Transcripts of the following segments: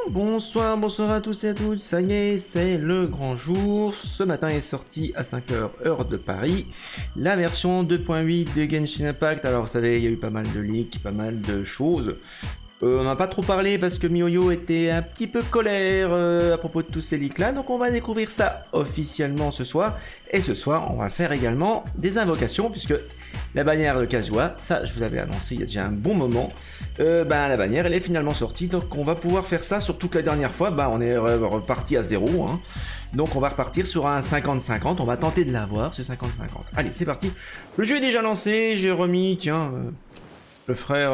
Bonsoir, bonsoir à tous et à toutes, ça y est, c'est le grand jour. Ce matin est sorti à 5h heure de Paris la version 2.8 de Genshin Impact. Alors vous savez, il y a eu pas mal de leaks, pas mal de choses. On n'a pas trop parlé parce que MiYoYo était un petit peu colère à propos de tous ces leaks là, donc on va découvrir ça officiellement ce soir. Et ce soir, on va faire également des invocations puisque la bannière de Kazuha, ça je vous l'avais annoncé il y a déjà un bon moment, la bannière elle est finalement sortie, donc on va pouvoir faire ça. Surtout que la dernière fois, on est reparti à 0, hein. Donc on va repartir sur un 50-50, on va tenter de l'avoir ce 50-50. Allez, c'est parti, le jeu est déjà lancé, j'ai remis, tiens... le frère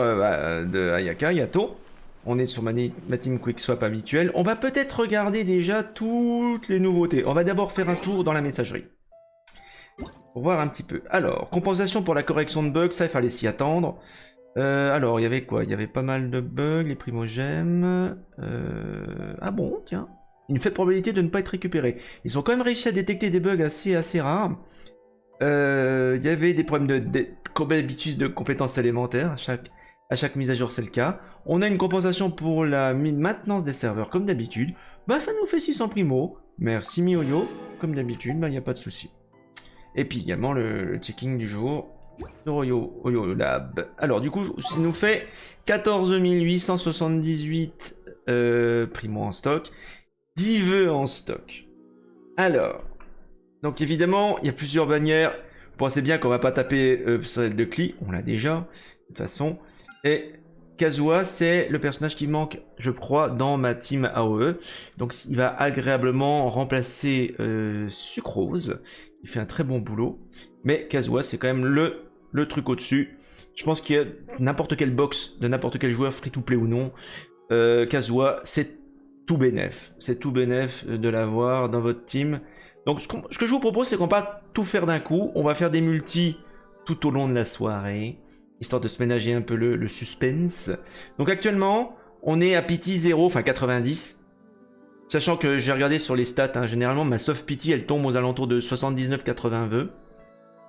de Ayaka, Yato. On est sur ma team Quickswap habituelle. On va peut-être regarder déjà toutes les nouveautés. On va d'abord faire un tour dans la messagerie. Pour voir un petit peu. Alors, compensation pour la correction de bugs, ça il fallait s'y attendre. Alors, il y avait quoi? Il y avait pas mal de bugs, les primogèmes. Ah bon, tiens. Une faible probabilité de ne pas être récupéré. Ils ont quand même réussi à détecter des bugs assez rares. Il y avait des problèmes d'habitude de compétences élémentaires, à chaque mise à jour c'est le cas. On a une compensation pour la maintenance des serveurs comme d'habitude, ça nous fait 600 primo, merci MiYoYo, comme d'habitude, il n'y a pas de souci. Et puis également le checking du jour, de Oyo Lab. Alors du coup, ça nous fait 14 878 primo en stock, 10 vœux en stock. Alors... donc évidemment, il y a plusieurs bannières. Vous pensez bien qu'on va pas taper sur celle de Klee, on l'a déjà, de toute façon. Et Kazuha, c'est le personnage qui manque, je crois, dans ma team AOE. Donc il va agréablement remplacer Sucrose. Il fait un très bon boulot. Mais Kazuha, c'est quand même le truc au-dessus. Je pense qu'il y a n'importe quelle box de n'importe quel joueur, free-to-play ou non. Kazuha, c'est tout bénef. C'est tout bénef de l'avoir dans votre team. Donc ce que je vous propose, c'est qu'on va pas tout faire d'un coup, on va faire des multis tout au long de la soirée, histoire de se ménager un peu le suspense. Donc actuellement, on est à pity 0, enfin 90, sachant que j'ai regardé sur les stats, hein, généralement ma soft pity elle tombe aux alentours de 79-80 vœux.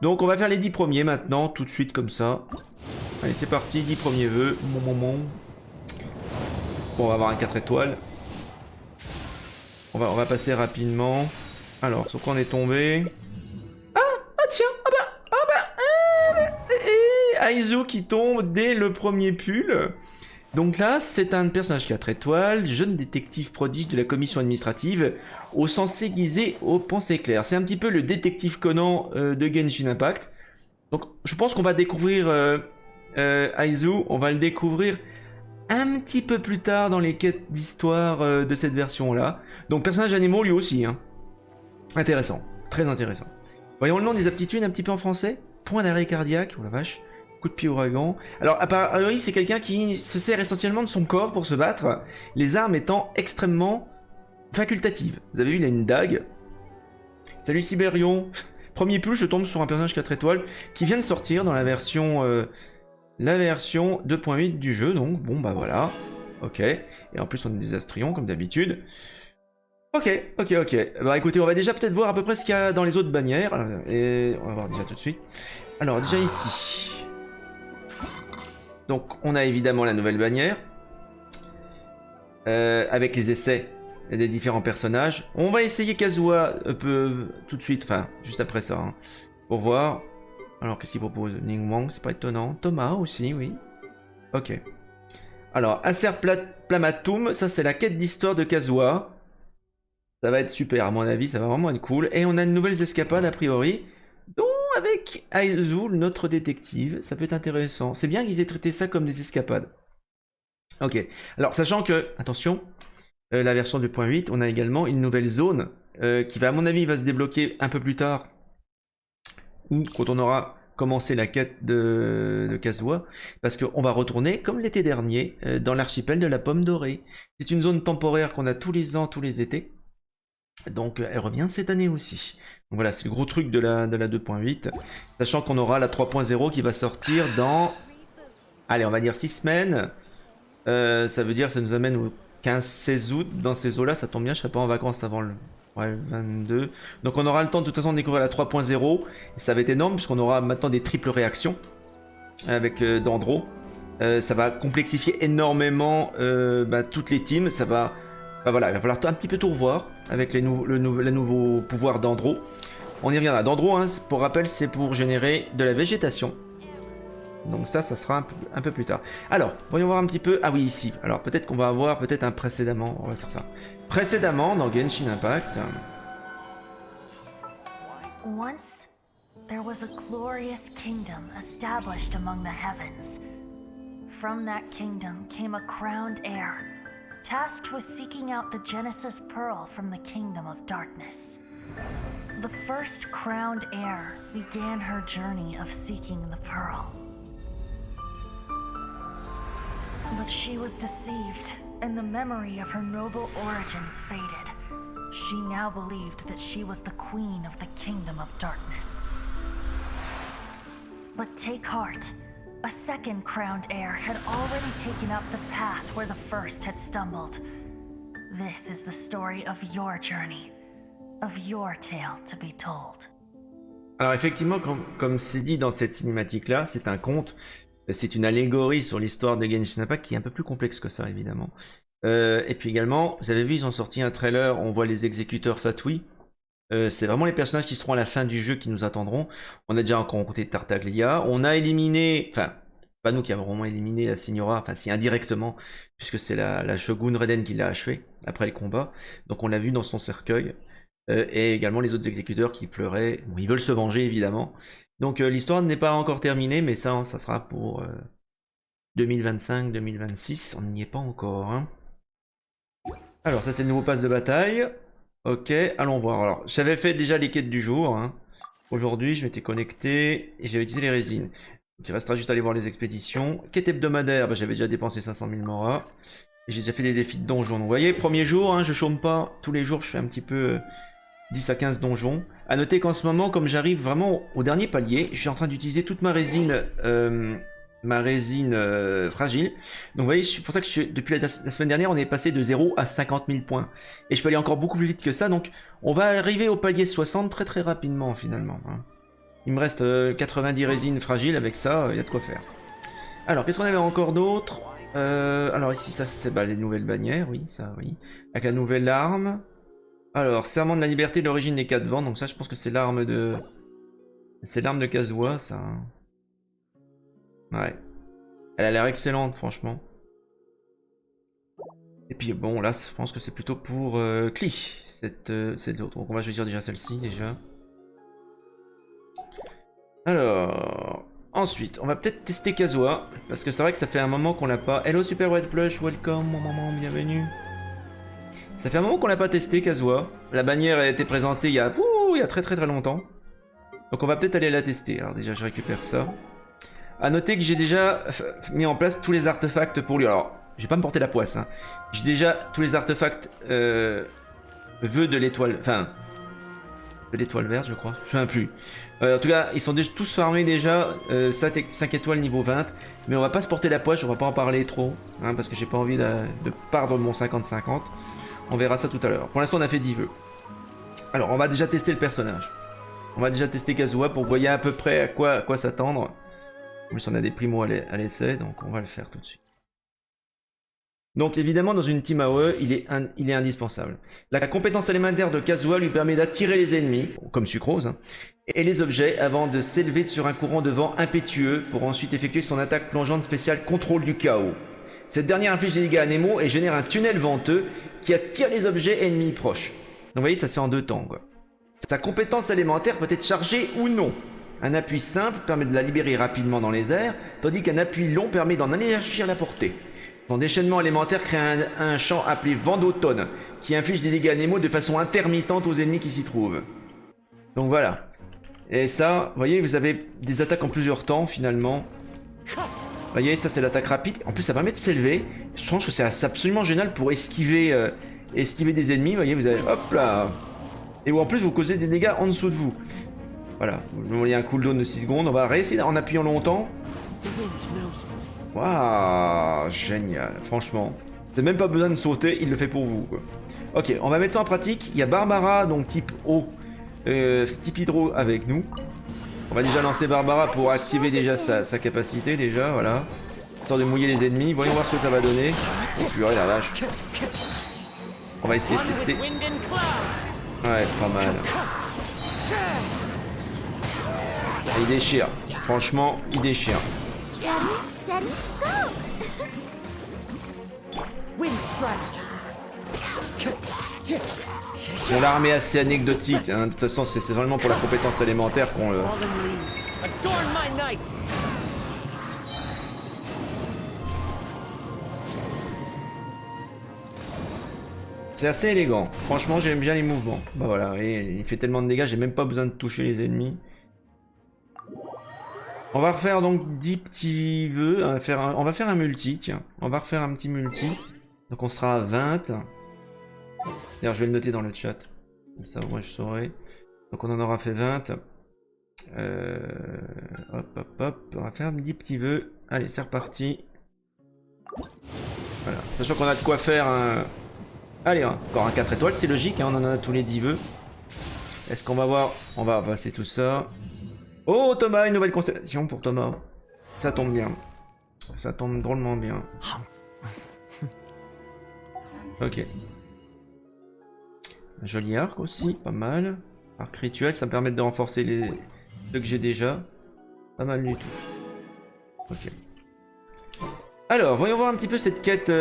Donc on va faire les 10 premiers maintenant, tout de suite comme ça. Allez, c'est parti, 10 premiers vœux. Bon, on va avoir un 4 étoiles. On va passer rapidement. Alors, sur quoi on est tombé? Ah tiens, Azur qui tombe dès le premier pull. Donc là, c'est un personnage 4 étoiles, jeune détective prodige de la commission administrative, au sens aiguisé, aux pensées claires. C'est un petit peu le détective Conan de Genshin Impact. Donc, je pense qu'on va découvrir Azur, on va le découvrir un petit peu plus tard dans les quêtes d'histoire de cette version-là. Donc, personnage animaux lui aussi, hein. Intéressant, très intéressant. Voyons le nom des aptitudes un petit peu en français. Point d'arrêt cardiaque, oh la vache. Coup de pied ouragan. Alors, a priori, c'est quelqu'un qui se sert essentiellement de son corps pour se battre, les armes étant extrêmement facultatives. Vous avez vu, il a une dague. Salut Siberion. Premier pull, je tombe sur un personnage 4 étoiles qui vient de sortir dans la version 2.8 du jeu, donc bon voilà. Ok, et en plus on a des astrions comme d'habitude. Ok. Écoutez, on va déjà peut-être voir à peu près ce qu'il y a dans les autres bannières. Et on va voir déjà tout de suite. Alors déjà ici. Donc on a évidemment la nouvelle bannière. Avec les essais des différents personnages. On va essayer Kazuha tout de suite, enfin juste après ça. Hein, pour voir. Alors qu'est-ce qu'il propose? Ningwang, c'est pas étonnant. Thomas aussi, oui. Ok. Alors, Acer Plamatum, ça c'est la quête d'histoire de Kazuha. Ça va être super, à mon avis, ça va vraiment être cool. Et on a de nouvelles escapades, a priori, dont avec Azur, notre détective. Ça peut être intéressant. C'est bien qu'ils aient traité ça comme des escapades. Ok. Alors, sachant que, attention, la version 2.8, on a également une nouvelle zone qui va, à mon avis, va se débloquer un peu plus tard. Ou quand on aura commencé la quête de Kazuha. Parce qu'on va retourner, comme l'été dernier, dans l'archipel de la Pomme Dorée. C'est une zone temporaire qu'on a tous les ans, tous les étés. Donc elle revient cette année aussi. Donc voilà, c'est le gros truc de la 2.8. Sachant qu'on aura la 3.0 qui va sortir dans... allez, on va dire 6 semaines. Ça veut dire que ça nous amène au 15-16 août. Dans ces eaux-là, ça tombe bien, je serai pas en vacances avant le 22. Donc on aura le temps de toute façon de découvrir la 3.0. Et ça va être énorme puisqu'on aura maintenant des triples réactions avec Dandro. Ça va complexifier énormément toutes les teams. Ça va, voilà, il va falloir un petit peu tout revoir avec les nouveaux pouvoirs d'Andro. On y reviendra. D'Andro, hein, pour rappel, c'est pour générer de la végétation. Donc ça sera un peu plus tard. Alors, voyons voir un petit peu. Ah oui, ici. Alors peut-être qu'on va avoir peut-être un précédemment. On va faire ça. Précédemment dans Genshin Impact. Once, there was a glorious kingdom established among the heavens. From that kingdom came a crowned heir, tasked with seeking out the Genesis Pearl from the kingdom of darkness. The first crowned heir began her journey of seeking the pearl. But she was deceived, and the memory of her noble origins faded. She now believed that she was the queen of the kingdom of darkness. But take heart. A second crowned heir had already taken up the path where the first had stumbled. This is the story of your journey, of your tale to be told. Alors effectivement, comme c'est dit dans cette cinématique-là, c'est un conte. C'est une allégorie sur l'histoire de Genshin Impact qui est un peu plus complexe que ça, évidemment. Et puis également, vous avez vu, ils ont sorti un trailer, on voit les exécuteurs Fatui. C'est vraiment les personnages qui seront à la fin du jeu qui nous attendront. On a déjà rencontré Tartaglia, on a éliminé, enfin, pas nous qui avons vraiment éliminé la Signora, enfin si indirectement, puisque c'est la Shogun Raiden qui l'a achevé après le combat. Donc on l'a vu dans son cercueil. Et également les autres exécuteurs qui pleuraient. Bon, ils veulent se venger évidemment. Donc l'histoire n'est pas encore terminée, mais ça sera pour 2025-2026. On n'y est pas encore. Hein. Alors ça c'est le nouveau pass de bataille. Ok, allons voir. Alors j'avais fait déjà les quêtes du jour. Hein. Aujourd'hui je m'étais connecté et j'avais utilisé les résines. Donc il restera juste à aller voir les expéditions. Quête hebdomadaire, j'avais déjà dépensé 500 000 Mora. Et j'ai déjà fait des défis de donjons. Donc, vous voyez, premier jour, hein, je chôme pas. Tous les jours je fais un petit peu 10 à 15 donjons. A noter qu'en ce moment, comme j'arrive vraiment au dernier palier, je suis en train d'utiliser toute ma résine fragile. Donc vous voyez, c'est pour ça que depuis la semaine dernière, on est passé de 0 à 50 000 points. Et je peux aller encore beaucoup plus vite que ça. Donc on va arriver au palier 60 très très rapidement finalement. Hein. Il me reste 90 résines fragiles, avec ça, il y a de quoi faire. Alors, qu'est-ce qu'on avait encore d'autre alors ici, ça c'est les nouvelles bannières, oui, ça oui. Avec la nouvelle arme. Alors, serment de la liberté de l'origine des 4 vents, donc ça je pense que c'est l'arme de... C'est l'arme de Kazuha, ça. Ouais. Elle a l'air excellente, franchement. Et puis bon, là, je pense que c'est plutôt pour Klee, cette autre. Donc on va choisir déjà celle-ci, déjà. Alors... Ensuite, on va peut-être tester Kazuha, parce que c'est vrai que ça fait un moment qu'on l'a pas... Hello Super Red Plush, welcome, mon maman, bienvenue. Ça fait un moment qu'on l'a pas testé, Kazuha. La bannière a été présentée il y a très très très longtemps. Donc on va peut-être aller la tester. Alors déjà, je récupère ça. A noter que j'ai déjà mis en place tous les artefacts pour lui. Alors, je vais pas me porter la poisse. Hein. J'ai déjà tous les artefacts vœux de l'étoile... Enfin... De l'étoile verte, je crois. Je ne sais même plus. En tout cas, ils sont tous farmés déjà. 5 étoiles niveau 20. Mais on va pas se porter la poche. On va pas en parler trop. Hein, parce que j'ai pas envie de perdre mon 50-50. On verra ça tout à l'heure. Pour l'instant, on a fait 10 vœux. Alors, on va déjà tester le personnage. On va déjà tester Kazuha pour voir à peu près à quoi s'attendre. En plus, on a des primos à l'essai. Donc, on va le faire tout de suite. Donc évidemment dans une team AOE, il est indispensable. La compétence élémentaire de Kazuha lui permet d'attirer les ennemis, comme Sucrose, hein, et les objets avant de s'élever sur un courant de vent impétueux pour ensuite effectuer son attaque plongeante spéciale contrôle du chaos. Cette dernière inflige des dégâts à Nemo et génère un tunnel venteux qui attire les objets ennemis proches. Donc vous voyez, ça se fait en 2 temps, quoi. Sa compétence élémentaire peut être chargée ou non. Un appui simple permet de la libérer rapidement dans les airs, tandis qu'un appui long permet d'en élargir la portée. Son déchaînement élémentaire crée un champ appelé vent d'automne, qui inflige des dégâts Nemo de façon intermittente aux ennemis qui s'y trouvent. Donc voilà. Et ça, vous voyez, vous avez des attaques en plusieurs temps, finalement. Vous voyez, ça c'est l'attaque rapide. En plus, ça permet de s'élever. Je trouve que c'est absolument génial pour esquiver des ennemis. Vous voyez, vous avez... Hop là. Et où en plus, vous causez des dégâts en dessous de vous. Voilà. Il y a un cooldown de 6 secondes. On va réessayer en appuyant longtemps. Waouh, génial, franchement. Vous n'avez même pas besoin de sauter, il le fait pour vous, quoi. Ok, on va mettre ça en pratique. Il y a Barbara, donc type eau, type hydro avec nous. On va déjà lancer Barbara pour activer déjà sa capacité, déjà, voilà. histoire de mouiller les ennemis. Voyons voir ce que ça va donner. Oh purée la vache. On va essayer de tester. Ouais, pas mal. Et il déchire. Franchement, il déchire. Bon, l'arme est assez anecdotique, hein. De toute façon c'est vraiment pour la compétence élémentaire qu'on le... C'est assez élégant, franchement j'aime bien les mouvements. Bah voilà, et il fait tellement de dégâts, j'ai même pas besoin de toucher les ennemis. On va refaire donc 10 petits vœux, on va faire un multi, tiens. On va refaire un petit multi, donc on sera à 20. D'ailleurs je vais le noter dans le chat, comme ça moi je saurai. Donc on en aura fait 20. Hop, on va faire 10 petits vœux. Allez c'est reparti. Voilà, sachant qu'on a de quoi faire un... Allez, encore un 4 étoiles, c'est logique, hein, on en a tous les 10 vœux. Est-ce qu'on va voir? On va passer tout ça. Oh Thomas, une nouvelle constellation pour Thomas. Ça tombe bien. Ça tombe drôlement bien. Ok. Un joli arc aussi, pas mal. Arc rituel, ça me permet de renforcer les ceux que j'ai déjà. Pas mal du tout. Ok. Alors, voyons voir un petit peu cette quête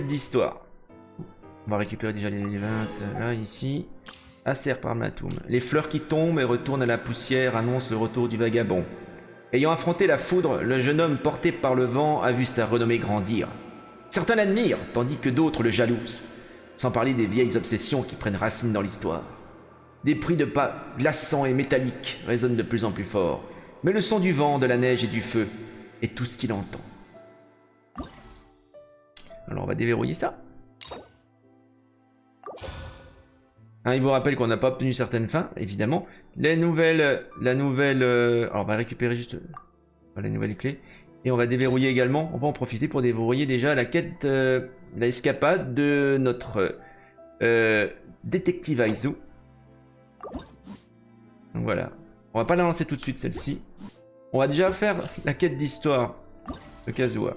d'histoire. On va récupérer déjà les 20 là, ici. Acer par Matoum. Les fleurs qui tombent et retournent à la poussière annoncent le retour du vagabond. Ayant affronté la foudre, le jeune homme porté par le vent a vu sa renommée grandir. Certains l'admirent, tandis que d'autres le jalousent. Sans parler des vieilles obsessions qui prennent racine dans l'histoire. Des bruits de pas glaçants et métalliques résonnent de plus en plus fort. Mais le son du vent, de la neige et du feu est tout ce qu'il entend. Alors on va déverrouiller ça. Hein, il vous rappelle qu'on n'a pas obtenu certaines fins, évidemment. La nouvelle... alors on va récupérer juste les nouvelles clés. Et on va déverrouiller également, on va en profiter pour déverrouiller déjà la quête, la escapade de notre détective Azur. Donc voilà. On va pas la lancer tout de suite celle-ci. On va déjà faire la quête d'histoire de Kazuha.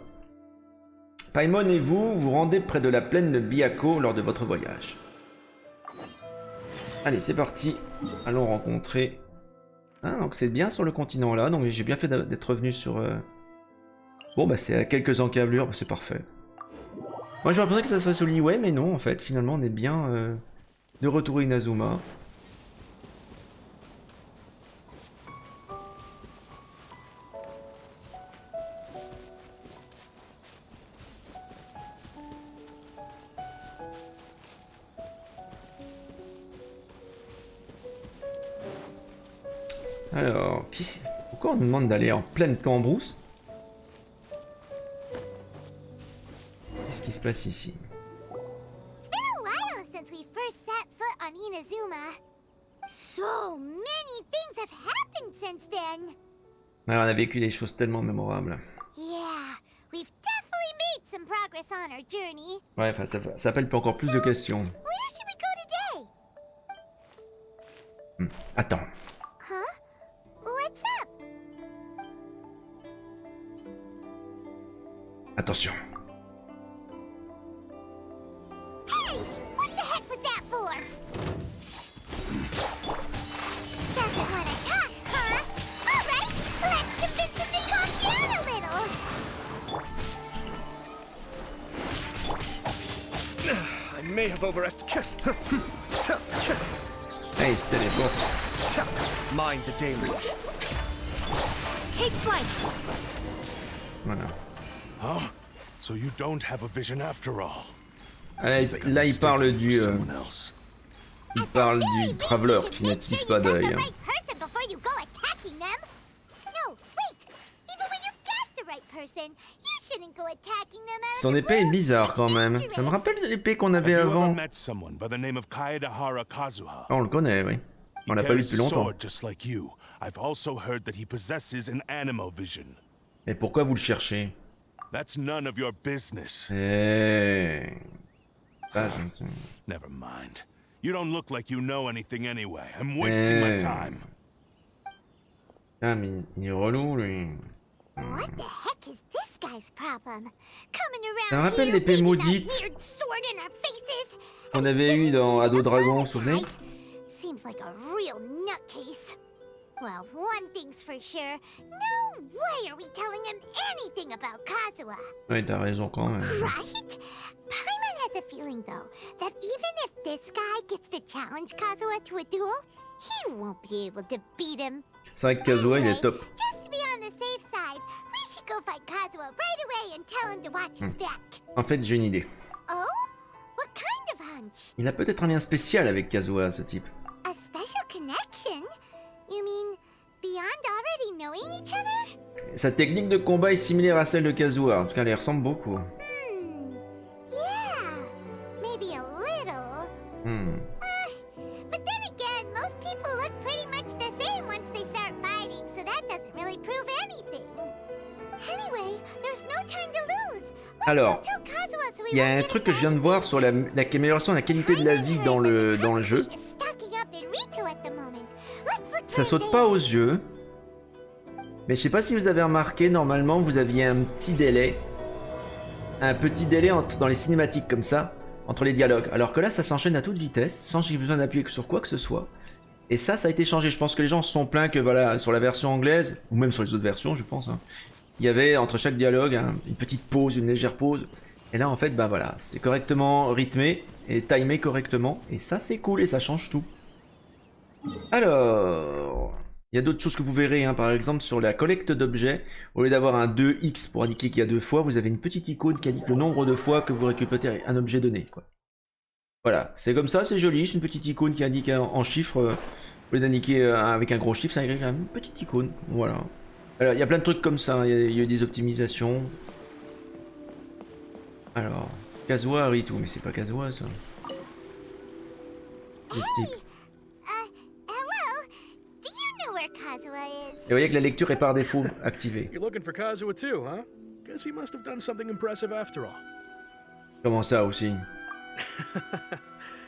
Paimon et vous vous rendez près de la plaine de Byako lors de votre voyage. Allez, c'est parti. Allons rencontrer... Ah, donc c'est bien sur le continent là. Donc j'ai bien fait d'être revenu sur... Bon, bah c'est à quelques encablures. Bah, c'est parfait. Moi j'aurais pensé que ça serait sur l'Iway, mais non, en fait. Finalement, on est bien de retour à Inazuma. Alors, pourquoi on nous demande d'aller en pleine cambrousse? Qu'est-ce qui se passe ici? It's been a while since we first set foot on Inazuma. So many things have happened since then. Alors, on a vécu des choses tellement mémorables. Yeah, we've definitely made some progress on our journey. Ouais, enfin, ça appelle encore plus de questions. Where should we go today? Attends. Huh? What's up? Attention. Hey, what the heck was that for? Doesn't want to talk, huh? All right, let's convince him to calm down a little. I may have overestimated. Hey, c'était les portes. Mind the deluge. Take flight. Voilà. Huh? So you don't have a vision after all. Là, il parle du... il parle du traveler qui n'utilise pas d'œil. Son épée est bizarre quand même. Ça me rappelle l'épée qu'on avait avant. Ah, on le connaît, oui. On l'a pas vu depuis longtemps. Mais pourquoi vous le cherchez? That's none of your business. Pas gentil. Never mind. You don't look like you know anything anyway. I'm wasting my time. Ah, mais il est relou, lui. What the heck is this guy guy's problem? Coming Ça me around rappelle here l'épée waving that maudite weird sword in our faces. qu'on and avait eu dans then Ado Dragon, vous vous other souvenez? guys. Seems like a real nutcase. Well, one thing's for sure. No way are we telling him anything about Kazuha. Ouais, t'as raison quand même. Right? Paimon has a feeling, though, that even if this guy gets to challenge Kazuha to a duel, he won't be able to beat him. C'est vrai que Kazuha, il est Anyway, top. just to be on the safe side, we should go find Kazuha right away and tell him to watch his back. En fait, j'ai une idée. Oh? What kind of hunch? Il a peut-être un lien spécial avec Kazuha, ce type. A special connection? You mean beyond already knowing each other? Sa technique de combat est similaire à celle de Kazuha. En tout cas, elle y ressemble beaucoup. Yeah, maybe a little. But then again, most people look pretty much the same once they start fighting, so that doesn't really prove anything. Anyway, there's no time to lose. Let's Alors, go tell Kazuha so we il y a won't un get truc que je viens de voir sur l'amélioration de la qualité de la vie dans le jeu. Ça saute pas aux yeux. Mais je sais pas si vous avez remarqué, normalement vous aviez un petit délai. Un petit délai dans les cinématiques comme ça, entre les dialogues. Alors que là ça s'enchaîne à toute vitesse, sans que j'ai besoin d'appuyer sur quoi que ce soit. Et ça a été changé. Je pense que les gens se sont plaints que voilà, sur la version anglaise, ou même sur les autres versions je pense, hein, il y avait entre chaque dialogue une petite pause, une légère pause. Et là en fait, bah voilà, c'est correctement rythmé et timé correctement. Et ça c'est cool et ça change tout. Alors, il y a d'autres choses que vous verrez, hein. Par exemple sur la collecte d'objets, au lieu d'avoir un 2x pour indiquer qu'il y a 2 fois, vous avez une petite icône qui indique le nombre de fois que vous récupérez un objet donné, quoi. Voilà, c'est comme ça, c'est joli, c'est une petite icône qui indique en chiffres, au lieu d'indiquer avec un gros chiffre, ça indique une petite icône, voilà. Alors, il y a plein de trucs comme ça, hein. Il y a eu des optimisations. Alors, Kazuha, Ritu, mais c'est pas Kazuha ça. C'est ce type. Hello? Do you know where Kazuha is? Et vous voyez que la lecture est par défaut activée. You're looking for Kazuha too, huh? Guess he must have done something impressive after all. Comment ça aussi?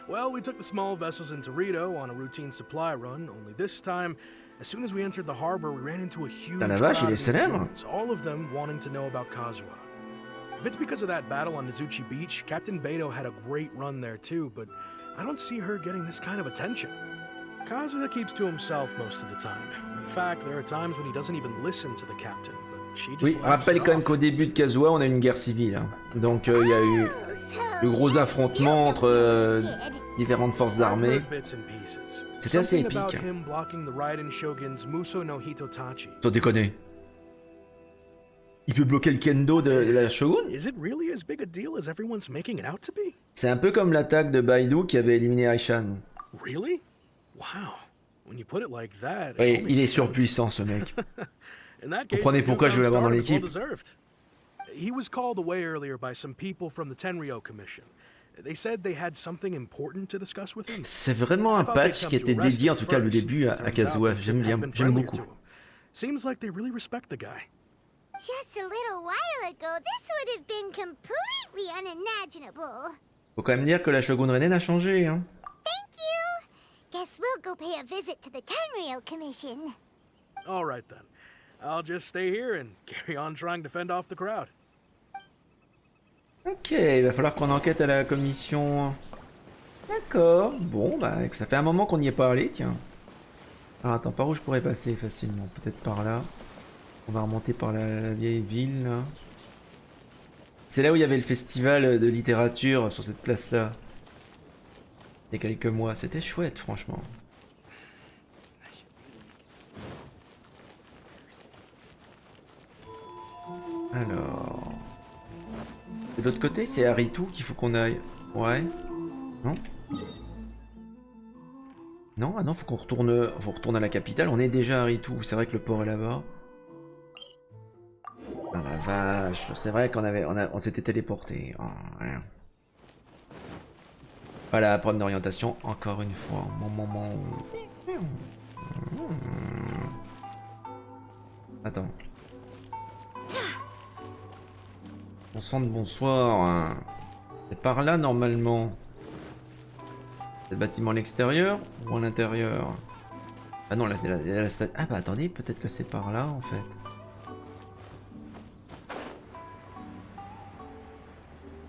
Well, we took the small vessels into Rito on a routine supply run, only this time, as soon as we entered the harbor, we ran into a huge La vache, il crowd est of célèbre. humans, all of them wanting to know about Kazuha. If it's because of that battle on Nizuchi Beach, Captain Beto had a great run there too, but I don't see her getting this kind of attention. Kazuha keeps to himself most of the time. In fact, there are times when he doesn't even listen to the captain, but she just Oui, laughs rappelle it quand même off. qu'au début de Kazuha, on a eu une guerre civile. Hein. Donc il y a eu de gros affrontements entre différentes forces I've armées. heard bits and pieces. C'était assez Something about épique. him blocking the Raiden Shogun's Muso no Hitotachi. Sans déconner. Il peut bloquer le kendo de la Shogun? Is it really as big a deal as everyone's making it out to be? C'est un peu comme l'attaque de Baidu qui avait éliminé Aishan. Really? Wow. When you put it like that, it Oui, all il makes est sense. surpuissant ce mec. In that Vous case, comprenez his pourquoi je veux newfound l'avoir dans stardom is l'équipe. well deserved. He was called away earlier by some people from the Tenryo Commission. They said they had something important to discuss with him. C'est vraiment un I thought they'd patch come qui to était arrest dédié, him en tout cas le first. début, à Turns out Kazuha. they J'aime have bien, been j'aime friendlier beaucoup. to him. Seems like they really respect the guy. Just a little while ago, this would have been completely unimaginable. Faut quand même dire que la Shogun Reinen a changé, hein. Thank you. Guess we'll go pay a visit to the Tenryo Commission. All right then. I'll just stay here and carry on trying to fend off the crowd. Ok, il va falloir qu'on enquête à la commission. D'accord, bon, bah ça fait un moment qu'on n'y est pas allé, tiens. Alors attends, par où je pourrais passer facilement? Peut-être par là. On va remonter par la vieille ville, là. C'est là où il y avait le festival de littérature, sur cette place-là. Il y a quelques mois, c'était chouette, franchement. Alors... De l'autre côté, c'est à Ritu qu'il faut qu'on aille. Ouais. Non? Non, ah non, faut qu'on retourne... Faut retourner à la capitale. On est déjà à Ritu. C'est vrai que le port est là-bas. Ah la vache. C'est vrai qu'on avait... On s'était téléporté. Oh, rien. Voilà, problème d'orientation. Encore une fois. Attends. On sent de bonsoir. Hein. C'est par là normalement. C'est le bâtiment à l'extérieur ou à l'intérieur? Ah non, là c'est la... Ah bah attendez, peut-être que c'est par là en fait.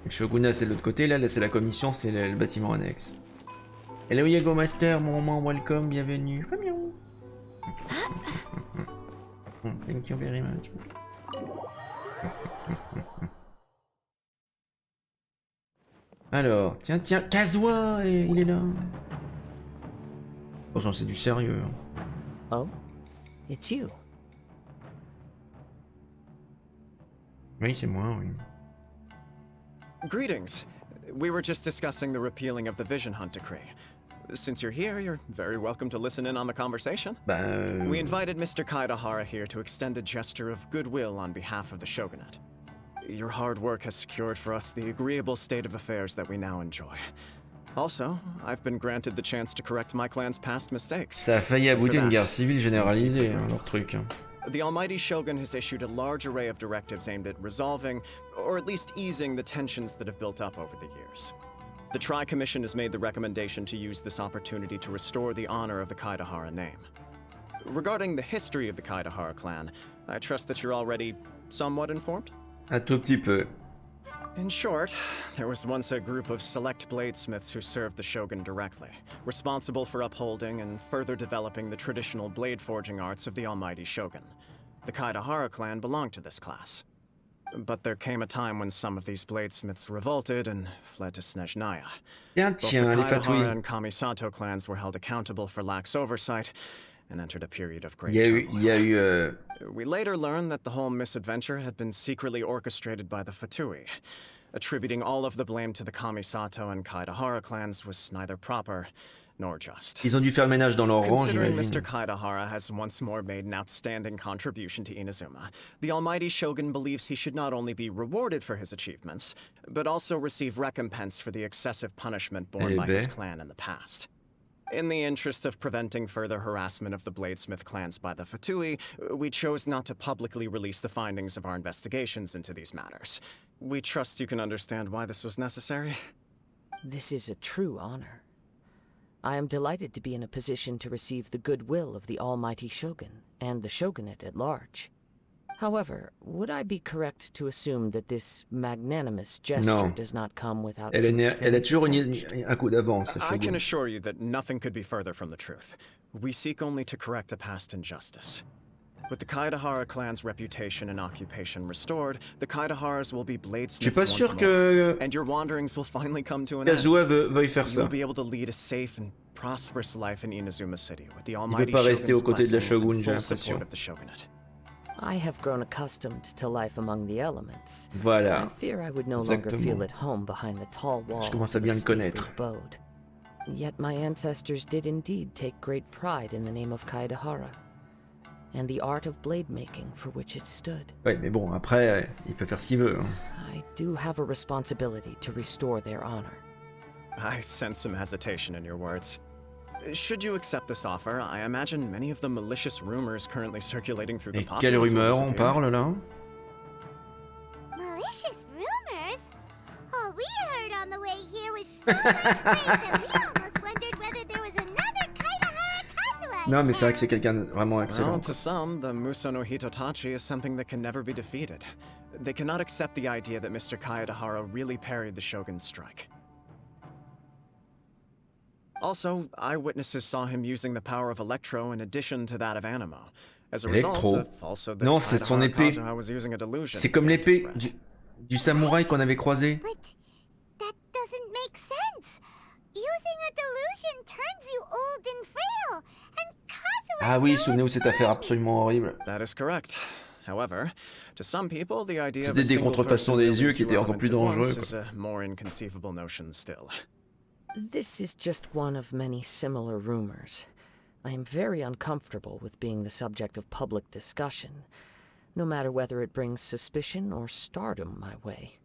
Le shogunat c'est de l'autre côté, là c'est la commission, c'est le bâtiment annexe. Hello Yago Master, mon moment, welcome, bienvenue. Thank you very much. Alors, tiens, Kazuha, il est là. Attention, c'est du sérieux. Oh, it's you. Oui, c'est moi, oui. Greetings. We were just discussing the repealing of the Vision Hunt decree. Since you're here, you're very welcome to listen in on the conversation. We invited Mr. Kaidahara here to extend a gesture of goodwill on behalf of the shogunate. Your hard work has secured for us the agreeable state of affairs that we now enjoy. Also, I've been granted the chance to correct my clan's past mistakes. Ça a failli aboutir une guerre civile généralisée, hein, leur truc. Hein. The Almighty Shogun has issued a large array of directives aimed at resolving, or at least easing, the tensions that have built up over the years. The Tri-Commission has made the recommendation to use this opportunity to restore the honor of the Kaidahara name. Regarding the history of the Kaidahara clan, I trust that you're already somewhat informed? Un tout petit peu. In short, there was once a group of select bladesmiths who served the shogun directly, responsible for upholding and further developing the traditional blade forging arts of the almighty shogun. The Kaidahara clan belonged to this class. But there came a time when some of these bladesmiths revolted and fled to Snezhnaya. Both the Kaidahara and Kamisato clans were held accountable for lax oversight and entered a period of great turmoil. We later learned that the whole misadventure had been secretly orchestrated by the Fatui. Attributing all of the blame to the Kamisato and Kaidahara clans was neither proper nor just. Ils ont dû faire le ménage dans leur rang, Considering j'imagine. Mr. Kaidahara has once more made an outstanding contribution to Inazuma, the Almighty Shogun believes he should not only be rewarded for his achievements, but also receive recompense for the excessive punishment borne by his clan in the past. In the interest of preventing further harassment of the Bladesmith clans by the Fatui, we chose not to publicly release the findings of our investigations into these matters. We trust you can understand why this was necessary. This is a true honor. I am delighted to be in a position to receive the goodwill of the Almighty Shogun and the Shogunate at large. However, would I be correct to assume that this magnanimous gesture does not come without some Elle a toujours un coup d'avance, la I can Shogun. assure you that nothing could be further from the truth. We seek only to correct a past injustice. With the Kaidahara clan's reputation and occupation restored, the Kaidaharas will be bladesmiths Je suis pas once sûr more, que and your wanderings will finally come to an end. Kazuha veuille faire You will ça. be able to lead a safe and prosperous life in Inazuma City with the Il Almighty veut pas rester aux côtés de la Shogun's Shogun, blessing j'ai and full l'impression. support of the Shogunate. I have grown accustomed to life among the elements. Voilà. I fear I would no longer Exactement. feel at home behind the tall walls Je commence à of bien a le stately connaître. abode. Yet my ancestors did indeed take great pride in the name of Kaidahara, and the art of blade making for which it stood. Ouais, mais bon, après, il peut faire ce qu'il veut. Hein. I do have a responsibility to restore their honor. I sense some hesitation in your words. Should you accept this offer, I imagine many of the malicious rumors currently circulating through the Et populace quelle will rumeur on disappear. parle là? Malicious rumors? All we heard on the way here was so much praise that we almost wondered whether there was another Kaidahara Kazuha. Non, mais c'est vrai que c'est quelqu'un de vraiment Well, excellent. to some, the Muso no Hitotachi is something that can never be defeated. They cannot accept the idea that Mr. Kaedahara really parried the Shogun's strike. Also, eyewitnesses saw him using the power of Electro in addition to that of Animo. As a result, Electro? also that Non, c'est son Kaedahara épée. Kazuha was using a delusion C'est comme began to l'épée spread. du samouraï qu'on avait croisé. But that doesn't make sense. Using a delusion turns you old and frail, and Kazuha. Ah oui, souvenez-vous cette affaire absolument horrible. That is correct. However, to some people, the idea of C'était a des single contrefaçons person des yeux wielding qui two étaient encore elements plus at once dangereux, is a more inconceivable notion still. This is just one of many similar rumors. I am very uncomfortable with being the subject of public discussion, no matter whether it brings suspicion or stardom my way.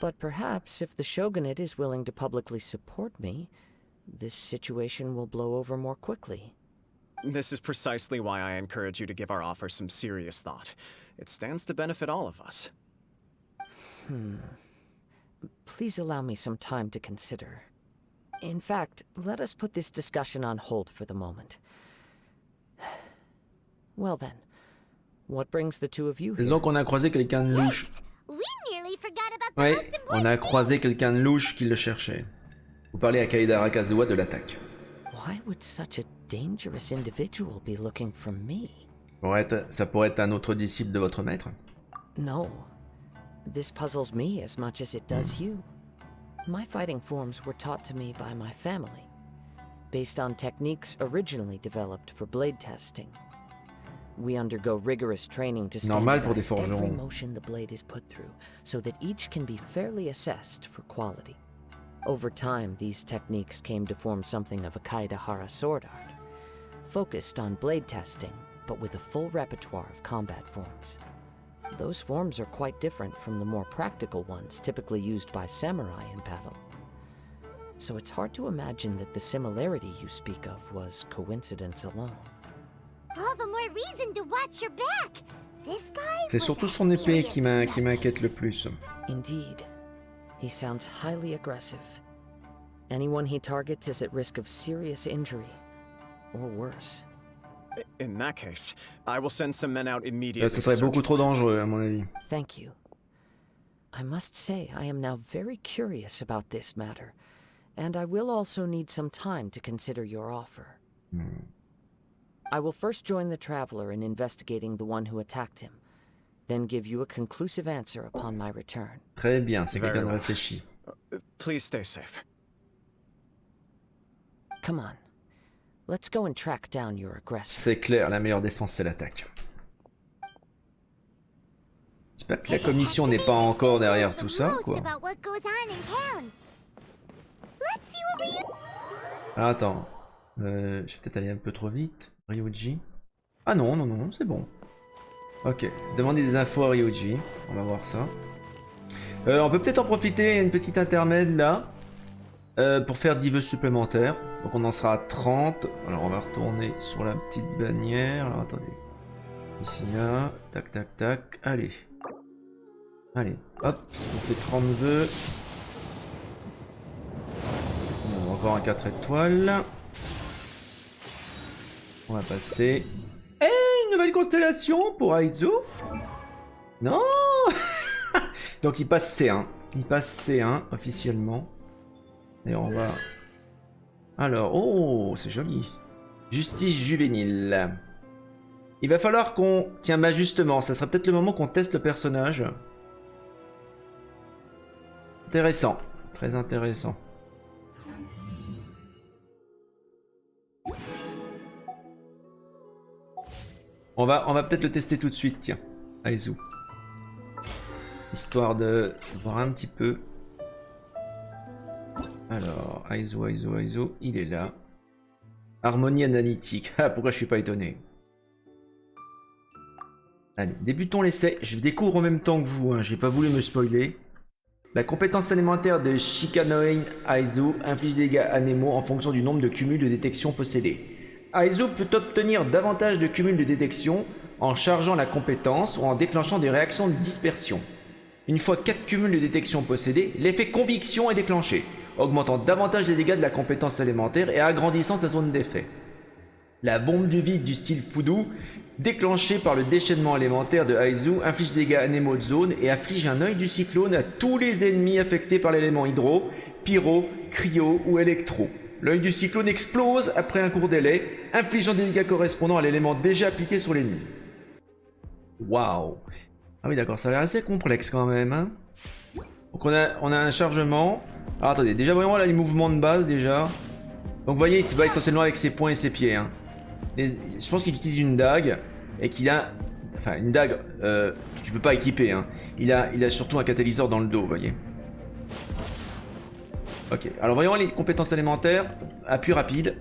But perhaps if the Shogunate is willing to publicly support me, this situation will blow over more quickly. This is precisely why I encourage you to give our offer some serious thought. It stands to benefit all of us. Please allow me some time to consider. In fact, let us put this discussion on hold for the moment. Well then, what brings the two of you here? Disons qu'on a croisé quelqu'un de louche. We nearly forgot about the Ouais, most important on a croisé quelqu'un de louche qui le cherchait. Vous parlez à Kaedara Kazuha de l'attaque. Why would such a dangerous individual be looking for me? Ça pourrait être un autre disciple de votre maître. No. This puzzles me as much as it does you. My fighting forms were taught to me by my family, based on techniques originally developed for blade testing. We undergo rigorous training to Normal pour des standardize every forgerons. motion the blade is put through, so that each can be fairly assessed for quality. Over time, these techniques came to form something of a Kaedahara sword art, focused on blade testing, but with a full repertoire of combat forms. Those forms are quite different from the more practical ones typically used by samurai in battle. So it's hard to imagine that the similarity you speak of was coincidence alone. All the more reason to watch your back. This guy C'est was surtout a son épée serious qui nut. m'inquiète le plus. Indeed. He sounds highly aggressive. Anyone he targets is at risk of serious injury, or worse. In that case, I will send some men out immediately. Ça to serait search beaucoup for trop him. dangereux à mon avis. Thank you. I must say I am now very curious about this matter, and I will also need some time to consider your offer. I will first join the traveler in investigating the one who attacked him, then give you a conclusive answer upon my return. Très bien, c'est quelqu'un de Very well. réfléchi. Please stay safe. Come on. Let's go and track down your aggressor. C'est clair, la meilleure défense c'est l'attaque. J'espère que la commission n'est pas encore derrière tout ça, quoi. About what goes on in town. Let's see what Ryu... Ah, attends. Je vais peut-être aller un peu trop vite. Ryuji. Ah non, non, non, c'est bon. Ok, demandez des infos à Ryuji. On va voir ça. On peut peut-être en profiter, une petite intermède là. Pour faire 10 vœux supplémentaires. Donc on en sera à 30. Alors on va retourner sur la petite bannière. Alors attendez. Ici là. Tac, tac, tac. Allez. Allez, hop, on fait 30 vœux. Bon, encore un 4 étoiles. On va passer. Eh, une nouvelle constellation pour Aizu. Non. Donc il passe C1. Il passe C1 officiellement. Et on va... Alors, oh, c'est joli. Justice juvénile. Il va falloir qu'on... Tiens, bah justement, ça serait peut-être le moment qu'on teste le personnage. Intéressant. Très intéressant. On va peut-être le tester tout de suite, tiens. Aizu. Histoire de voir un petit peu. Alors, Aizu, il est là. Harmonie analytique. Ah, pourquoi je suis pas étonné? Allez, débutons l'essai. Je découvre en même temps que vous, hein. J'ai pas voulu me spoiler. La compétence alimentaire de Shikanoin Aizu inflige des dégâts à Nemo en fonction du nombre de cumuls de détection possédés. Aizu peut obtenir davantage de cumuls de détection en chargeant la compétence ou en déclenchant des réactions de dispersion. Une fois 4 cumuls de détection possédés, l'effet conviction est déclenché, augmentant davantage les dégâts de la compétence élémentaire et agrandissant sa zone d'effet. La bombe du vide du style Fudu, déclenchée par le déchaînement élémentaire de Aizu, inflige des dégâts à Nemo de zone et afflige un œil du cyclone à tous les ennemis affectés par l'élément hydro, pyro, cryo ou électro. L'œil du cyclone explose après un court délai, infligeant des dégâts correspondant à l'élément déjà appliqué sur l'ennemi. Waouh! Ah oui d'accord, ça a l'air assez complexe quand même, hein. Donc on a un chargement. Alors attendez, déjà voyons là les mouvements de base déjà. Donc vous voyez, il se bat essentiellement avec ses poings et ses pieds, hein. Je pense qu'il utilise une dague et qu'il a... Enfin une dague que tu peux pas équiper, hein. Il a surtout un catalyseur dans le dos, vous voyez. Ok, alors voyons les compétences élémentaires. Appui rapide.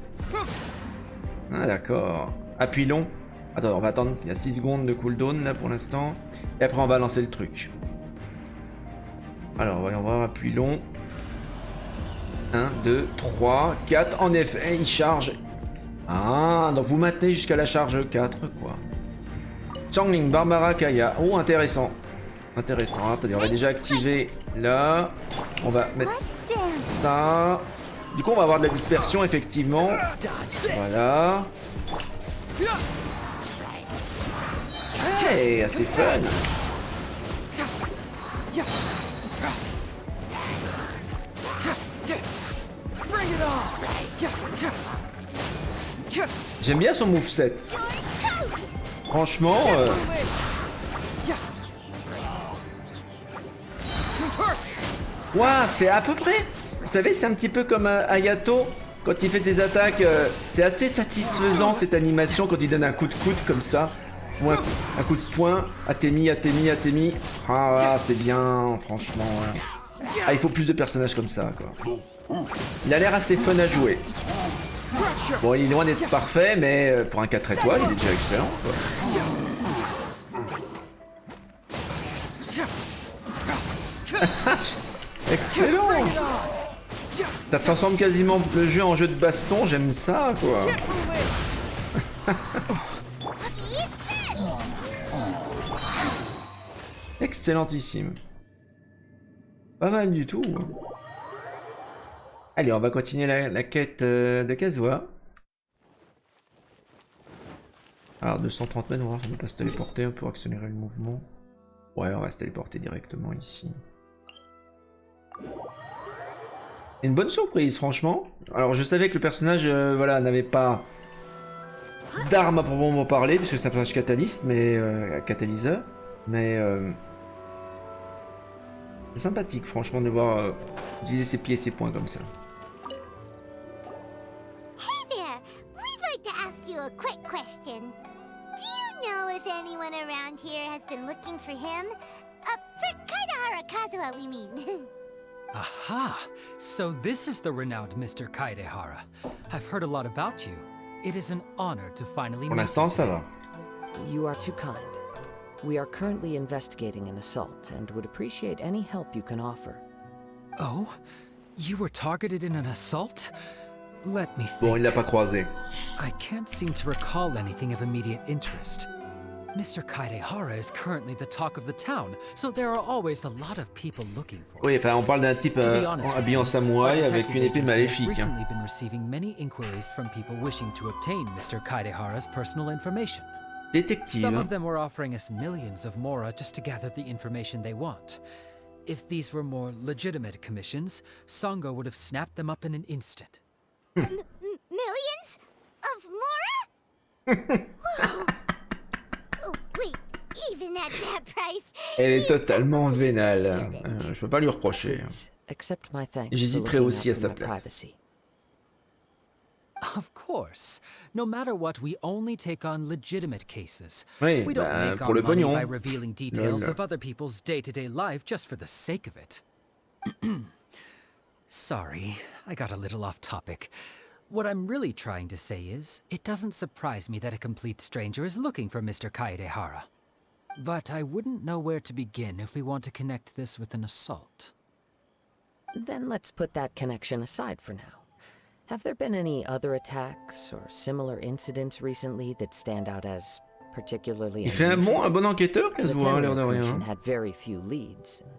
Ah d'accord. Appui long. Attends, on va attendre, il y a 6 secondes de cooldown là pour l'instant. Et après on va lancer le truc. Alors voyons voir, appui long. 1, 2, 3, 4. En effet, il charge. Ah, donc vous maintenez jusqu'à la charge 4 quoi. Changling, Barbara, Kaya. Oh, intéressant. Intéressant. Attendez, on va déjà activer là. On va mettre ça. Du coup, on va avoir de la dispersion effectivement. Voilà. Hey, assez fun. J'aime bien son moveset. Franchement... Ouah, c'est à peu près... Vous savez, c'est un petit peu comme Ayato. Quand il fait ses attaques, c'est assez satisfaisant cette animation quand il donne un coup de coude comme ça. Ou un coup de poing. Atemi. Ah, voilà, c'est bien, franchement. Ouais. Ah, il faut plus de personnages comme ça, quoi. Il a l'air assez fun à jouer. Bon, il est loin d'être parfait, mais pour un 4 étoiles, il est déjà excellent, quoi. Excellent! Ça transforme quasiment le jeu en jeu de baston, j'aime ça, quoi. Excellentissime. Pas mal du tout. Allez, on va continuer la quête de Kazuha. Alors, 230 mètres, on va voir si on peut pas se téléporter pour accélérer le mouvement. Ouais, on va se téléporter directement ici. Une bonne surprise, franchement. Alors, je savais que le personnage, voilà, n'avait pas d'arme à proprement parler, puisque c'est un personnage catalyste, mais catalyseur. Mais c'est sympathique, franchement, de voir utiliser ses pieds et ses poings comme ça. Hey there! We'd like to ask you a quick question. Do you know if anyone around here has been looking for him? For Kaidahara Kazuha, we mean. Aha! So this is the renowned Mr. Kaidehara. I've heard a lot about you. It is an honor to finally Pour meet l'instant, you ça today. va. You are too kind. We are currently investigating an assault and would appreciate any help you can offer. Oh? You were targeted in an assault? Let me Bon, think. il l'a pas croisé. I can't seem to recall anything of immediate interest. Mr. Kaidehara is currently the talk of the town, so there are always a lot of people looking for him. Oui, enfin, on parle d'un type To be honest with habillé en you, samouraï our avec detective une épée agency has maléfique. recently been receiving many inquiries from people wishing to obtain Mr. Kaidehara's personal information. Détective. Some of them were offering us millions of mora just to gather the information they want. If these were more legitimate commissions, Songo would have snapped them up in an instant. Millions? Of Mora? Oh, wait, even at that price. Elle est you totalement probably vénale. shouldn't. Je peux pas lui reprocher. Please, accept my thanks for J'hésiterais looking aussi à out sa for my place. privacy. Of course. No matter what, we only take on legitimate cases. Oui, We don't bah, make pour our le money pognon. by revealing details Lol. of other people's day-to-day life just for the sake of it. Sorry, I got a little off topic. What I'm really trying to say is, it doesn't surprise me that a complete stranger is looking for Mr. Kaedehara. But I wouldn't know where to begin if we want to connect this with an assault. Then let's put that connection aside for now. Have there been any other attacks or similar incidents recently that stand out as particularly Il fait un bon enquêteur, The Kazuha, a l'air Tenryou de Commission rien. had very few leads, and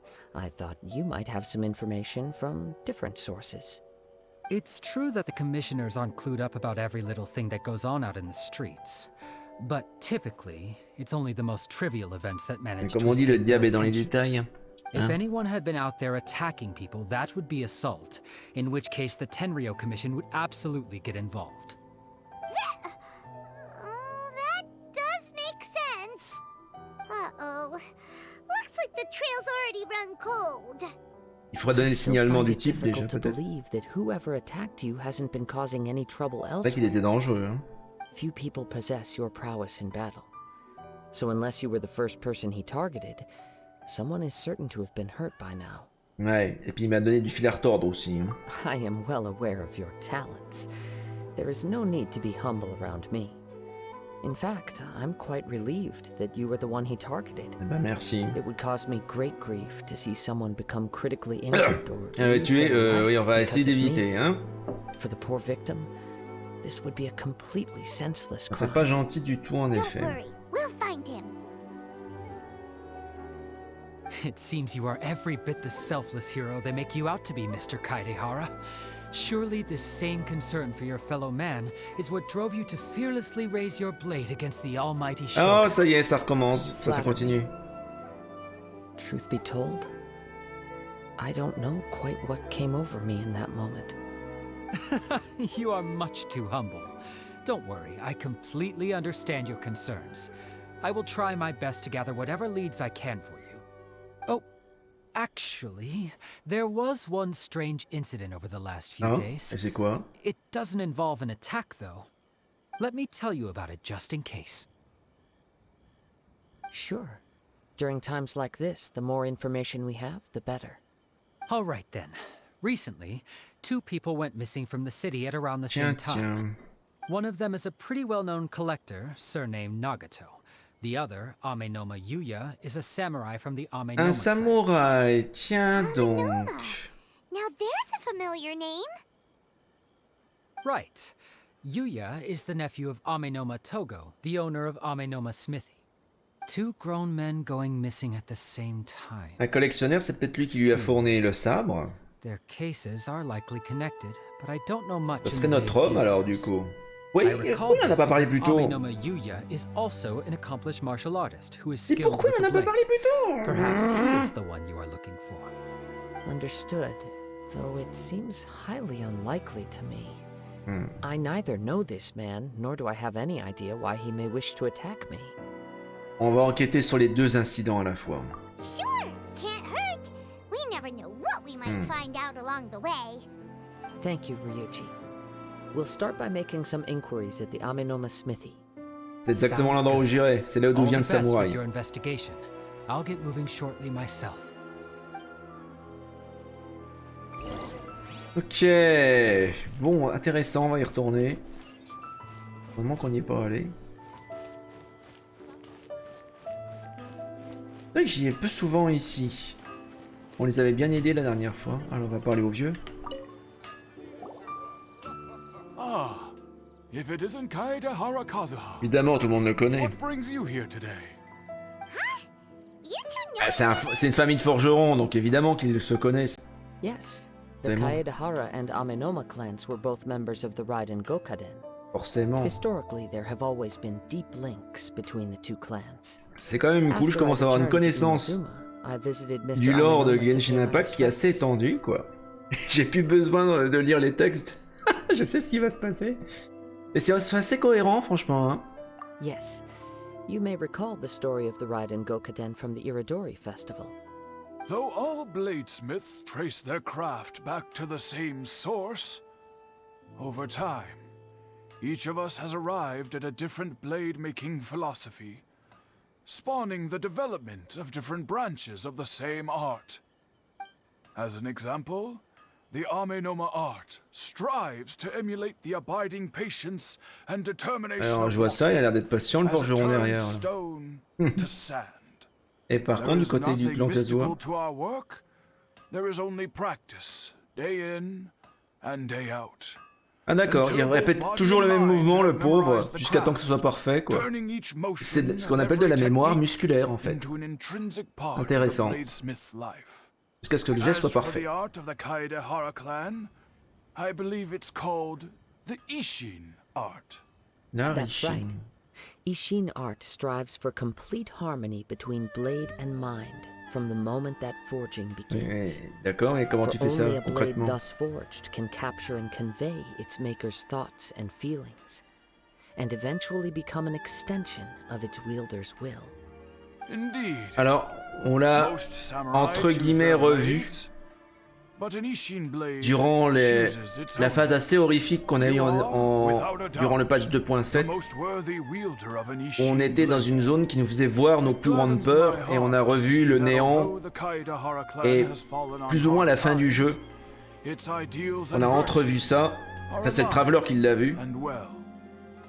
I thought you might have some information from different sources. It's true that the commissioners aren't clued up about every little thing that goes on out in the streets. But typically, it's only the most trivial events that manage to Comme on dit, le escape diable their est dans les attention. détails. If Hein? anyone had been out there attacking people, that would be assault, in which case the Tenryou Commission would absolutely get involved. Oh, that does make sense. Uh-oh. Looks like the trail's already run cold. Il faudra donner le I still signalement find du it type déjà, difficult to peut-être. believe that whoever attacked you hasn't been causing any trouble C'est vrai qu'il elsewhere. était dangereux. Hein. Few people possess your prowess in battle. So unless you were the first person he targeted, someone is certain to have been hurt by now. Ouais, et puis il m'a donné du fil à retordre aussi. Hein. I am well aware of your talents. There is no need to be humble around me. In fact, I'm quite relieved that you were the one he targeted. Eh ben merci. It would cause me great grief to see someone become critically injured or lose Tuer, their oui, life on va because essayer of me. d'éviter. Hein. For the poor victim, this would be a completely senseless C'est crime. pas gentil du tout en Don't effet. worry, we'll find him. It seems you are every bit the selfless hero they make you out to be, Mr. Kaedehara. Surely this same concern for your fellow man is what drove you to fearlessly raise your blade against the almighty Oh, Shogun. ça y est, ça recommence. Ça continue. Truth be told, I don't know quite what came over me in that moment. You are much too humble. Don't worry, I completely understand your concerns. I will try my best to gather whatever leads I can for you. Oh, actually, there was one strange incident over the last few Oh, days. et c'est quoi? It doesn't involve an attack, though. Let me tell you about it just in case. Sure. During times like this, the more information we have, the better. All right then. Recently, 2 people went missing from the city at around the same Tiens, time. tiens. One of them is a pretty well-known collector, surnamed Nagato. The other, Amenoma Yuya, is a samurai from the Amenoma Un clan. samouraï, tiens donc. Now there's a familiar name. Right. Yuya is the nephew of Amenoma Togo, the owner of Amenoma Smithy. 2 grown men going missing at the same time. Un collectionneur, c'est peut-être lui qui lui a fourni le sabre. Their cases are likely connected, but I don't know much Ça in serait the way notre of homme alors du details. coup. Oui, I recall pourquoi il en a this pas parlé because plus tôt? Amenoma Yuya is also an accomplished martial artist who is Mais skilled pourquoi with il en the a pas blade. parlé plus tôt? Perhaps he is the one you are looking for. Understood, though it seems highly unlikely to me. I neither know this man, nor do I have any idea why he may wish to attack me. On va enquêter sur les 2 incidents à la fois. Sure, can't hurt. We never know what we might find out along the way. Thank you, Ryuji. We'll start by making some inquiries at the Amenoma Smithy. C'est exactement Sounds l'endroit où good. j'irai. C'est là d'où All vient the le best with samouraï. your investigation. I'll get moving shortly myself. Ok. Bon, intéressant, on va y retourner. Vraiment qu'on n'y est pas allé. C'est vrai que j'y ai peu souvent ici. On les avait bien aidés la dernière fois. Alors on va parler aux vieux. Ah, if it isn't Kaedehara Kazuha, Évidemment, tout le monde le connaît. what brings you here today? You two know Ah, c'est une famille de forgerons, donc évidemment qu'ils se connaissent. Yes, the Vraiment. Kaedehara and Amenoma clans were both members of the Raiden Gokaden. Forcément. Historically, there have always been deep links between the 2 clans. C'est quand même cool, je commence à avoir une connaissance du lore de Genshin Impact qui est assez étendue, quoi. J'ai plus besoin de lire les textes. Je sais ce qui va se passer. Et c'est assez cohérent, franchement. Hein. Yes, you may recall the story of the Raiden Gokaden from the Iridori festival. Though all bladesmiths trace their craft back to the same source, over time, each of us has arrived at a different blade-making philosophy, spawning the development of different branches of the same art. As an example, the Amenoma art strives to emulate the abiding patience and determination Alors, of je vois ça, il a l'air d'être patient, le as it forgeron turns derrière. là. stone to sand. Et par There contre, du is côté du nothing clan mystical Kazuha, to our work. There is only practice, day in and day out. ah d'accord, il répète toujours le même mouvement, le pauvre, jusqu'à temps que ce soit parfait, quoi. Turning each motion C'est ce qu'on of appelle de la every mémoire technique musculaire, en fait. into an intrinsic part Intéressant. of the bladesmith's life. Jusqu'à ce que le geste As soit for parfait. the art of the Kaedehara clan, I believe it's called the Ishin art. That's right. Narishin. Ishin art strives for complete harmony between blade and mind from the moment that forging begins. Ouais, d'accord, et comment For tu fais ça only a blade concrètement? thus forged can capture and convey its maker's thoughts and feelings, and eventually become an extension of its wielder's will. Indeed. Alors, on l'a Most samurai entre choose guillemets their revu blades, but an Ishin blade durant chooses its la own. phase assez horrifique qu'on a eue durant le patch The 2.7. most worthy wielder of an On Ishin était dans blade. une zone qui nous faisait voir nos plus grandes peurs et on a revu le néant et plus ou moins à la fin du jeu. On a entrevu ça. Enfin, c'est le Traveler qui l'a vu,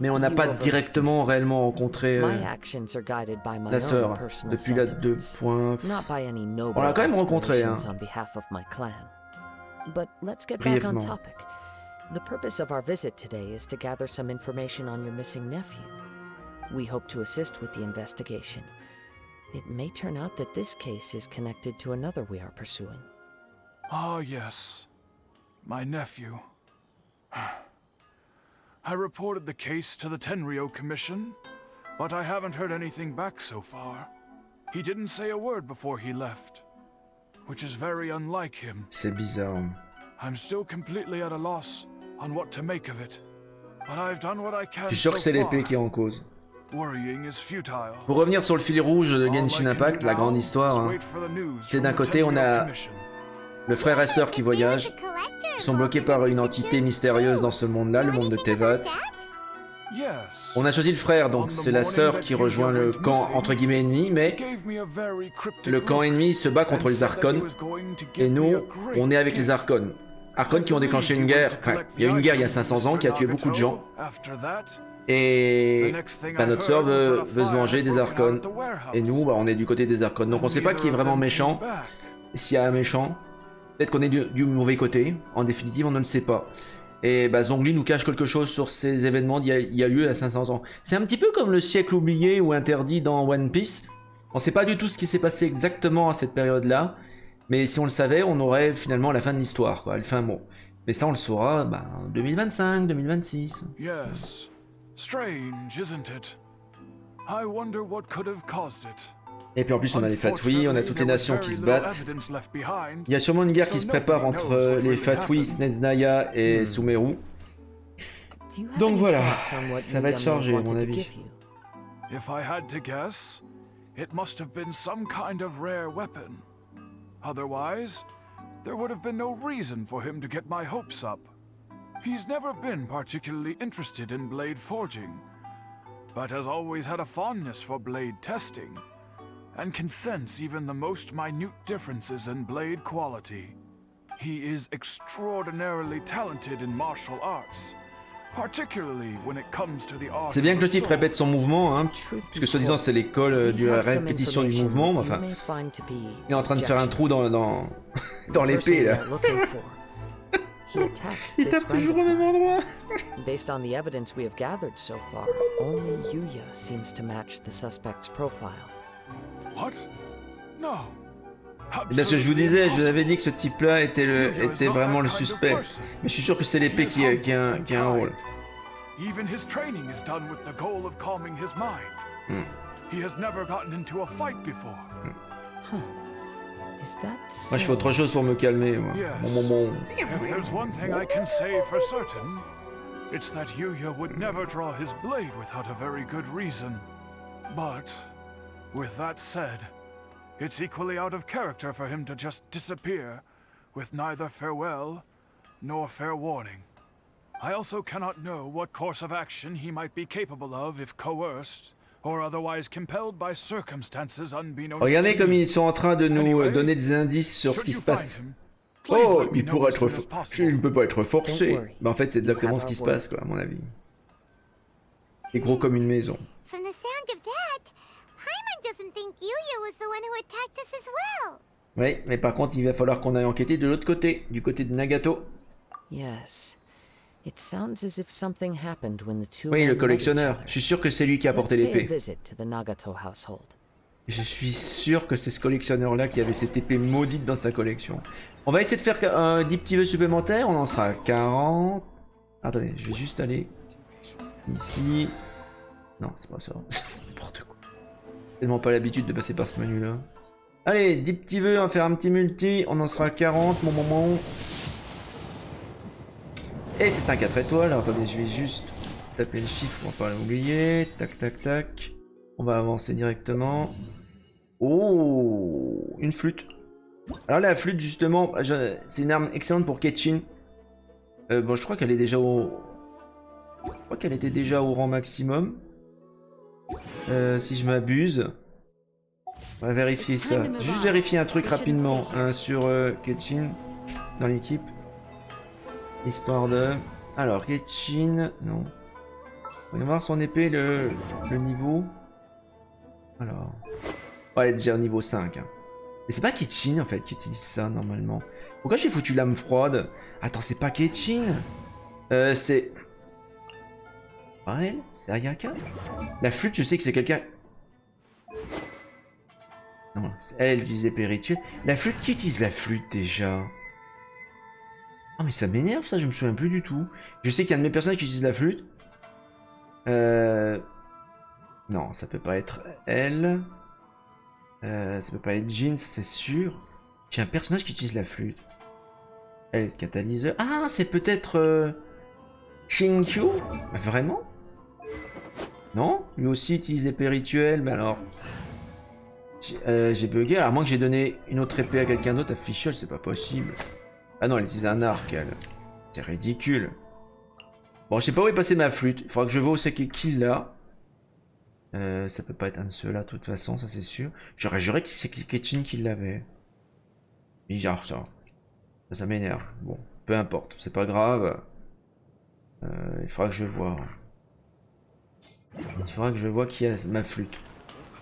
mais on n'a pas directement réellement rencontré My actions are guided by my la own sœur personal depuis la sentiments, 2. not by any noble On l'a quand même rencontré, hein. aspirations on behalf of my clan. But let's get back on Brièvement. topic. The purpose of our visit today is to gather some information on your missing nephew. We hope to assist with the investigation. It may turn out that this case is connected to another we are pursuing. Ah, yes. My nephew. I reported the case to the Tenryo Commission, but I haven't heard anything back so far. He didn't say a word before he left. which is very unlike him. C'est bizarre. I'm still completely at a loss on what to make of it. But I've done what I can Je suis sûr que c'est l'épée qui est en cause. Worrying is futile. Pour revenir sur le fil rouge de Genshin Impact, la grande histoire, hein, c'est d'un côté on a le frère et sœur qui voyagent, qui sont bloqués par une entité mystérieuse dans ce monde-là, le monde de Tevat. On a choisi le frère, donc c'est la sœur qui rejoint le camp entre guillemets ennemi, mais le camp ennemi se bat contre les Archons, et nous, on est avec les Archons. Archons qui ont déclenché une guerre, enfin, il y a eu une guerre il y a 500 ans qui a tué beaucoup de gens, et bah, notre sœur veut se venger des Archons, et nous, bah, on est du côté des Archons, donc on sait pas qui est vraiment méchant, s'il y a un méchant, peut-être qu'on est du mauvais côté, en définitive on ne le sait pas. Et bah, Zhongli nous cache quelque chose sur ces événements d'il y a lieu il y a 500 ans. C'est un petit peu comme le siècle oublié ou interdit dans One Piece. On sait pas du tout ce qui s'est passé exactement à cette période-là, mais si on le savait, on aurait finalement la fin de l'histoire, quoi, le fin mot. Mais ça, on le saura bah, en 2025, 2026. Yes. Strange, isn't it? I wonder what could have caused it. Et puis en plus, on a les Fatui, on a toutes les nations qui se battent. Il y a sûrement une guerre qui se prépare entre les Fatui, Snezhnaya et Sumeru. Donc voilà, ça va être chargé à mon avis. If I had to guess, it must have been some kind of rare weapon. Otherwise, there would have been no reason for him to get my hopes up. He's never been particularly interested in blade forging, but has always had a fondness for blade testing, and can sense even the most minute differences in blade quality. He is extraordinarily talented in martial arts, particularly when it comes to the art. C'est bien que le titre répète son mouvement, hein, puisque soi-disant c'est l'école de la répétition du mouvement, mais enfin, il est en train de faire un trou dans l'épée là. Il tape toujours au même endroit. Based on the evidence we have gathered so far, only Yuya seems to match the suspect's profile. What? No. Bien ce que je vous disais, je vous avais dit que ce type-là était vraiment le suspect. Mais je suis sûr que c'est l'épée qui a un rôle. Even his training is done with the goal of calming his mind. He has never gotten into a fight before. Is that so? Moi je fais autre chose pour me calmer, moi. Bon. If there's one thing I can say for certain, it's that Yuya would never draw his blade without a very good reason. But with that said, it's equally out of character for him to just disappear, with neither farewell nor fair warning. I also cannot know what course of action he might be capable of if coerced, or otherwise compelled by circumstances unbeknownst to me. Regardez comme ils sont en train de nous donner des indices sur ce qui se passe. Oh, il pourrait être il ne peut pas être forcé. Bah en fait c'est exactement ce qui se passe, quoi, à mon avis. Il est gros comme une maison. From the sound of that, Paimon doesn't think Yuya was the one who attacked us as well. Oui, mais par contre, il va falloir qu'on aille enquêter de l'autre côté, du côté de Nagato. Yes. It sounds as if something happened when the two Oui, le men met collectionneur. each other. Je suis sûr que c'est lui qui a apporté Let's pay a l'épée. visit to the Nagato household. Je suis sûr que c'est ce collectionneur-là qui avait cette épée maudite dans sa collection. On va essayer de faire 10 petits vœux supplémentaires. On en sera à 40. Attendez, je vais juste aller ici. Non, c'est pas ça. N'importe quoi. Tellement pas l'habitude de passer par ce menu-là. Allez, 10 petits vœux, on va faire un petit multi. On en sera à 40, mon moment. Et c'est un 4 étoiles. Alors, attendez, je vais juste taper le chiffre, on va pas l'oublier. Tac, tac, tac. On va avancer directement. Oh, une flûte. Alors la flûte, justement, c'est une arme excellente pour Ketchin. Bon, je crois qu'elle est déjà au... Je crois qu'elle était déjà au rang maximum. Si je m'abuse. On va vérifier ça. Juste vérifier un truc rapidement hein, sur Ketchin dans l'équipe. Histoire de... Alors, Ketchin... Non. On va voir son épée, le niveau. Alors... Ouais, elle est déjà au niveau 5. Hein. Mais c'est pas Ketchin en fait qui utilise ça normalement. Pourquoi j'ai foutu lame froide? Attends, c'est pas Ketchin. C'est... Pas elle? C'est Ayaka? La flûte, je sais que c'est quelqu'un... Non, elle utilise l'épée rituelle. La flûte, qui utilise la flûte déjà? Ah mais ça m'énerve ça, je me souviens plus du tout. Je sais qu'il y a un de mes personnages qui utilise la flûte. Non, ça peut pas être elle. Ça peut pas être Jean, c'est sûr. J'ai un personnage qui utilise la flûte. Elle, catalyseur. Ah, c'est peut-être... Shinkyu? Vraiment? Non? Lui aussi utilise épée rituelle, mais alors... J'ai bugué, à moins que j'ai donné une autre épée à quelqu'un d'autre, à Fischl, c'est pas possible. Ah non, elle utilise un arc, elle. C'est ridicule. Bon, je sais pas où est passée ma flûte. Il faudra que je vois où c'est qu'il l'a. Ça peut pas être un de ceux-là, de toute façon, ça c'est sûr. J'aurais juré que c'est Ketchin qui l'avait. Bizarre, ça. Ça m'énerve. Bon, peu importe, c'est pas grave. Il faudra que je vois. Il faudra que je vois qui a ma flûte.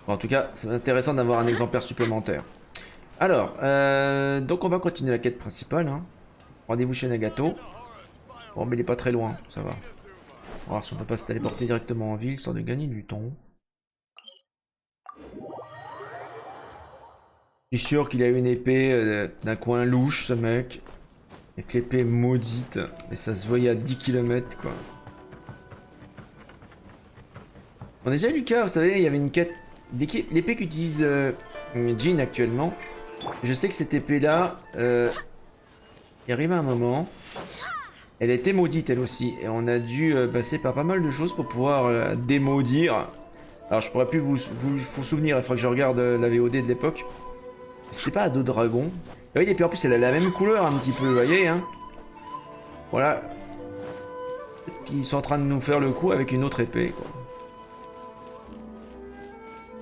Bon, en tout cas, c'est intéressant d'avoir un exemplaire supplémentaire. Alors, donc on va continuer la quête principale. Hein. Rendez-vous chez Nagato. Bon, mais il est pas très loin, ça va. On va voir si on peut pas se téléporter directement en ville, histoire de gagner du temps. Je suis sûr qu'il a une épée d'un coin louche, ce mec. Avec l'épée maudite. Et ça se voyait à 10 km, quoi. On a déjà lu Lucas, vous savez, il y avait une quête. L'épée qu'utilise Jin actuellement. Je sais que cette épée-là, il arrive à un moment. Elle était maudite, elle aussi. Et on a dû passer par pas mal de choses pour pouvoir la démaudire. Alors, je pourrais plus vous souvenir, il faudra que je regarde la VOD de l'époque. C'était pas Ado Dragon. Oui, et puis en plus, elle a la même couleur un petit peu, vous voyez, hein. Voilà. Ils sont en train de nous faire le coup avec une autre épée, quoi.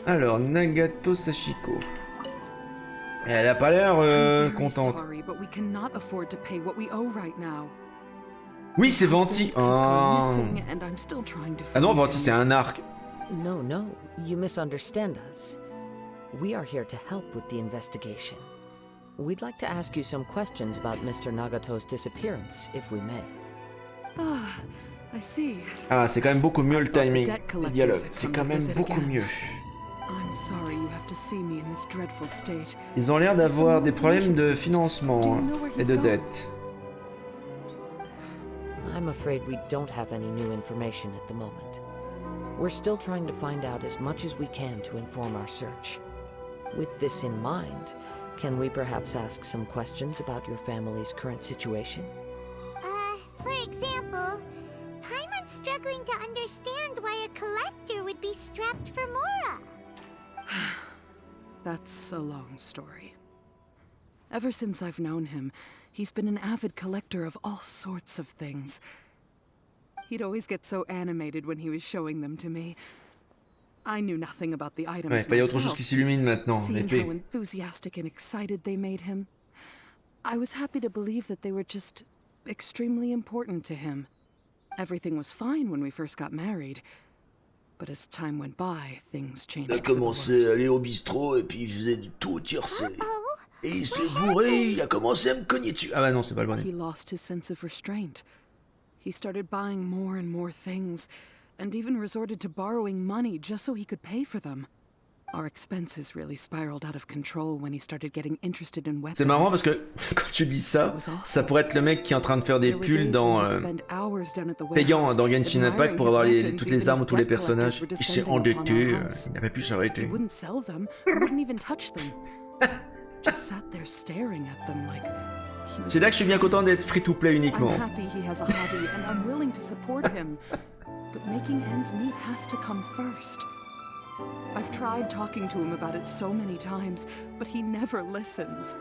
Alors, Nagato Sachiko. Elle a pas l'air contente. Oui, c'est Venti. Oh. Ah non, Venti, c'est un arc. No, you misunderstand us. We are here to help with the investigation. We'd like to ask you some questions about Mr. Nagato's disappearance, if we may. Ah, I see. Ah, c'est quand même beaucoup mieux le timing. Le dialogue, c'est quand même beaucoup mieux. I'm sorry you have to see me in this dreadful state. Ils ont l'air d'avoir des problèmes de financement et de dette. I'm afraid we don't have any new information at the moment. We're still trying to find out as much as we can to inform our search. With this in mind, can we perhaps ask some questions about your family's current situation? For example, Paimon's struggling to understand why a collector would be strapped for Mora. That's a long story. Ever since I've known him, he's been an avid collector of all sorts of things. He'd always get so animated when he was showing them to me. I knew nothing about the items Ouais, il y a autre chose qui s'illumine maintenant, l'épée. Seeing how enthusiastic and excited they made him, I was happy to believe that they were just extremely important to him. Everything was fine when we first got married, but as time went by, things changed. Il a commencé à aller au bistrot et puis il faisait du tout tiercé. Et il s'est bourré, il a commencé à me cogner dessus. Ah bah non, c'est pas le bon. He lost his sense of restraint. He started buying more and more things, and even resorted to borrowing money just so he could pay for them. Our expenses really spiraled out of control when he started getting interested in weapons. C'est marrant parce que quand tu dis ça, ça pourrait être le mec qui est en train de faire des pulls dans payant dans Genshin Impact pour avoir toutes les armes ou tous les personnages. Il s'est endetté, il n'avait plus s'arrêter. C'est là que je suis bien content d'être free to play uniquement. But making ends meet has to come first. I've tried talking to him about it so many times, but he never listens.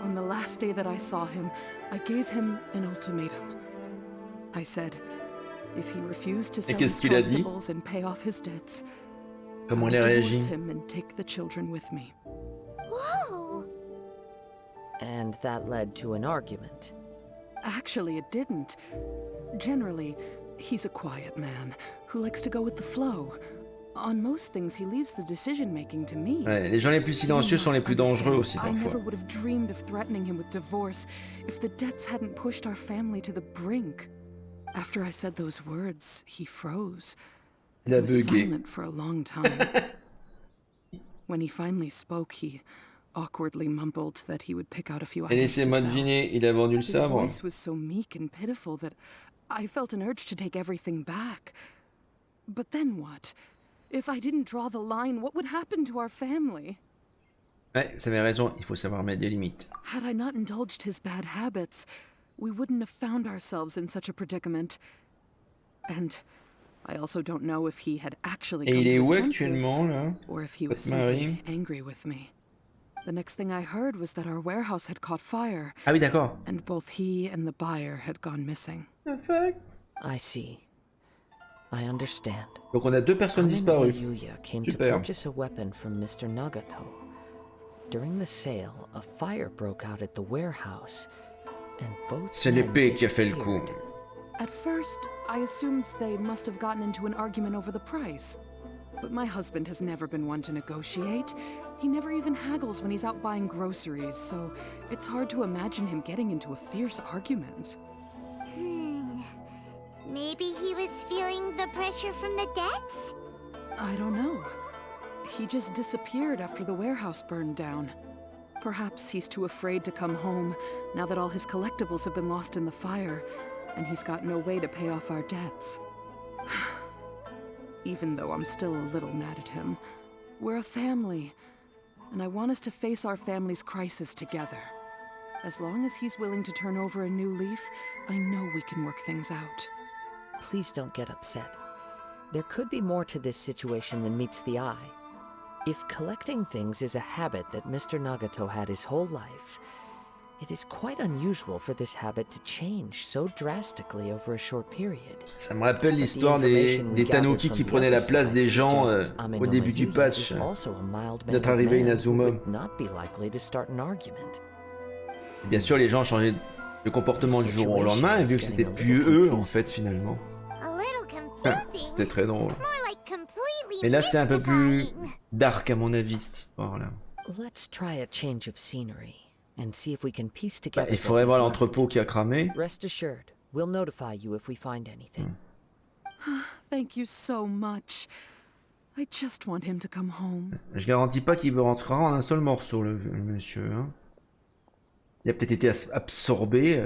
On the last day that I saw him, I gave him an ultimatum. I said, if he refused to sell his collectibles and pay off his debts, Comment I il a would réagi? divorce him and take the children with me. Whoa! And that led to an argument. Actually, it didn't. Generally, he's a quiet man who likes to go with the flow. On most things, he leaves the decision-making to me. Ouais, les gens les plus silencieux sont les plus dangereux aussi I never parfois. would have dreamed of threatening him with divorce if the debts hadn't pushed our family to the brink. After I said those words, he froze. Il a He was bugué. silent for a long time. When he finally spoke, he awkwardly mumbled that he would pick out a few Et items to laissez-moi sell. deviner, il a vendu le His sabre. voice was so meek and pitiful that I felt an urge to take everything back. But then what? If I didn't draw the line, what would happen to our family? Ouais, ça avait raison, il faut savoir mettre des limites. Had I not indulged his bad habits, we wouldn't have found ourselves in such a predicament. And I also don't know if he had actually Et come il est to où his senses, actuellement, là? or if he was Votre mari? simply angry with me. The next thing I heard was that our warehouse had caught fire, Ah oui, d'accord. and both he and the buyer had gone missing. The fuck? I see. I understand. Donc on a 2 personnes disparues. Yuya came to Super. purchase a weapon from Mr. Nagato. During the sale, a fire broke out at the warehouse, and both C'est men l'épée qui a fait le coup. disappeared. At first, I assumed they must have gotten into an argument over the price. But my husband has never been one to negotiate. He never even haggles when he's out buying groceries, so it's hard to imagine him getting into a fierce argument. Maybe he was feeling the pressure from the debts? I don't know. He just disappeared after the warehouse burned down. Perhaps he's too afraid to come home now that all his collectibles have been lost in the fire, and he's got no way to pay off our debts. Even though I'm still a little mad at him, we're a family, and I want us to face our family's crisis together. As long as he's willing to turn over a new leaf, I know we can work things out. Please don't get upset. There could be more to this situation than meets the eye. If collecting things is a habit that Mr. Nagato had his whole life, it is quite unusual for this habit to change so drastically over a short period. Ça me rappelle l'histoire des Tanuki qui prenaient la place des gens au début du patch. Notre arrivée Inazuma. Bien sûr, les gens changeaient de comportement du jour au lendemain, et vu que c'était plus eux, en fait, finalement. A little confusing. C'était très drôle. More like completely Mais là, c'est un peu plus mystifying. dark, à mon avis, cette histoire-là. Let's try a change of scenery and see if we can piece Bah, together. il faudrait voir l'entrepôt qui a cramé. Rest assured, we'll notify you if we find anything. Thank you so much. I just want him to come home. Je garantis pas qu'il rentrera en un seul morceau, le monsieur. Hein. Il a peut-être été absorbé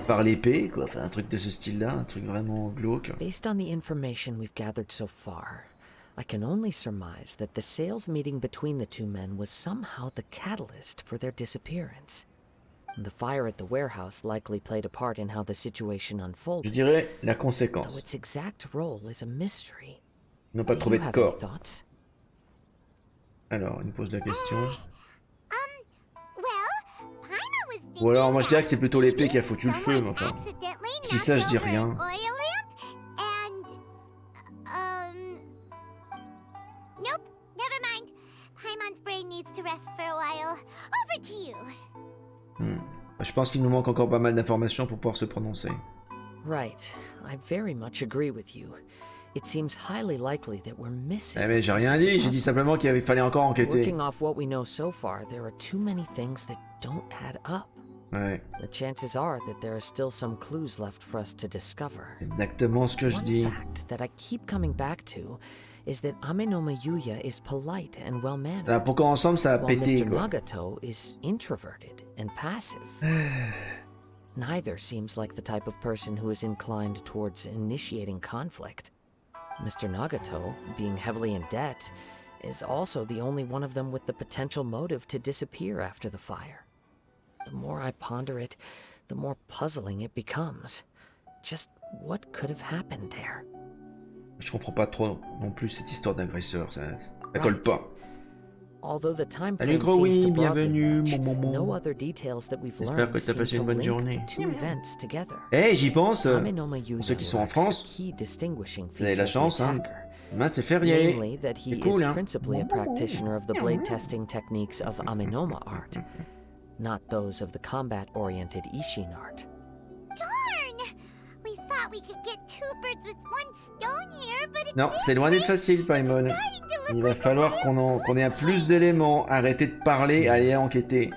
par l'épée, quoi. Enfin, un truc de ce style-là, un truc vraiment glauque. Based on the information we've gathered so far, I can only surmise that the sales meeting between the two men was somehow the catalyst for their disappearance. The fire at the warehouse likely played a part in how the situation Je unfolded, dirais la though conséquence. its exact role is a mystery. Ils n'ont pas Do trouvé you de have any corps. thoughts? Alors, il nous pose la question. Well, Paimon was thinking Ou alors, moi je dirais que c'est that plutôt l'épée qui a maybe foutu le feu, mais someone enfin. accidentally Je dis ça, je dis knocked over rien. an oil lamp nope, never mind. Paimon's brain needs to rest for a while. Over to you. Je pense qu'il nous manque encore pas mal d'informations pour pouvoir se prononcer. Right. I very much agree with you. It seems highly likely that we're missing. Eh mais j'ai rien dit, j'ai dit simplement qu'il fallait encore enquêter. Working off what we know so far, there are too many things that don't add up. Ouais, The chances are that there are still some clues left for us to discover. exactement ce que je One dis. fact that I keep coming back to is that Amenoma Yuya is polite and well-mannered, Là, pour qu'ensemble ça a while pété, Mr. quoi. Nagato is introverted and passive. Neither seems like the type of person who is inclined towards initiating conflict. Mr. Nagato, being heavily in debt, is also the only one of them with the potential motive to disappear after the fire. The more I ponder it, the more puzzling it becomes. Just what could have happened there? Je comprends pas trop non plus cette histoire d'agresseur, ça colle pas. Although the time Salut frame seems Growy, to broadly bienvenue, match, mon. no other details that we've J'espère learned que t'as seem passé to une bonne link journée. the two events together. Eh, j'y pense, Amenoma pour Yuya ceux qui sont en lacks a France, key distinguishing vous avez feature la of the chance, hein. attacker, Demain c'est férié. namely that he C'est cool, is hein. principally a practitioner of the blade testing techniques of Amenoma art, not those of the combat-oriented Ishin art. Darn! We thought we could get two birds with one stone here, but it's Non, c'est loin d'être facile, Paimon. Il va falloir qu'on ait un plus d'éléments, arrêter de parler, aller enquêter.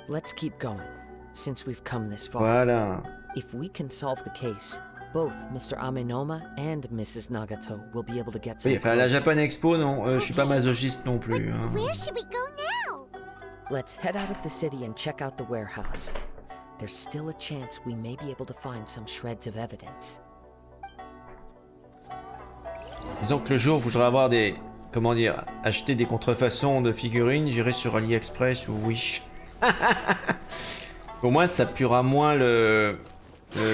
Let's keep going, since we've come this far. Voilà. If we can solve the case, both Mr. Amenoma and Mrs. Nagato will be able to get some Oui, enfin, la closure. Japan Expo, non, je suis pas masochiste non plus. Hein. Where should we go now? Let's head out of the city and check out the warehouse. There's still a chance we may be able to find some shreds of evidence. Disons que le jour où je voudrais avoir des comment dire, acheter des contrefaçons de figurines, j'irai sur AliExpress ou Wish. Au moins, ça puera moins le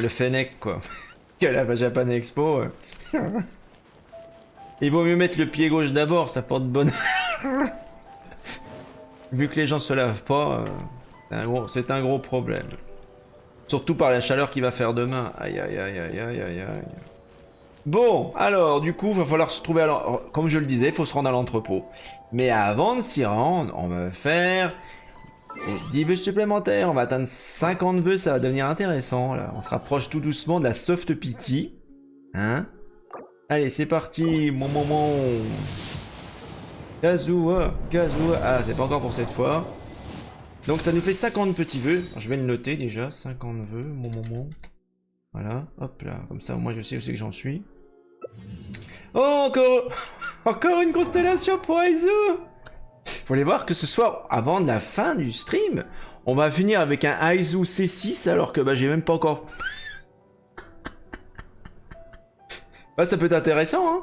Fennec, quoi. Que la Japan Expo. Il vaut mieux mettre le pied gauche d'abord, ça porte bonheur. Vu que les gens se lavent pas, c'est un gros problème. Surtout par la chaleur qu'il va faire demain. Aïe aïe aïe aïe aïe aïe aïe. Bon, alors du coup, il va falloir se trouver comme je le disais, il faut se rendre à l'entrepôt. Mais avant de s'y rendre, on va faire 10 vœux supplémentaires. On va atteindre 50 vœux, ça va devenir intéressant. Là. On se rapproche tout doucement de la soft pity. Hein? Allez, c'est parti, mon moment. Kazua. Ah, c'est pas encore pour cette fois. Donc ça nous fait 50 petits vœux. Je vais le noter déjà, 50 vœux, mon moment. Voilà, hop là, comme ça moi je sais où c'est que j'en suis. Oh, encore une constellation pour Azur. Faut aller voir que ce soir, avant de la fin du stream, on va finir avec un Aizu C6 alors que j'ai même pas encore... ça peut être intéressant, hein.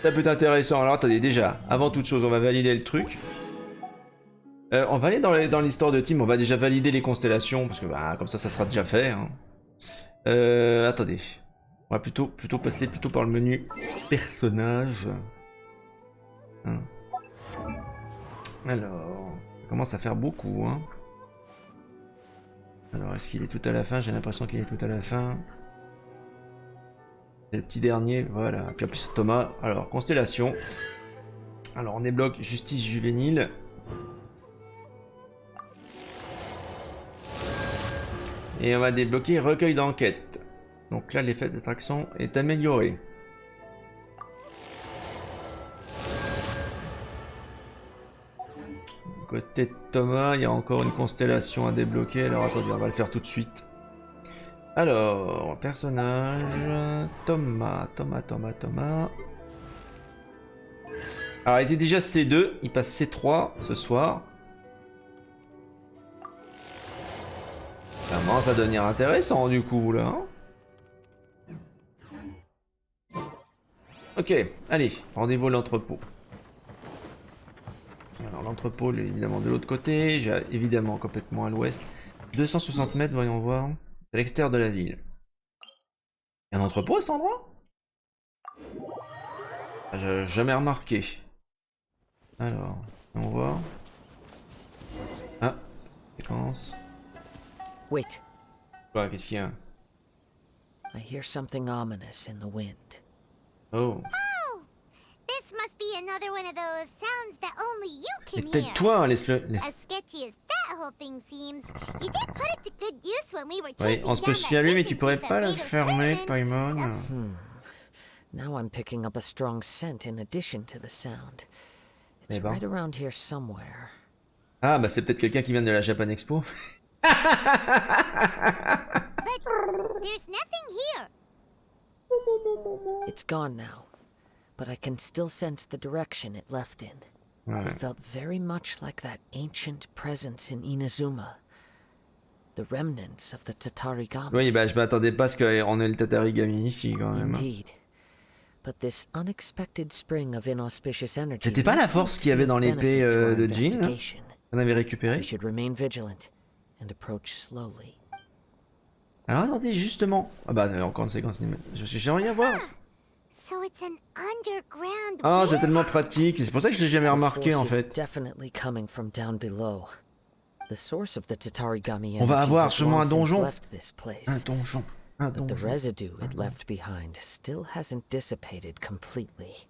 Ça peut être intéressant. Alors attendez, déjà, avant toute chose, on va valider le truc. On va aller dans l'histoire de team, on va déjà valider les constellations, parce que comme ça sera déjà fait. Hein. Attendez. On va plutôt passer par le menu personnage. Hein. Alors, ça commence à faire beaucoup. Hein. Alors, est-ce qu'il est tout à la fin? J'ai l'impression qu'il est tout à la fin. C'est le petit dernier, voilà. Puis en plus Thomas. Alors, constellation. Alors, on débloque justice juvénile. Et on va débloquer recueil d'enquête. Donc là, l'effet d'attraction est amélioré. Du côté de Thomas, il y a encore une constellation à débloquer. Alors attendez, on va le faire tout de suite. Alors, personnage... Thomas. Alors, il était déjà C2, il passe C3 ce soir. Ça commence à devenir intéressant du coup là. Ok, allez, rendez-vous à l'entrepôt. Alors l'entrepôt est évidemment de l'autre côté, j'ai évidemment complètement à l'ouest. 260 mètres, voyons voir. C'est à l'extérieur de la ville. Il y a un entrepôt à cet endroit? J'ai jamais remarqué. Alors, on va voir. Ah, séquence. Wait. Quoi, qu'est-ce qu'il y a? I hear something ominous in the wind. Oh. Oh! This must be another one of those sounds that only you Et can peut-être hear. toi, laisse-le. As sketchy as that whole thing seems, you did put it to good use when we were Oui, chasing on se peut down se that fier à lui, mais prison tu pourrais thief pas at la Raider's fermer, tournament. Paimon. Now I'm picking up a strong scent in addition to the sound. It's Eh ben. right around here somewhere. Ah, bah c'est peut-être quelqu'un qui vient de la Japan Expo. But there's nothing here. It's gone now, but I can still sense the direction it left in. Ouais. It felt very much like that ancient presence in Inazuma. The remnants of the Tatarigami. Oui, bah je m'attendais pas à ce qu'on ait le Tatarigami ici quand même. Indeed. But this unexpected spring of inauspicious energy. C'était pas la force qu'il y avait dans l'épée de Jin, là, qu'on avait récupéré? We should remain vigilant and approach slowly. Alors attendez, justement. Ah bah encore une séquence animée. J'ai rien à voir. So it's an underground Ah, c'est tellement warehouse. pratique. C'est pour ça que je l'ai jamais remarqué en The force is fait. definitely coming from down below. The source of the Tatarigami On va energy avoir has sûrement long un since donjon. left this place. Un donjon. But the residue it left behind still hasn't dissipated completely.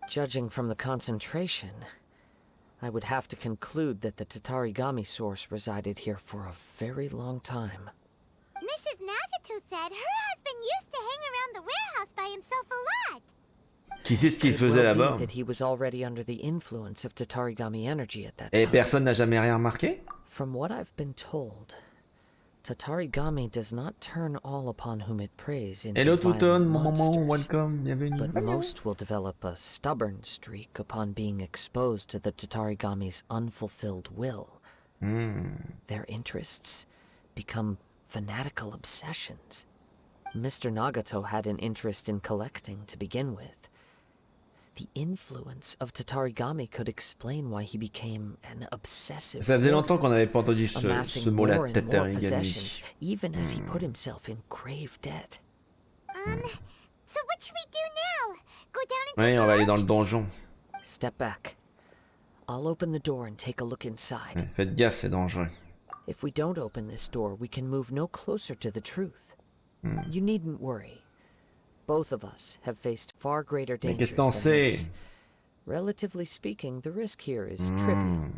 Judging from the concentration, I would have to conclude that the Tatarigami source resided here for a very long time. Mrs. Nagato said her husband used to hang around the warehouse by himself a lot. Qui sait ce qu'il Could faisait well be là-bas? that he was already under the influence of Tatarigami energy at that Et time. personne n'a jamais rien remarqué? From what I've been told, Tatarigami does not turn all upon whom it preys into Hello violent Touton, mon maman, monsters, welcome, bienvenue. but most will develop a stubborn streak upon being exposed to the Tatarigami's unfulfilled will. Their interests become fanatical obsessions. Mr. Nagato had an interest in collecting to begin with. The influence of Tatarigami could explain why he became an obsessive Ça faisait longtemps hoarder, qu'on n'avait pas entendu ce amassing mot-là, more and more Tatarigami. possessions, even as he put himself in grave debt. So what should we do now? Go down and Oui, take on a va aller look? dans le donjon. Step back. I'll open the door and take a look inside. Ouais, faites gaffe, c'est dangereux. If we don't open this door, we can move no closer to the truth. You needn't worry. Both of us have faced far greater Mais dangers qu'est-ce que t'en than sais? this. Relatively speaking, the risk here is trivial.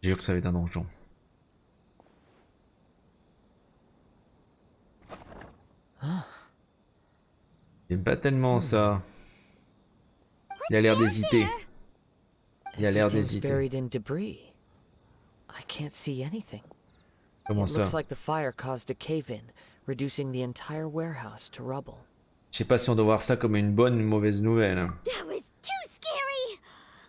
J'ai jure que ça va être un donjon. J'aime pas tellement ça. Il a l'air d'hésiter. Il a l'air Everything's d'hésiter. buried in debris. I can't see anything. Comment It ça? looks like the fire caused a cave-in, reducing the entire warehouse to rubble. Je sais pas si on doit voir ça comme une bonne ou une mauvaise nouvelle. That was too scary.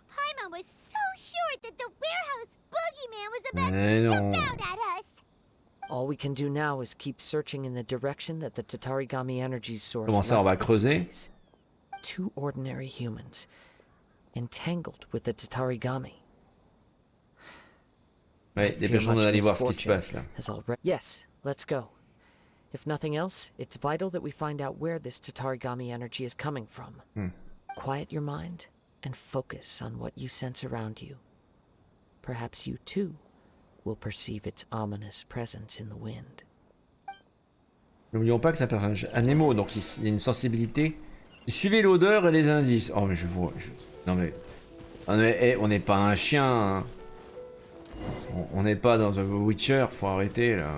Paimon was so sure that the warehouse boogeyman was about Mais to non. jump out at us. All we can do now is keep searching in the direction that the Tatarigami energy source Comment ça, on va left this creuser? place. Two ordinary humans, entangled with the Tatarigami. Ouais, dépêchons-nous d'aller voir ce qui se passe là. Yes, let's go. If nothing else, it's vital that we find out where this Tatarigami energy is coming from. Quiet your mind and focus on what you sense around you. Perhaps you too will perceive its ominous presence in the wind. N'oublions pas que c'est un personnage anémo, donc il a une sensibilité. Suivez l'odeur et les indices. Oh mais je vois. Non mais. On n'est pas un chien. Hein. On n'est pas dans The Witcher, faut arrêter là.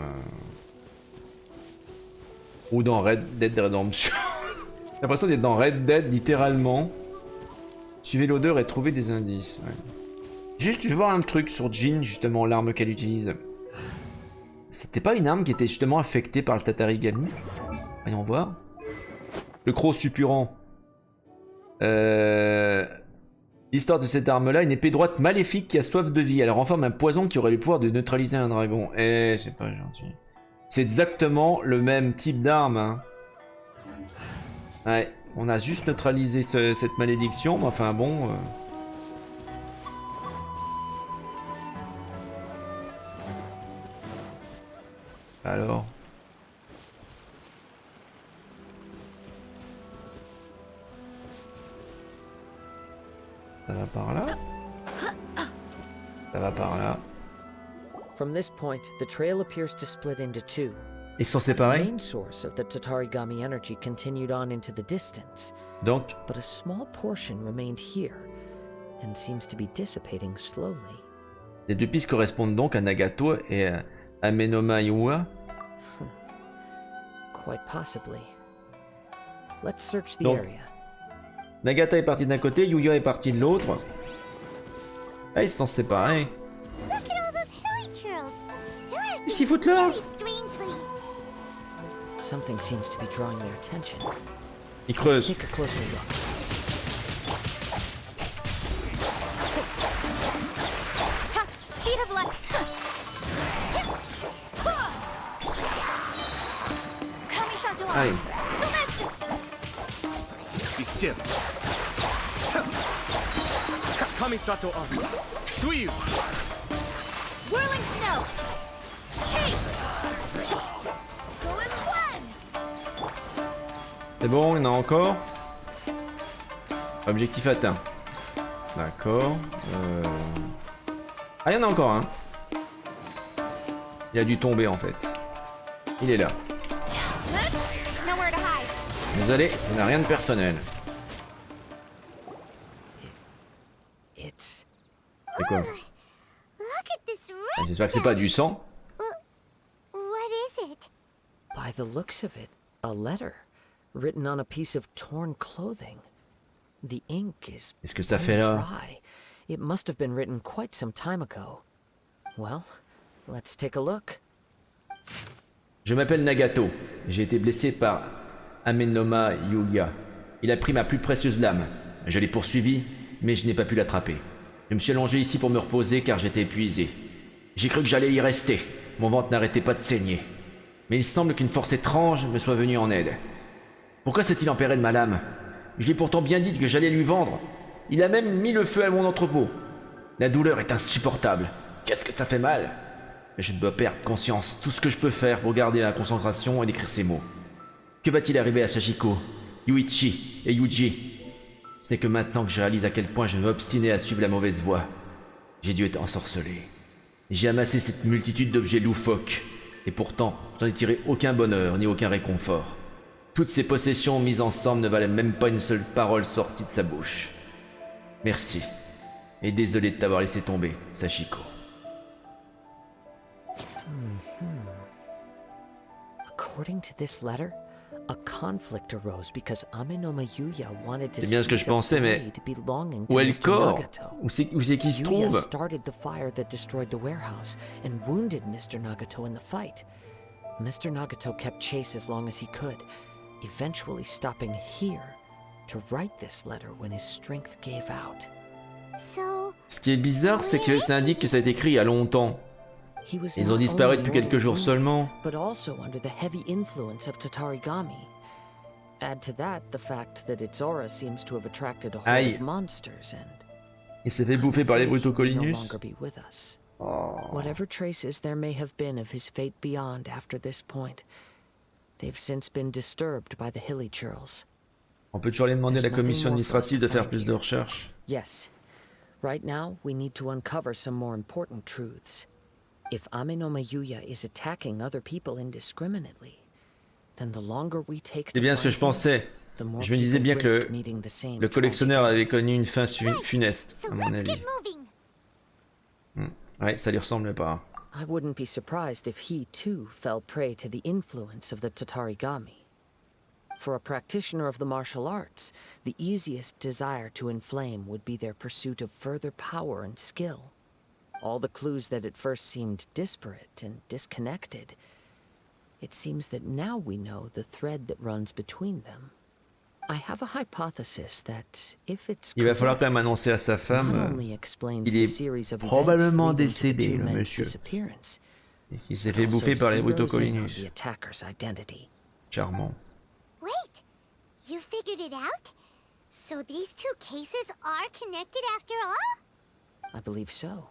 Ou dans Red Dead Redemption. J'ai l'impression d'être dans Red Dead littéralement. Suivez l'odeur et trouvez des indices. Ouais. Juste, je veux voir un truc sur Jean, justement, l'arme qu'elle utilise. C'était pas une arme qui était justement affectée par le Tatarigami? Voyons voir. Le croc suppurant. L'histoire de cette arme-là, une épée droite maléfique qui a soif de vie. Elle renferme un poison qui aurait le pouvoir de neutraliser un dragon. Eh, c'est pas gentil. C'est exactement le même type d'arme. Hein. Ouais, on a juste neutralisé cette malédiction, mais enfin bon... Alors... Ça va par là. Ça va par là. From this point, the trail appears to split into two. Ils sont The séparés. main source of the Tatarigami energy continued on into the distance, Donc, but a small portion remained here and seems to be dissipating slowly. les deux pistes correspondent donc à Nagato et à Amenoma Iwa. Quite possibly. Let's search the Donc, area. Nagata est parti d'un côté, Yuya est parti de l'autre. Ah, ils se sont séparés. Look at all those hilly churls. They're acting Qu'est-ce qu'ils foutent là? very strangely. Something seems to be drawing their attention. Ils Let's creusent. take a closer look. Ha! Speed of luck. Kami-san's Allez. Sometsu. Be still. Kamisato on. Suiyu. Whirling snow. Hey! Go as one. C'est bon, il y en a encore. Objectif atteint. D'accord. Ah, il y en a encore un. Il a dû tomber en fait. Il est là. Nowhere to hide. Désolé, ça n'a rien de personnel. It's C'est quoi? Look at this red J'espère que c'est pas du sang. What is it? by the looks of it, a letter written on a piece of torn clothing. The ink is Qu'est-ce que ça bone fait là? dry. It must have been written quite some time ago. Well, let's take a look. Je m'appelle Nagato. J'ai été blessé par Amenoma Yulia. Il a pris ma plus précieuse lame. Je l'ai poursuivi, mais je n'ai pas pu l'attraper. Je me suis allongé ici pour me reposer car j'étais épuisé. J'ai cru que j'allais y rester. Mon ventre n'arrêtait pas de saigner. Mais il semble qu'une force étrange me soit venue en aide. Pourquoi s'est-il emparé de ma lame? Je lui ai pourtant bien dit que j'allais lui vendre. Il a même mis le feu à mon entrepôt. La douleur est insupportable. Qu'est-ce que ça fait mal? Mais je ne dois perdre conscience. Tout ce que je peux faire pour garder la concentration et d'écrire ces mots. Que va-t-il arriver à Sachiko, Yuichi et Yuji? Ce n'est que maintenant que je réalise à quel point je m'obstinais à suivre la mauvaise voie. J'ai dû être ensorcelé. J'ai amassé cette multitude d'objets loufoques. Et pourtant, j'en ai tiré aucun bonheur ni aucun réconfort. Toutes ces possessions mises ensemble ne valaient même pas une seule parole sortie de sa bouche. Merci. Et désolé de t'avoir laissé tomber, Sachiko. According to this letter, a conflict arose because Amenoma Yuya wanted to C'est bien ce que je seize a pensais, mais blade belonging to où est le Mr. corps? Nagato. Où c'est qu'il se Yuya trouve? started the fire that destroyed the warehouse and wounded Mr. Nagato in the fight. Mr. Nagato kept chase as long as he could, eventually stopping here to write this letter when his strength gave out. So, Ce qui est bizarre, c'est que ça indique que ça a été écrit il y a longtemps. He was Ils ont not disparu only depuis quelques jours mortally seulement. wounded, but also under the heavy influence of Tatarigami. Add to that the fact that its aura seems to have attracted a horde Aïe. of monsters and Il s'est fait bouffer par les afraid he may no Brutocolinus. longer be with us. Oh. Whatever traces there may have been of his fate beyond after this point, they've since been disturbed by the hilly churls. On peut toujours aller demander à la There's nothing commission more for us administrative to de faire find plus de here. recherches. Yes. Right now, we need to uncover some more important truths. If Amenoma Yuya is attacking other people indiscriminately, then the longer we take C'est to bien ce que find je him, pensais. the more Je me disais bien people que risk meeting the same le collectionneur tragic avait connu une fin funeste, so à mon let's avis. get moving. Ouais, ça lui ressemblait pas. I wouldn't be surprised if he too fell prey to the influence of the Tatarigami. For a practitioner of the martial arts, the easiest desire to inflame would be their pursuit of further power and skill. All the clues that at first seemed disparate and disconnected, it seems that now we know the thread that runs between them. I have a hypothesis that if it's Il va falloir quand même correct, annoncer à sa not femme only explains qu'il the est series of probablement events leading to the décédé, two le men's monsieur. disappearance, qu'il s'est but fait also bouffer par les zeroes in on Brutocolinus. the attacker's identity. Charmant. Wait, you figured it out? So these two cases are connected after all? I believe so.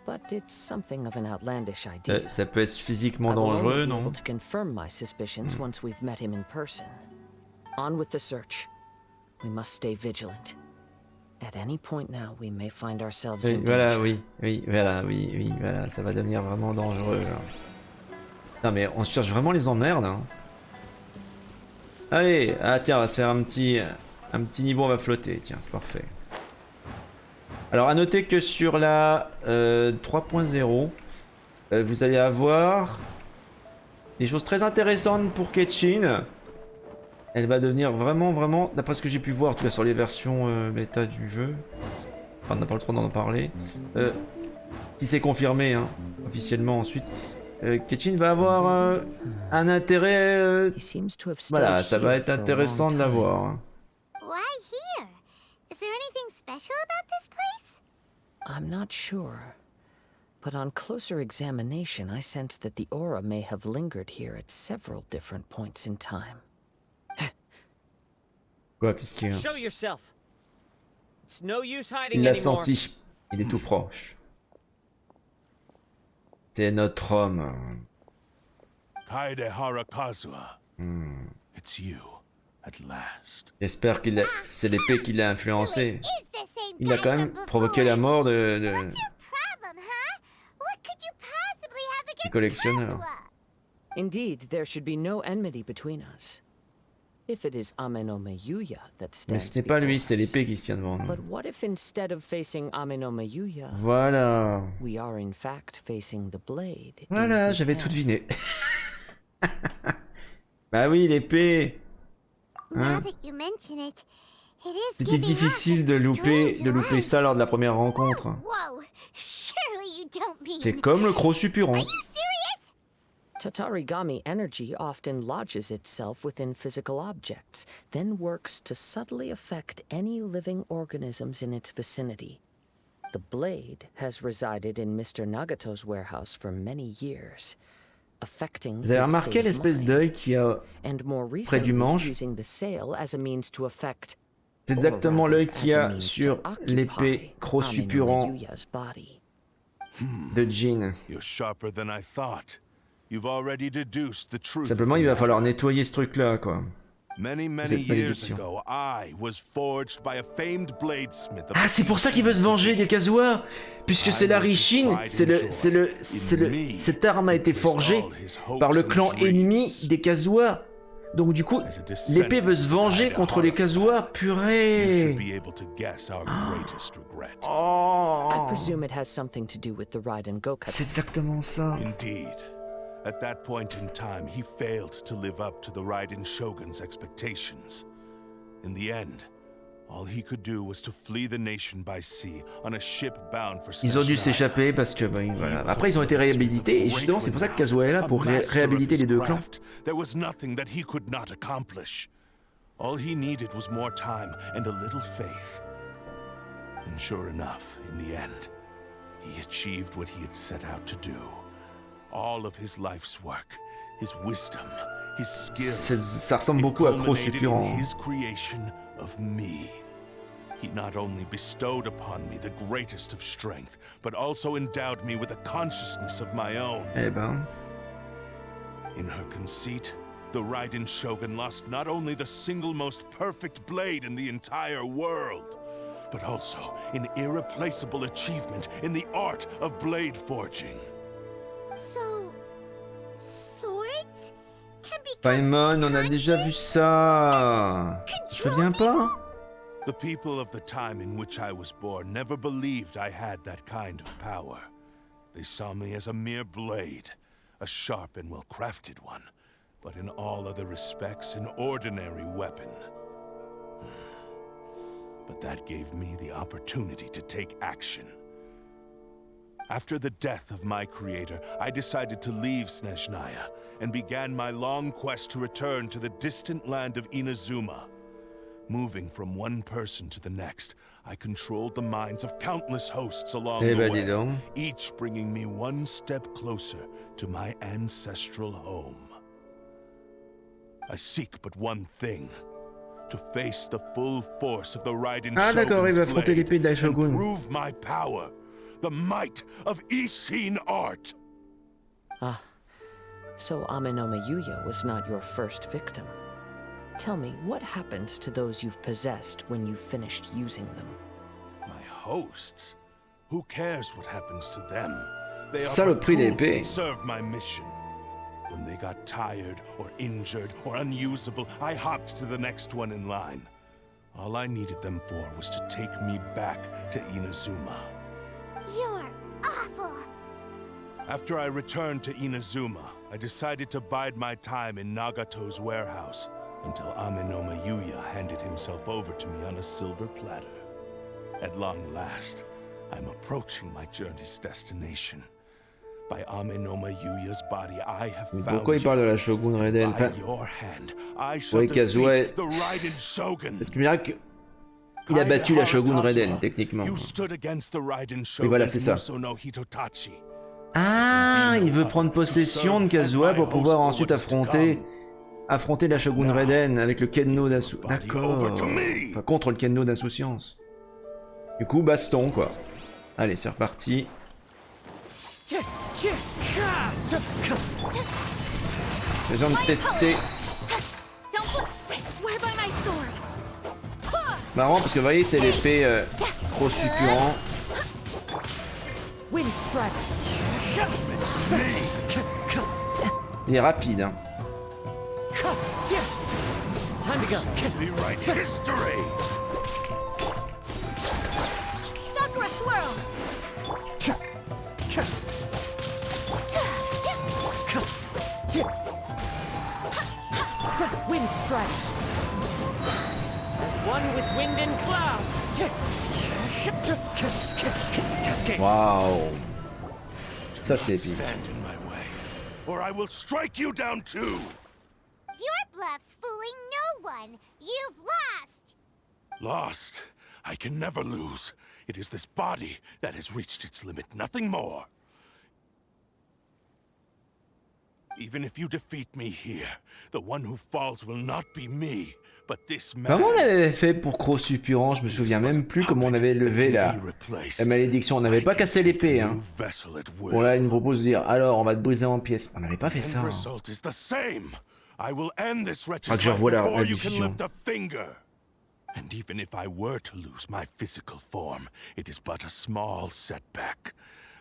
But it's something of an outlandish idea. Ça peut être physiquement I will only dangereux, be non? able to confirm my suspicions once we've met him in person. On with the search. We must stay vigilant. At any point now, we may find ourselves Oui, in voilà, danger. voilà, ça va devenir vraiment dangereux. Là. Non mais on cherche vraiment les emmerdes. Hein. Allez, ah tiens, on va se faire un petit niveau, on va flotter, tiens, c'est parfait. Alors à noter que sur la 3.0, vous allez avoir des choses très intéressantes pour Ketchin. Elle va devenir vraiment, d'après ce que j'ai pu voir, en tout cas sur les versions bêta du jeu. Enfin, on n'a pas le droit d'en parler. Si c'est confirmé, hein, officiellement ensuite, Ketchin va avoir un intérêt. He seems to have Voilà, stayed ça va here être for a long intéressant de time. l'avoir. Hein. Why here? Is there anything special about this place? I'm not sure. But on closer examination, I sense that the aura may have lingered here at several different points in time. Quoi, qu'est-ce qu'il y a? Show yourself. It's no use hiding Il l'a anymore. senti. Il est tout proche. C'est notre homme. Kaedehara Kazuha. It's you, at last. J'espère qu'il a... c'est l'épée qui l'a influencé. Is the same Il a guy quand même from provoqué before. la mort de... What's your problem, huh? What could you possibly have against collectionneur. Kazuha? Indeed, there should be no enmity between us. If it is Amenome Yuya that Mais stands ce n'est pas lui, before c'est us. l'épée qui se tient devant nous. But what if instead of facing Amenome Yuya, Voilà. we are in fact facing the blade? in Voilà, his j'avais hand? tout deviné. Bah oui, l'épée. Now Hein? that you mention it, it is C'était giving off difficile a de louper strange light. ça lors de la première rencontre. Whoa, surely you don't mean. C'est comme le croc suppurant. Are you serious? Tatarigami energy often lodges itself within physical objects, then works to subtly affect any living organisms in its vicinity. The blade has resided in Mr. Nagato's warehouse for many years. affecting Vous avez his remarqué state of l'espèce mind. d'œil qu'il y a And more près du recently, manche? using the sail as a means to affect, C'est exactement or l'œil rather, qu'il y as a a means sur to l'épée occupy croc Amino suppurant Yuya's body. de Jin. You're sharper than I thought. You've already deduced the truth. Simplement, il va falloir nettoyer ce truc-là, quoi. Many Cette years malédiction. ago, I was forged by a famed bladesmith. Ah, c'est pour ça qu'il veut se venger des Kazuha. Puisque c'est la Richine, cette arme a été forgée par le clan ennemi des Kazuha. Donc du coup, l'épée veut se venger contre les Kazuha, purée. Oh, I presume it has something to do with the Raiden Gokata. c'est exactement ça. Indeed. At that point in time, he failed to live up to the Raiden Shogun's expectations. In the end, all he could do was to flee the nation by sea on a ship bound for Ils ont dû Snezhnaya. s'échapper parce que, voilà. Après, ils ont été réhabilités et justement, c'est pour ça que Kazuha est là pour réhabiliter les deux clans. There was nothing that he could not accomplish. All he needed was more time and a little faith. And sure enough, in the end, he achieved what he had set out to do. All of his life's work, his wisdom, his skill. Ça ressemble beaucoup à Croc suppurant. His creation of me. He not only bestowed upon me the greatest of strength, but also endowed me with a consciousness of my own. Eh ben. In her conceit, the Raiden Shogun lost not only the single most perfect blade in the entire world, but also an irreplaceable achievement in the art of blade forging. So, swords can become Paimon, on a déjà vu ça. Tu te souviens pas? The people of the time in which I was born never believed I had that kind of power. They saw me as a mere blade, a sharp and well-crafted one, but in all other respects an ordinary weapon. But that gave me the opportunity to take action. After the death of my creator, I decided to leave Snezhnaya and began my long quest to return to the distant land of Inazuma. Moving from one person to the next, I controlled the minds of countless hosts along the dis way, donc. each bringing me one step closer to my ancestral home. I seek but one thing: to face the full force of the Raiden Ah d'accord, il Shogun's va affronter blade l'épée de la and Shogun. prove my power, the might of Ishin art. Ah, so Amenoma Yuya was not your first victim. Tell me, what happens to those you've possessed when you've finished using them? My hosts? Who cares what happens to them? They are Saloperie but tools d'épée. that serve my mission. When they got tired or injured or unusable, I hopped to the next one in line. All I needed them for was to take me back to Inazuma. You're awful. After I returned to Inazuma, I decided to bide my time in Nagato's warehouse until Amenoma Yuya handed himself over to me on a silver platter. At long last, I'm approaching my journey's destination. By Amenoma Yuya's body, I have Mais found pourquoi il parle de la Shogun Raiden? By Enfin, your hand, I shall ouais, Kazuha defeat the Raiden Shogun. tu me diras que il a battu la Shogun Raiden, techniquement. You stood against the Raiden Oui, Shogun voilà, c'est ça. Musono Hitotachi. Ah, il veut prendre possession de Kazuha pour pouvoir ensuite affronter la Shogun Raiden avec le Kenno d'insouciance. D'accord. Enfin, contre le Kenno d'insouciance. Du coup, baston, quoi. Allez, c'est reparti. J'ai besoin de tester. Marrant parce que vous voyez, c'est l'épée gros suppurant. Il est rapide, hein. Time to go. Rewrite history. Sakura swirl! Wind strike. As one with wind and cloud. Cascade. Waouh. Ça, c'est épique. Stand in my way, or I will strike you down too. Your bluff's fooling no one. You've lost. Lost. I can never lose. It is this body that has reached its limit, nothing more. Even if you defeat me here, the one who falls will not be me, but this Comment on man. avait fait pour Croc-Suppurant? Je me souviens même plus comment on avait levé la malédiction. On n'avait pas cassé l'épée. Hein. Bon là, il me propose de dire, alors on va te briser en pièces. On n'avait pas fait ça. Hein. Ah, que je revois la diffusion. And even if I were to lose my physical form, it is but a small setback.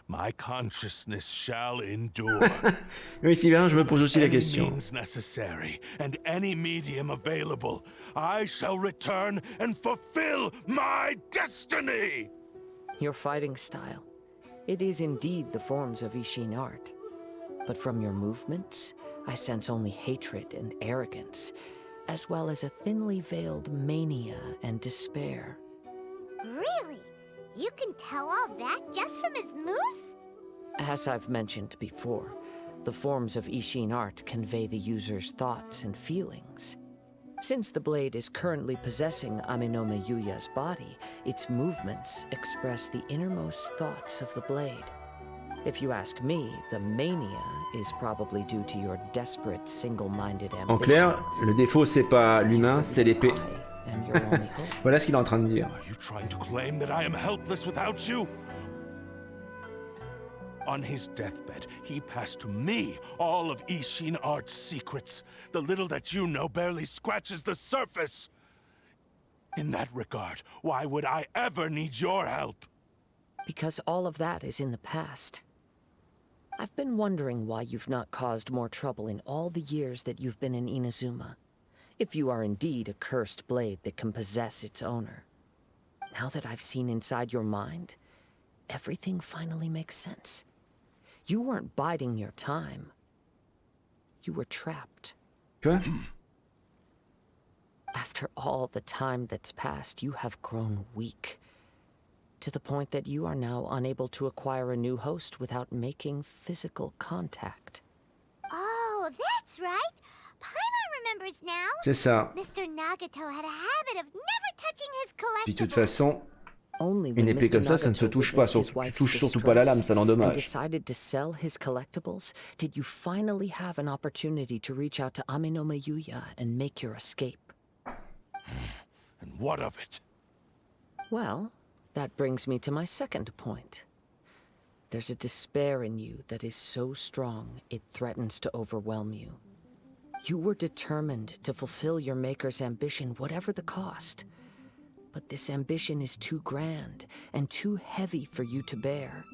My consciousness shall endure. Oui, si bien, je me pose aussi la Any question. means necessary and any medium available, I shall return and fulfill my destiny. Your fighting style. It is indeed the forms of Ishin art. But from your movements, I sense only hatred and arrogance, as well as a thinly veiled mania and despair. Really? You can tell all that just from his moves? As I've mentioned before, the forms of Ishin art convey the user's thoughts and feelings. Since the blade is currently possessing Aminome Yuya's body, its movements express the innermost thoughts of the blade. If you ask me, the mania is probably due to your desperate, single-minded ambition. En clair, le défaut c'est pas l'humain, c'est l'épée. Voilà ce qu'il est en train de dire. Are you trying to claim that I am helpless without you? On his deathbed, he passed to me all of Ishin Art's secrets. The little that you know barely scratches the surface. In that regard, why would I ever need your help? Because all of that is in the past. I've been wondering why you've not caused more trouble in all the years that you've been in Inazuma. If you are indeed a cursed blade that can possess its owner. Now that I've seen inside your mind, everything finally makes sense. You weren't biding your time. You were trapped. Quoi? After all the time that's passed, you have grown weak. To the point that you are now unable to acquire a new host without making physical contact. Oh, that's right. Paimon remembers now. C'est ça. Mr. Nagato had a habit of never touching his Puis de toute collectibles. façon, Only une when épée Mr. comme ça ne se Nagato touche pas. witnessed his Tu wife's touches surtout pas la lame, ça and l'endommage. decided to sell his collectibles, did you finally have an opportunity to reach out to Aminome Yuya and make your escape? And what of it? Well, that brings me to my second point. There's a despair in you that is so strong it threatens to overwhelm you. You were determined to fulfill your maker's ambition, whatever the cost. But this ambition is too grand and too heavy for you to bear.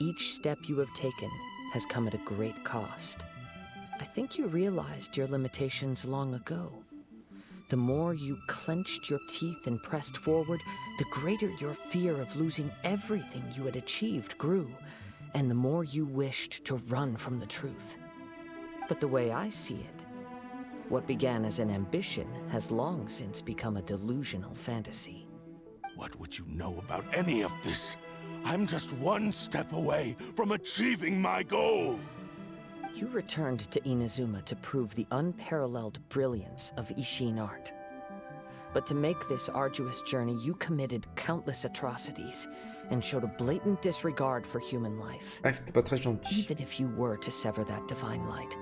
Each step you have taken has come at a great cost. I think you realized your limitations long ago. The more you clenched your teeth and pressed forward, the greater your fear of losing everything you had achieved grew, and the more you wished to run from the truth. But the way I see it, what began as an ambition has long since become a delusional fantasy. What would you know about any of this? I'm just one step away from achieving my goal. You returned to Inazuma to prove the unparalleled brilliance of Ishin art. But to make this arduous journey, you committed countless atrocities and showed a blatant disregard for human life. Ah, c'était pas très gentil. Even if you were to sever that divine light,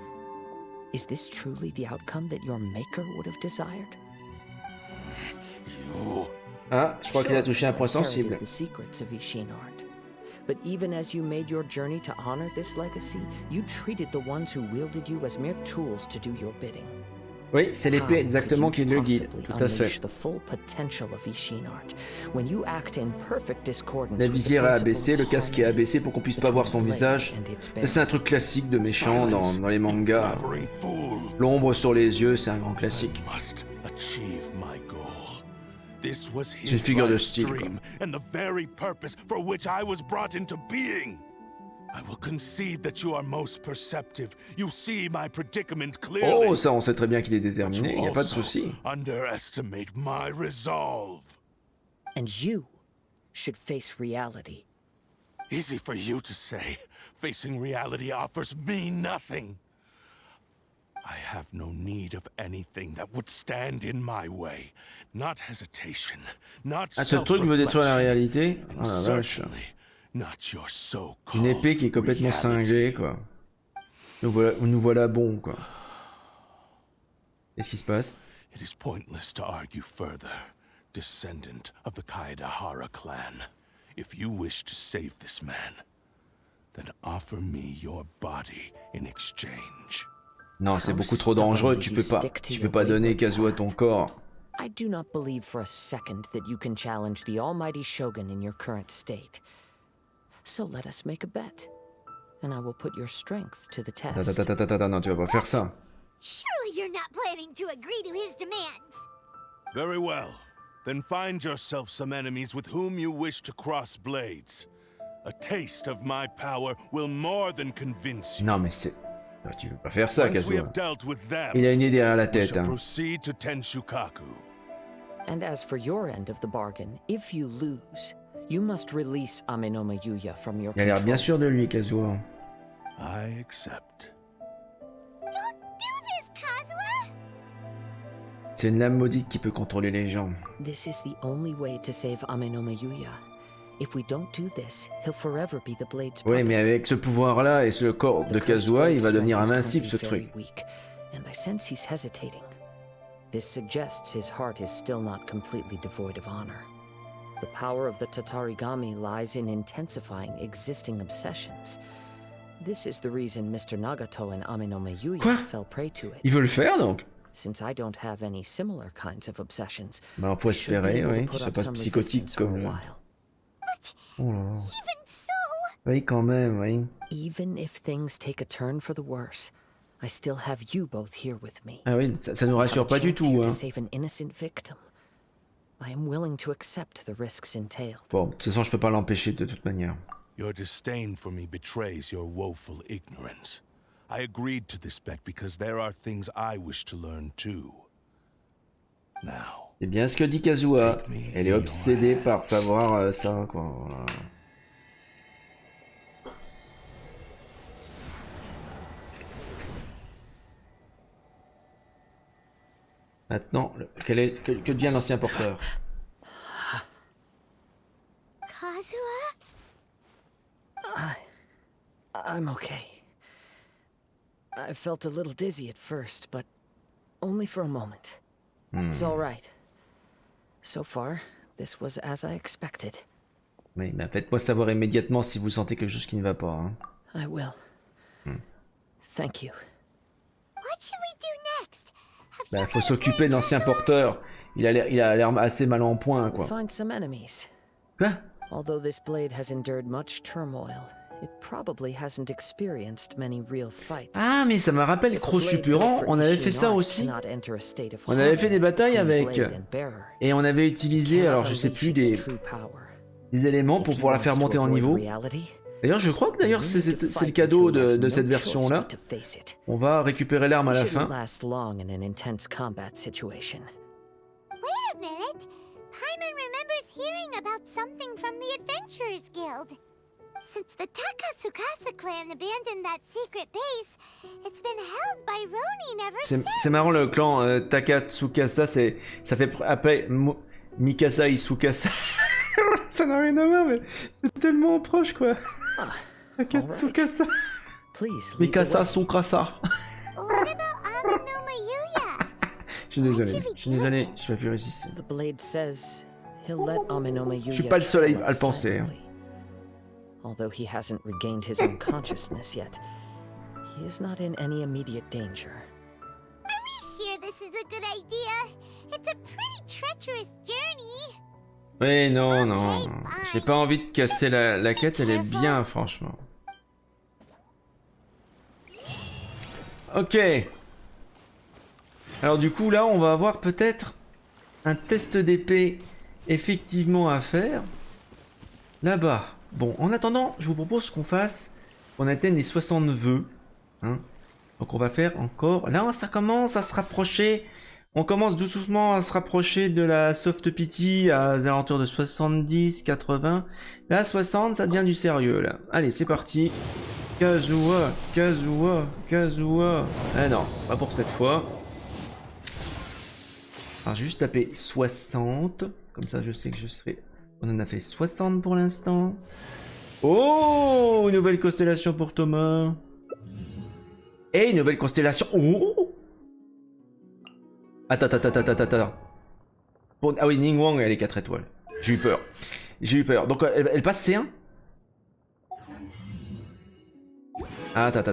is this truly the outcome that your maker would have desired? Ah, je crois qu'il a touché un point Sure, sensible. the secrets of Ishin art. But even as you made your journey to honor this legacy, you treated the ones who wielded you as mere tools to do your bidding. Oui, c'est l'épée How exactement could qui you le guide. possibly Tout à unleash fait. the full potential of Ishin art when you act in perfect discordance La with the visière est principle abaissée, of le casque est harmony abaissé pour qu'on puisse pas voir son between the visage. blade and its Ça, c'est un truc classique de méchant dans les mangas. Blabbering fool. L'ombre sur les yeux, c'est un grand classique. Must achieve my goal. This was C'est une his figure de life's style, quoi. dream and the very purpose for which I was brought into being. I will concede that you are most perceptive. You see my predicament clearly. Oh, ça, on sait très bien qu'il est But déterminé, you il a pas de also souci. underestimate my resolve. And you should face reality. Easy for you to say. Facing reality offers me nothing. I have no need of anything that would stand in my way. Not hesitation, not Ah, ce truc veut détruire la réalité? and Oh la vache. certainly not your Une so-called épée qui est complètement reality. cinglée, quoi. Nous voilà bons, quoi. Qu'est-ce qui se passe? It is pointless to argue further, descendant of the Kaedahara clan. If you wish to save this man, then offer me your body in exchange. Non, c'est beaucoup trop dangereux, tu peux pas donner Kazuha ton corps. I do not believe for a second that you can challenge the almighty Shogun in your current state. So let us make a bet, and I will put your strength to the test. Non, tu vas pas faire ça. Surely you're not planning to agree to his demands. Very well. Then find yourself some enemies with whom you wish to cross blades. A taste of my power will more than convince you. Non, mais c'est... Tu veux pas faire ça, Once we Kazuha. have dealt with them, Il a une idée derrière la we tête, shall hein. proceed to Tenshukaku. And as for your end of the bargain, if you lose, you must release Amenoma Yuya from your Il a l'air control. bien sûr de lui, Kazuha. I accept. Don't do this, Kazuha! C'est une lame maudite qui peut contrôler les gens. This is the only way to save Amenoma Yuya. If we don't do this, he'll forever be the Blade's Oui, puppet. mais avec ce pouvoir-là et ce corps de The Kazuha, il va Blade's devenir strength is invincible, ce currently truc. very weak, and I sense he's hesitating. This suggests his heart is still not completely devoid of honor. The power of the Tatarigami lies in intensifying existing obsessions. This is the reason Mr. Nagato and Amenoma Yuya Quoi? fell prey to it. Il veut le faire, donc? Since I don't have any similar kinds of obsessions, Bah, faut I should be espérer, able to oui, put qu'il soit up pas some psychotique resistance for a comme... while. Oh là là. Even so, Oui, quand même, oui. Even if things take a turn for the worse, I still have you both here with me. Ah oui, ça nous I have rassure a pas du chance here tout, to hein. save an innocent victim. I am willing to accept the risks entailed. Bon, de toute façon, je peux pas l'empêcher de toute manière. Your disdain for me betrays your woeful ignorance. I agreed to this bet because there are things I wish to learn too. Now, C'est bien ce que dit Kazuha. Elle est obsédée par savoir ça, quoi. Voilà. Maintenant, que devient l'ancien porteur? Kazuha? I'm okay. I felt a little dizzy at first, but only for a moment. It's all right. So far, this was as I expected. Oui, mais faites-moi savoir immédiatement si vous sentez quelque chose qui ne va pas, hein. I will. Thank you. What should we do next? Have Bah, you faut got a s'occuper plan, de l'ancien Kazuha? porteur. Il a l'air assez mal en point, quoi. Find some enemies. Quoi? Although this blade has endured much turmoil, it probably hasn't experienced many real fights. Ah, mais ça me rappelle If a Cross blade Suppurant, built for on avait Ishin fait ça art aussi. cannot enter a state of On avait fait des harmony batailles between avec... blade and bearer, Et on avait utilisé, cannot alors je sais unleash plus, its des true power. éléments pour If he pouvoir la wants faire to monter en avoid niveau. reality, D'ailleurs, je crois que you d'ailleurs need c'est to le fight cadeau until there's de no cette choice version-là. but to face it. On va récupérer l'arme à It la shouldn't fin. last long in an intense combat situation. Wait a minute. Paimon remembers hearing about something from the Adventurers Guild. Since the Takatsukasa clan abandoned that secret base, it's been held by Ronin ever since. C'est marrant, le clan Takatsukasa, ça fait après Mikasa Isukasa. Ça n'a rien à voir, mais c'est tellement proche, quoi. Takatsukasa. Please lead the Mikasa way. Sukasa. What about Amenoma Yuya? Je suis désolé, je peux plus résister. The blade says he'll let Amenoma Yuya. Je suis pas le seul kill à le us penser, hein. silently. Although he hasn't regained his own consciousness yet, he is not in any immediate danger. Are we sure this is a good idea? It's a pretty treacherous journey. Oui, non. J'ai pas envie de casser la quête, elle est bien, franchement. Ok. Alors du coup, là, on va avoir peut-être un test d'épée effectivement à faire. Là-bas. Bon, en attendant, je vous propose qu'on atteigne les 60 vœux. Hein. Donc on va faire encore... Là, ça commence à se rapprocher. On commence doucement à se rapprocher de la soft pity à alentours de 70, 80. Là, 60, ça devient du sérieux, là. Allez, c'est parti. Kazuha. Ah non, pas pour cette fois. Alors, j'ai juste tapé 60. Comme ça, je sais que je serai... On en a fait 60 pour l'instant. Oh, nouvelle constellation pour Thomas. Et une nouvelle constellation. Oh, attends. Ah oui, Ningguang, elle est 4 étoiles. J'ai eu peur. Donc elle passe C1. Attends.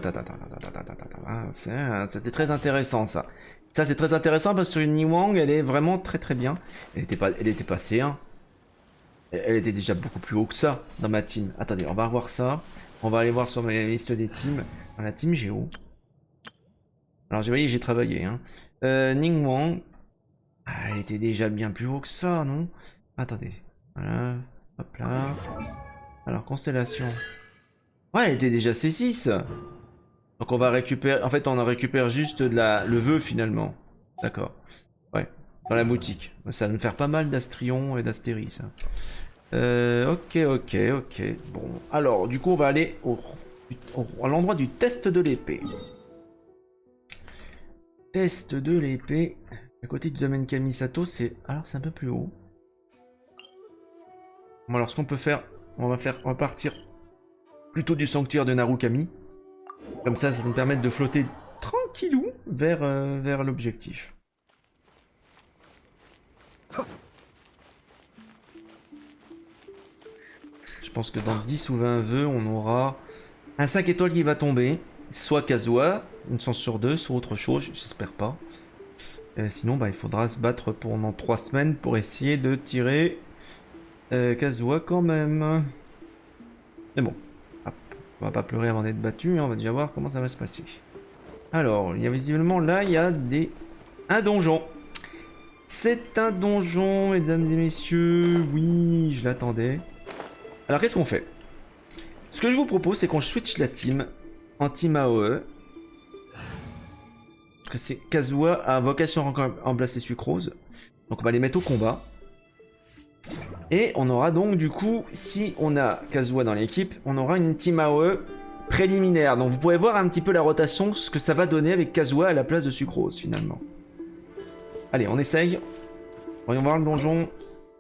C'était très intéressant ça. Ça c'est très intéressant parce que Ningguang, elle est vraiment très bien. Elle était pas C1. Elle était déjà beaucoup plus haut que ça dans ma team. Attendez, on va revoir ça. On va aller voir sur ma liste des teams. Dans la team Géo. Alors j'ai travaillé. Hein. Ningguang. Ah, elle était déjà bien plus haut que ça, non? Attendez. Voilà. Hop là. Alors, constellation. Ouais, elle était déjà C6. Donc on va récupérer... En fait, on en récupère juste le vœu, finalement. D'accord. Ouais. Dans la boutique. Ça va nous faire pas mal d'Astrion et d'Astérie, ça. Ok. Bon. Alors, du coup, on va aller à l'endroit du test de l'épée. Test de l'épée. À côté du domaine Kamisato, c'est... Alors, c'est un peu plus haut. Bon, alors, ce qu'on peut faire... On va partir plutôt du sanctuaire de Narukami. Comme ça va nous permettre de flotter tranquillou vers l'objectif. Je pense que dans 10 ou 20 vœux, on aura un 5 étoiles qui va tomber. Soit Kazuha, une chance sur 2, soit autre chose, j'espère pas. Sinon, il faudra se battre pendant 3 semaines pour essayer de tirer Kazuha quand même. Mais bon, on va pas pleurer avant d'être battu, hein, on va déjà voir comment ça va se passer. Alors, il y a visiblement là, il y a un donjon. C'est un donjon, mesdames et messieurs. Oui, je l'attendais. Alors, qu'est-ce qu'on fait? Ce que je vous propose, c'est qu'on switch la team en team AOE. Parce que c'est Kazuha a vocation à remplacer Sucrose. Donc, on va les mettre au combat. Et on aura donc, du coup, si on a Kazuha dans l'équipe, on aura une team AOE préliminaire. Donc, vous pourrez voir un petit peu la rotation, ce que ça va donner avec Kazuha à la place de Sucrose, finalement. Allez, on essaye. Voyons voir le donjon.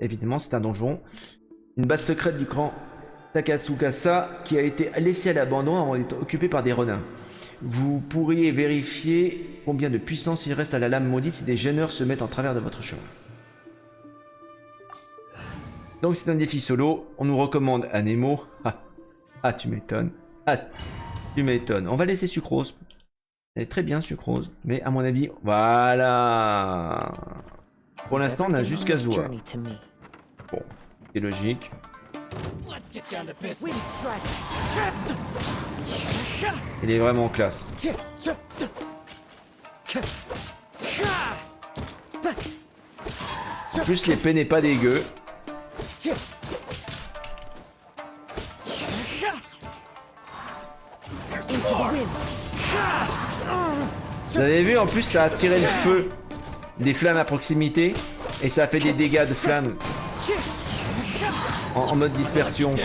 Évidemment, c'est un donjon. Une base secrète du clan Takatsukasa qui a été laissée à l'abandon avant d'être occupée par des renins. Vous pourriez vérifier combien de puissance il reste à la lame maudite si des gêneurs se mettent en travers de votre chemin. Donc c'est un défi solo. On nous recommande un Nemo. Ah, tu m'étonnes. Ah, tu m'étonnes. On va laisser Sucrose. Elle est très bien, Sucrose. Mais à mon avis, voilà. Pour l'instant, on a juste Kazuha. Bon, c'est logique. Il est vraiment classe. En plus, l'épée n'est pas dégueu. Vous avez vu, en plus, ça a tiré le feu des flammes à proximité et ça a fait des dégâts de flammes en mode dispersion, quoi.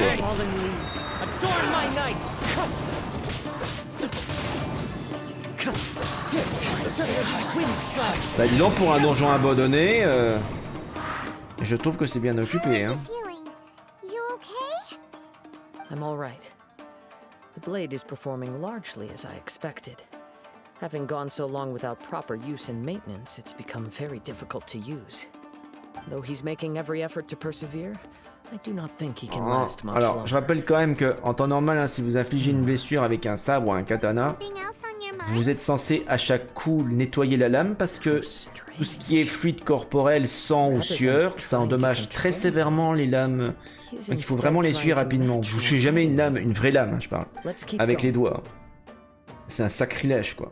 Bah dis donc, pour un donjon abandonné, je trouve que c'est bien occupé, hein. I'm all right. The blade is performing largely as I expected. Having gone so long without proper use and maintenance, it's become very difficult to use. Though he's making every effort to persevere, I do not think he can last much longer. Alors, je rappelle quand même que en temps normal, hein, si vous infligez une blessure avec un sabre ou un katana, vous êtes censé à chaque coup nettoyer la lame parce que tout ce qui est fluide corporel, sang ou sueur, ça endommage très sévèrement les lames. Donc il faut vraiment l'essuyer rapidement. Vous touchez jamais une lame, une vraie lame, hein, je parle, avec les doigts. C'est un sacrilège, quoi.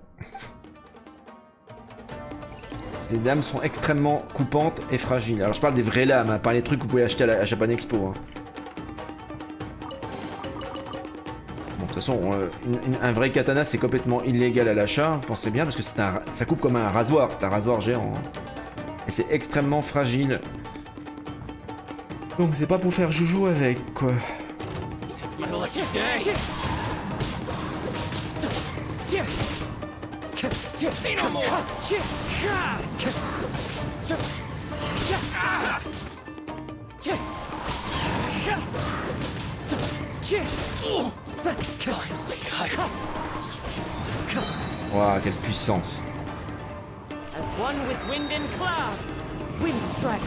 Ces lames sont extrêmement coupantes et fragiles. Alors je parle des vraies lames, hein, pas les trucs que vous pouvez acheter à Japan Expo. Hein. Bon, de toute façon, un vrai katana c'est complètement illégal à l'achat, pensez bien, parce que ça coupe comme un rasoir, c'est un rasoir géant. Hein. Et c'est extrêmement fragile. Donc c'est pas pour faire joujou avec, quoi. Waouh, quelle puissance. As one with wind and cloud. Wind strike.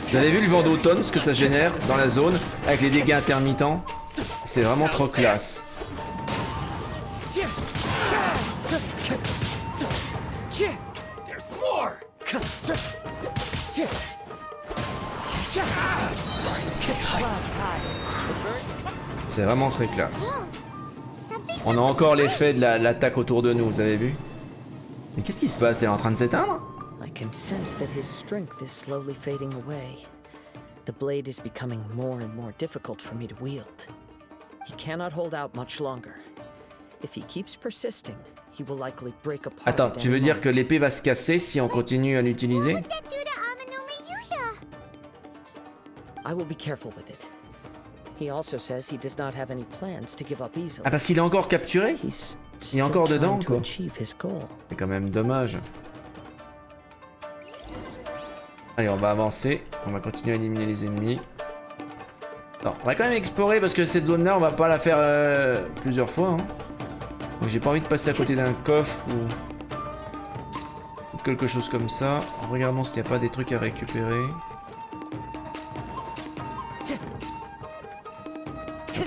Vous avez vu le vent d'automne, ce que ça génère dans la zone, avec les dégâts intermittents? C'est vraiment trop classe. C'est vraiment très classe. On a encore l'effet de l'attaque autour de nous, vous avez vu? Mais qu'est-ce qui se passe? Elle est en train de s'éteindre? I can sense that his strength is slowly fading away. The blade is becoming more and more difficult for me to wield. He cannot hold out much longer. If he keeps persisting, he will likely break apart. Attends, tu veux dire que l'épée va se casser si on continue à l'utiliser? I will be careful with it. He also says he does not have any plans to give up easily. Ah, parce qu'il est encore capturé? Il est encore dedans, quoi. C'est quand même dommage. Allez, on va avancer. On va continuer à éliminer les ennemis. Non, on va quand même explorer parce que cette zone-là, on va pas la faire plusieurs fois. Hein. Donc j'ai pas envie de passer à côté d'un coffre ou quelque chose comme ça. Regardons s'il n'y a pas des trucs à récupérer.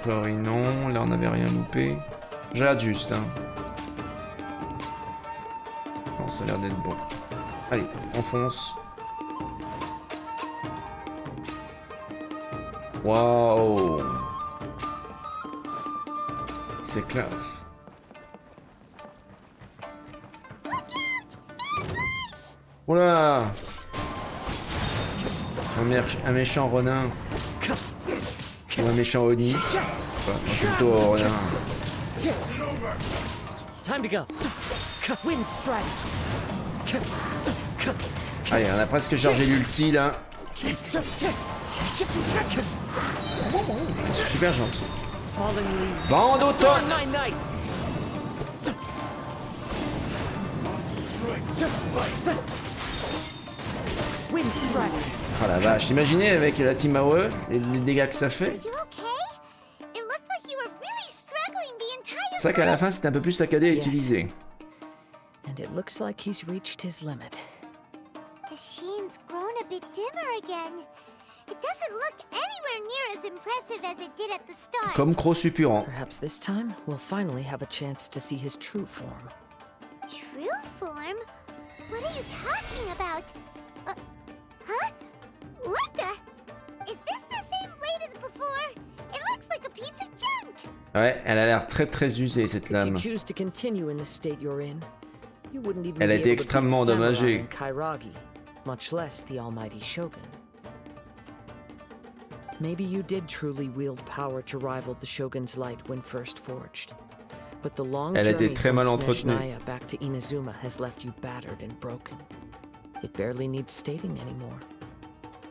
Non, là on n'avait rien loupé. Je regarde juste. Hein. Non, ça a l'air d'être bon. Allez, on fonce. Waouh! C'est classe. Oula! Un méchant renin. Ou un méchant Oni. Enfin, c'est plutôt un renin. Allez, on a presque chargé l'ulti là. Super gentil. Vent d'automne. Oh la vache, t'imaginais avec la team AOE, les dégâts que ça fait? C'est vrai qu'à la fin c'est un peu plus saccadé à utiliser. And it looks like he's reached his limit. The sheen's grown a bit dimmer again. It doesn't look anywhere near as impressive as it did at the start. Comme Croc suppurant. Perhaps this time we'll finally have a chance to see his true form. True form? What are you talking about? Huh? What the? Is this the same blade as before? It looks like a piece of junk. Ouais, elle a l'air très très usée cette lame. Elle a été extrêmement endommagée. Much less the almighty shogun. Maybe you did truly wield power to rival the shogun's light when first forged. But the long journey from Snezhnaya back to Inazuma has left you battered and broken. It barely needs stating anymore.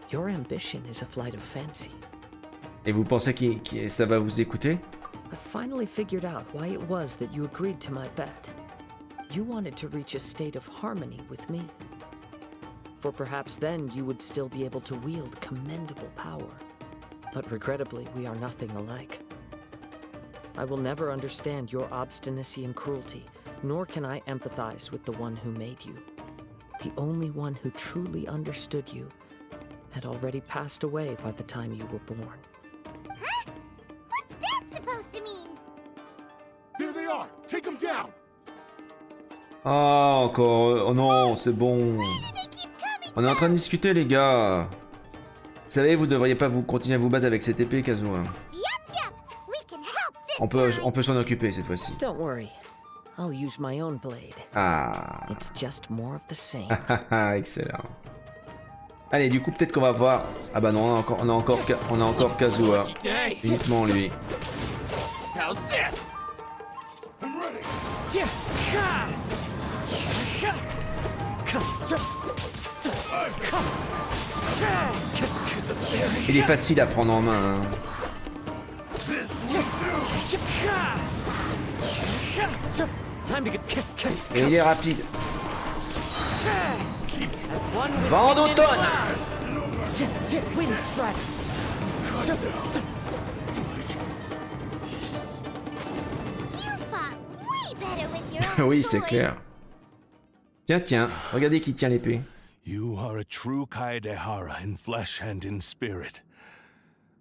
Your ambition is a flight of fancy. Et vous pensez que ça va vous écouter? I finally figured out why it was that you agreed to my bet. You wanted to reach a state of harmony with me. For perhaps then you would still be able to wield commendable power. But regrettably, we are nothing alike. I will never understand your obstinacy and cruelty, nor can I empathize with the one who made you. The only one who truly understood you had already passed away by the time you were born. Huh? What's that supposed to mean? There they are! Take them down! Ah, encore. Oh non, c'est bon. On est en train de discuter, les gars. Vous savez, vous devriez pas vous continuer à vous battre avec cette épée, Kazuo. On peut s'en occuper cette fois-ci. Don't worry. I'll use my own blade. Ah. It's just more of the same. Excellent. Allez, du coup, peut-être qu'on va voir. Ah bah non, on a encore Kazuo. Uniquement lui. How's this? I'm ready. Il est facile à prendre en main. Hein. Et il est rapide. Vent d'automne. better with your own Oui, c'est sword. clair. Tiens, tiens, regardez qui tient l'épée. You are a true Kaedehara in flesh and in spirit.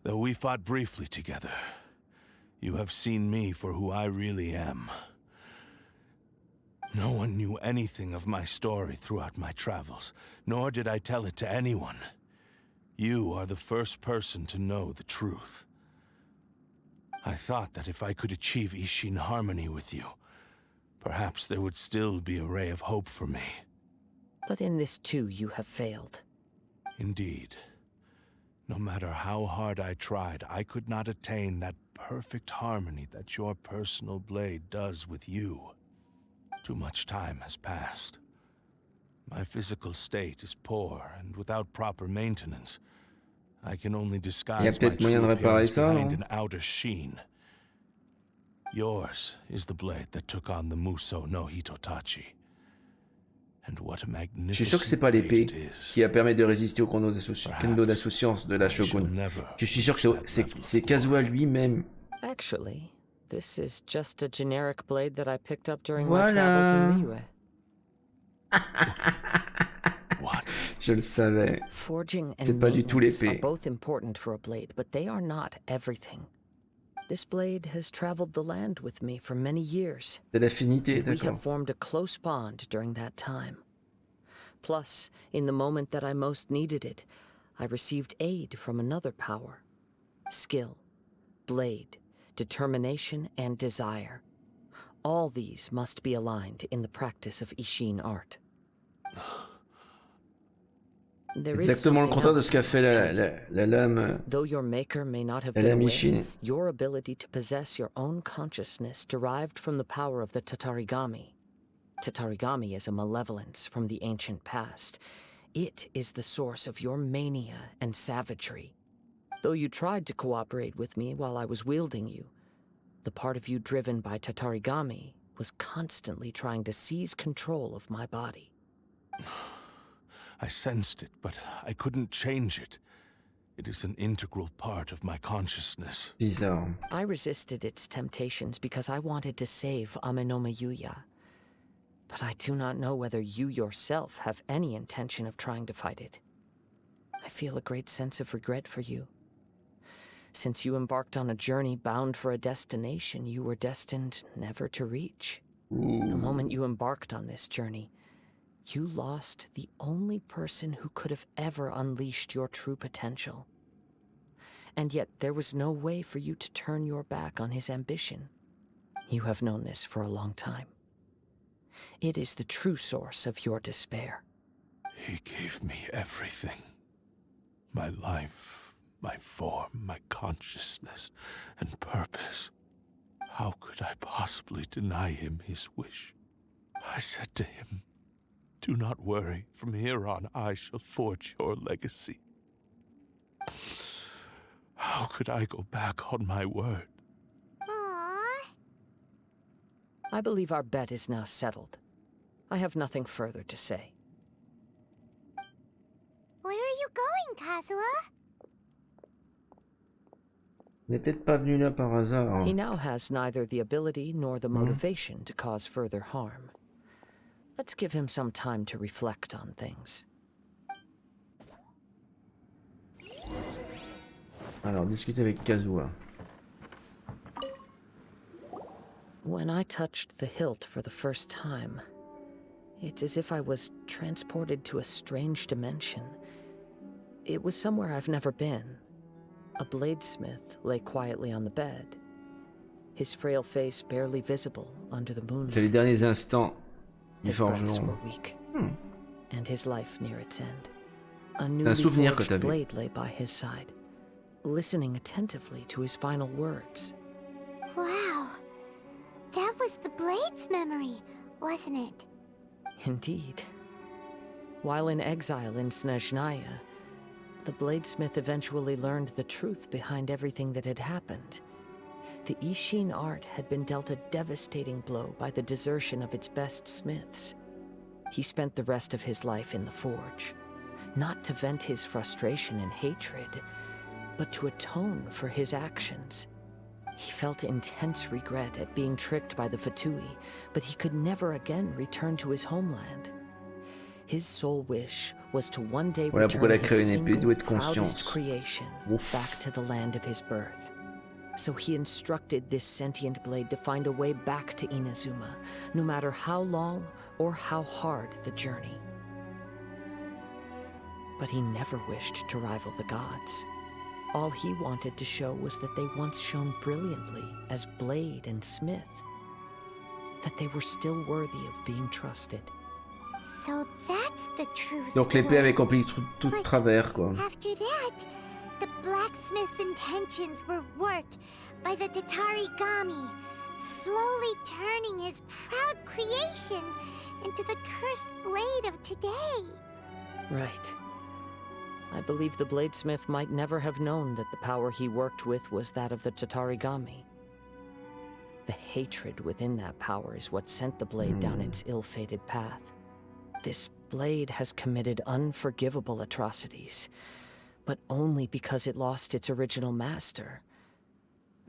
Though we fought briefly together, you have seen me for who I really am. No one knew anything of my story throughout my travels, nor did I tell it to anyone. You are the first person to know the truth. I thought that if I could achieve Ishin harmony with you, perhaps there would still be a ray of hope for me. But in this too, you have failed. Indeed. No matter how hard I tried, I could not attain that perfect harmony that your personal blade does with you. Too much time has passed. My physical state is poor, and without proper maintenance, I can only disguise my peut-être moyen true de réparer appearance ça, behind non? an outer sheen. Yours is the blade that took on the Muso no Hitotachi. And what a Je suis sûr que c'est magnificent pas blade l'épée it is. qui a permis de résister au kendo d'insouciance de la Shogun. Je suis sûr que c'est Kazuha lui-même. Actually, this is just a generic blade that I picked up during my Voilà. travels in Niue. What? Je le savais. Forging and C'est pas du tout maintenance are l'épée. both important for a blade, but they are not everything. This blade has traveled the land with me for many years. De l'affinité, We d'accord. have formed a close bond during that time. Plus, in the moment that I most needed it, I received aid from another power. Skill, blade, determination, and desire. All these must be aligned in the practice of Ishin art. There is Exactement le something contraire de else ce qu'a I fait must la, tell you. la lame. Though your maker may not have La been lame aware, Ishin. your ability to possess your own consciousness derived from the power of the Tatarigami. Tatarigami is a malevolence from the ancient past. It is the source of your mania and savagery. Though you tried to cooperate with me while I was wielding you, the part of you driven by Tatarigami was constantly trying to seize control of my body. I sensed it, but I couldn't change it. It is an integral part of my consciousness. Bizarre. I resisted its temptations because I wanted to save Amenoma Yuya. But I do not know whether you yourself have any intention of trying to fight it. I feel a great sense of regret for you. Since you embarked on a journey bound for a destination you were destined never to reach. The moment you embarked on this journey, you lost the only person who could have ever unleashed your true potential. And yet there was no way for you to turn your back on his ambition. You have known this for a long time. It is the true source of your despair. He gave me everything. My life, my form, my consciousness, and purpose. How could I possibly deny him his wish? I said to him, "Do not worry. From here on, I shall forge your legacy." How could I go back on my word? Aww. I believe our bet is now settled. I have nothing further to say. Where are you going, Kazuha? Il n'est peut-être pas venu là par hasard. He now has neither the ability nor the motivation to cause further harm. Let's give him some time to reflect on things. Alors, discuter avec Kazuha. When I touched the hilt for the first time, it's as if I was transported to a strange dimension. It was somewhere I've never been. A bladesmith lay quietly on the bed, his frail face barely visible under the C'est les moonlight. derniers instants du His breaths forgeron. were weak, and his life near its end. A un newly souvenir que forged t'as vu. blade lay by his side, listening attentively to his final words. Wow. That was the Blade's memory, wasn't it? Indeed. While in exile in Snezhnaya, the bladesmith eventually learned the truth behind everything that had happened. The Ishin art had been dealt a devastating blow by the desertion of its best smiths. He spent the rest of his life in the forge, not to vent his frustration and hatred, but to atone for his actions. He felt intense regret at being tricked by the Fatui, but he could never again return to his homeland. His sole wish was to one day return his single proudest creation back to the land of his birth. So he instructed this sentient blade to find a way back to Inazuma, no matter how long or how hard the journey. But he never wished to rival the gods. All he wanted to show was that they once shone brilliantly as blade and smith, that they were still worthy of being trusted. So that's the true Donc l'épée avait compris tout de travers, quoi. After that, the blacksmith's intentions were worked by the Tatarigami, slowly turning his proud creation into the cursed blade of today. Right. I believe the bladesmith might never have known that the power he worked with was that of the Tatarigami. The hatred within that power is what sent the blade down its ill-fated path. This blade has committed unforgivable atrocities, but only because it lost its original master.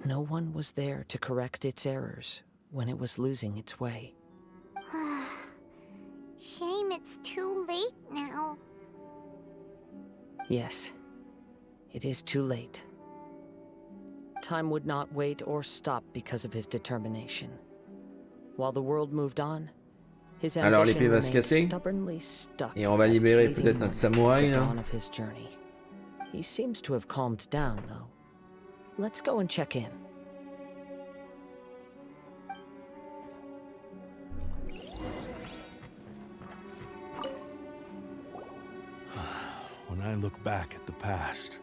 No one was there to correct its errors when it was losing its way. Shame it's too late now. Yes, it is too late. Time would not wait or stop because of his determination. While the world moved on, his ambition remained stubbornly stuck. Et on va libérer peut-être notre samouraï là. Of his journey. He seems to have calmed down though. Let's go and check in. When I look back at the past,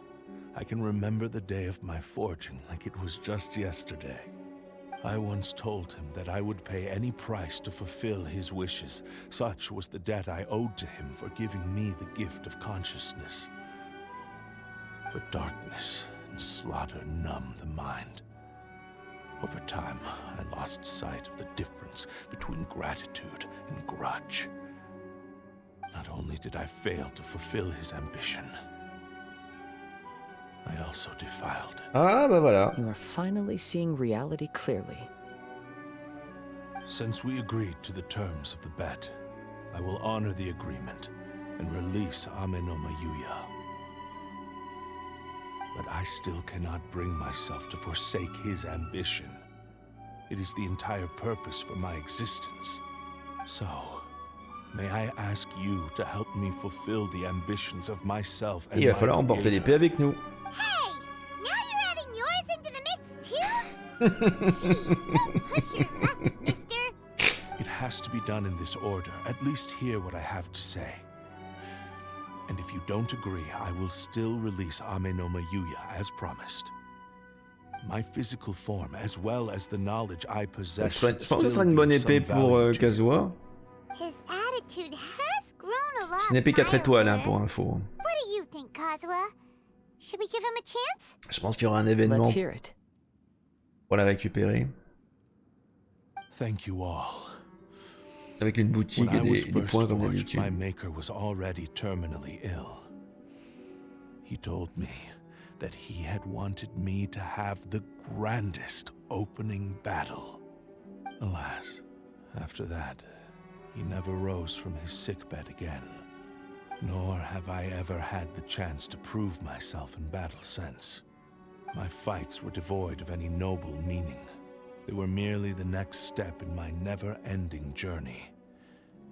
I can remember the day of my forging like it was just yesterday. I once told him that I would pay any price to fulfill his wishes. Such was the debt I owed to him for giving me the gift of consciousness. But darkness and slaughter numb the mind. Over time, I lost sight of the difference between gratitude and grudge. Not only did I fail to fulfill his ambition, I also defiled it. Ah, bah voilà. You are finally seeing reality clearly. Since we agreed to the terms of the bet, I will honor the agreement and release Ame no Mayuya. But I still cannot bring myself to forsake his ambition. It is the entire purpose for my existence. So, may I ask you to help me fulfill the ambitions of myself and Il va falloir emporter l'épée avec nous. Hey! Now you're adding yours into the mix too? Jeez, don't push your luck, mister. It has to be done in this order. At least hear what I have to say. And if you don't agree, I will still release Ame no Mayuya as promised. My physical form, as well as the knowledge I possess, Je pense que ce sera une bonne épée pour Kazuha. His attitude has grown a lot. C'est une épée 4 étoiles hein, pour info. What do you think, Kazuha? Should we give him a chance? Je pense qu'il y aura un événement pour la récupérer. Thank you all. Avec une boutique et des points comme d'habitude. My maker was already terminally ill. He told me that he had wanted me to have the grandest opening battle. Alas, after that, he never rose from his sickbed again. Nor have I ever had the chance to prove myself in battle since. My fights were devoid of any noble meaning. They were merely the next step in my never-ending journey.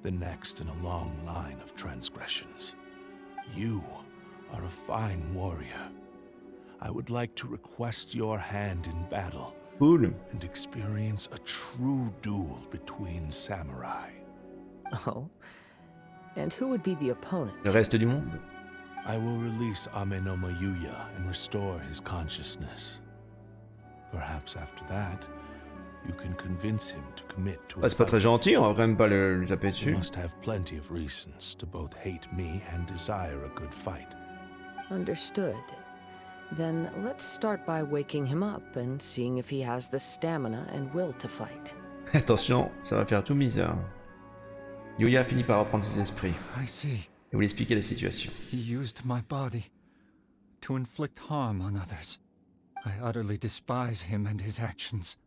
The next in a long line of transgressions. You are a fine warrior. I would like to request your hand in battle. Cool. And experience a true duel between samurai. Oh? And who would be the opponent? Le reste du monde. I will release Ame no Mayuya and restore his consciousness. Perhaps after that, you can convince him to commit to C'est pas très gentil, on va quand même pas le taper dessus. You must have plenty of reasons to both hate me and desire a good fight. Understood. Then let's start by waking him up and seeing if he has the stamina and will to fight. Attention, ça va faire tout bizarre. Yuya finit par reprendre ses esprits. I see. Et vous expliquer la situation. He used my body to inflict harm on others. I utterly despise him and his actions.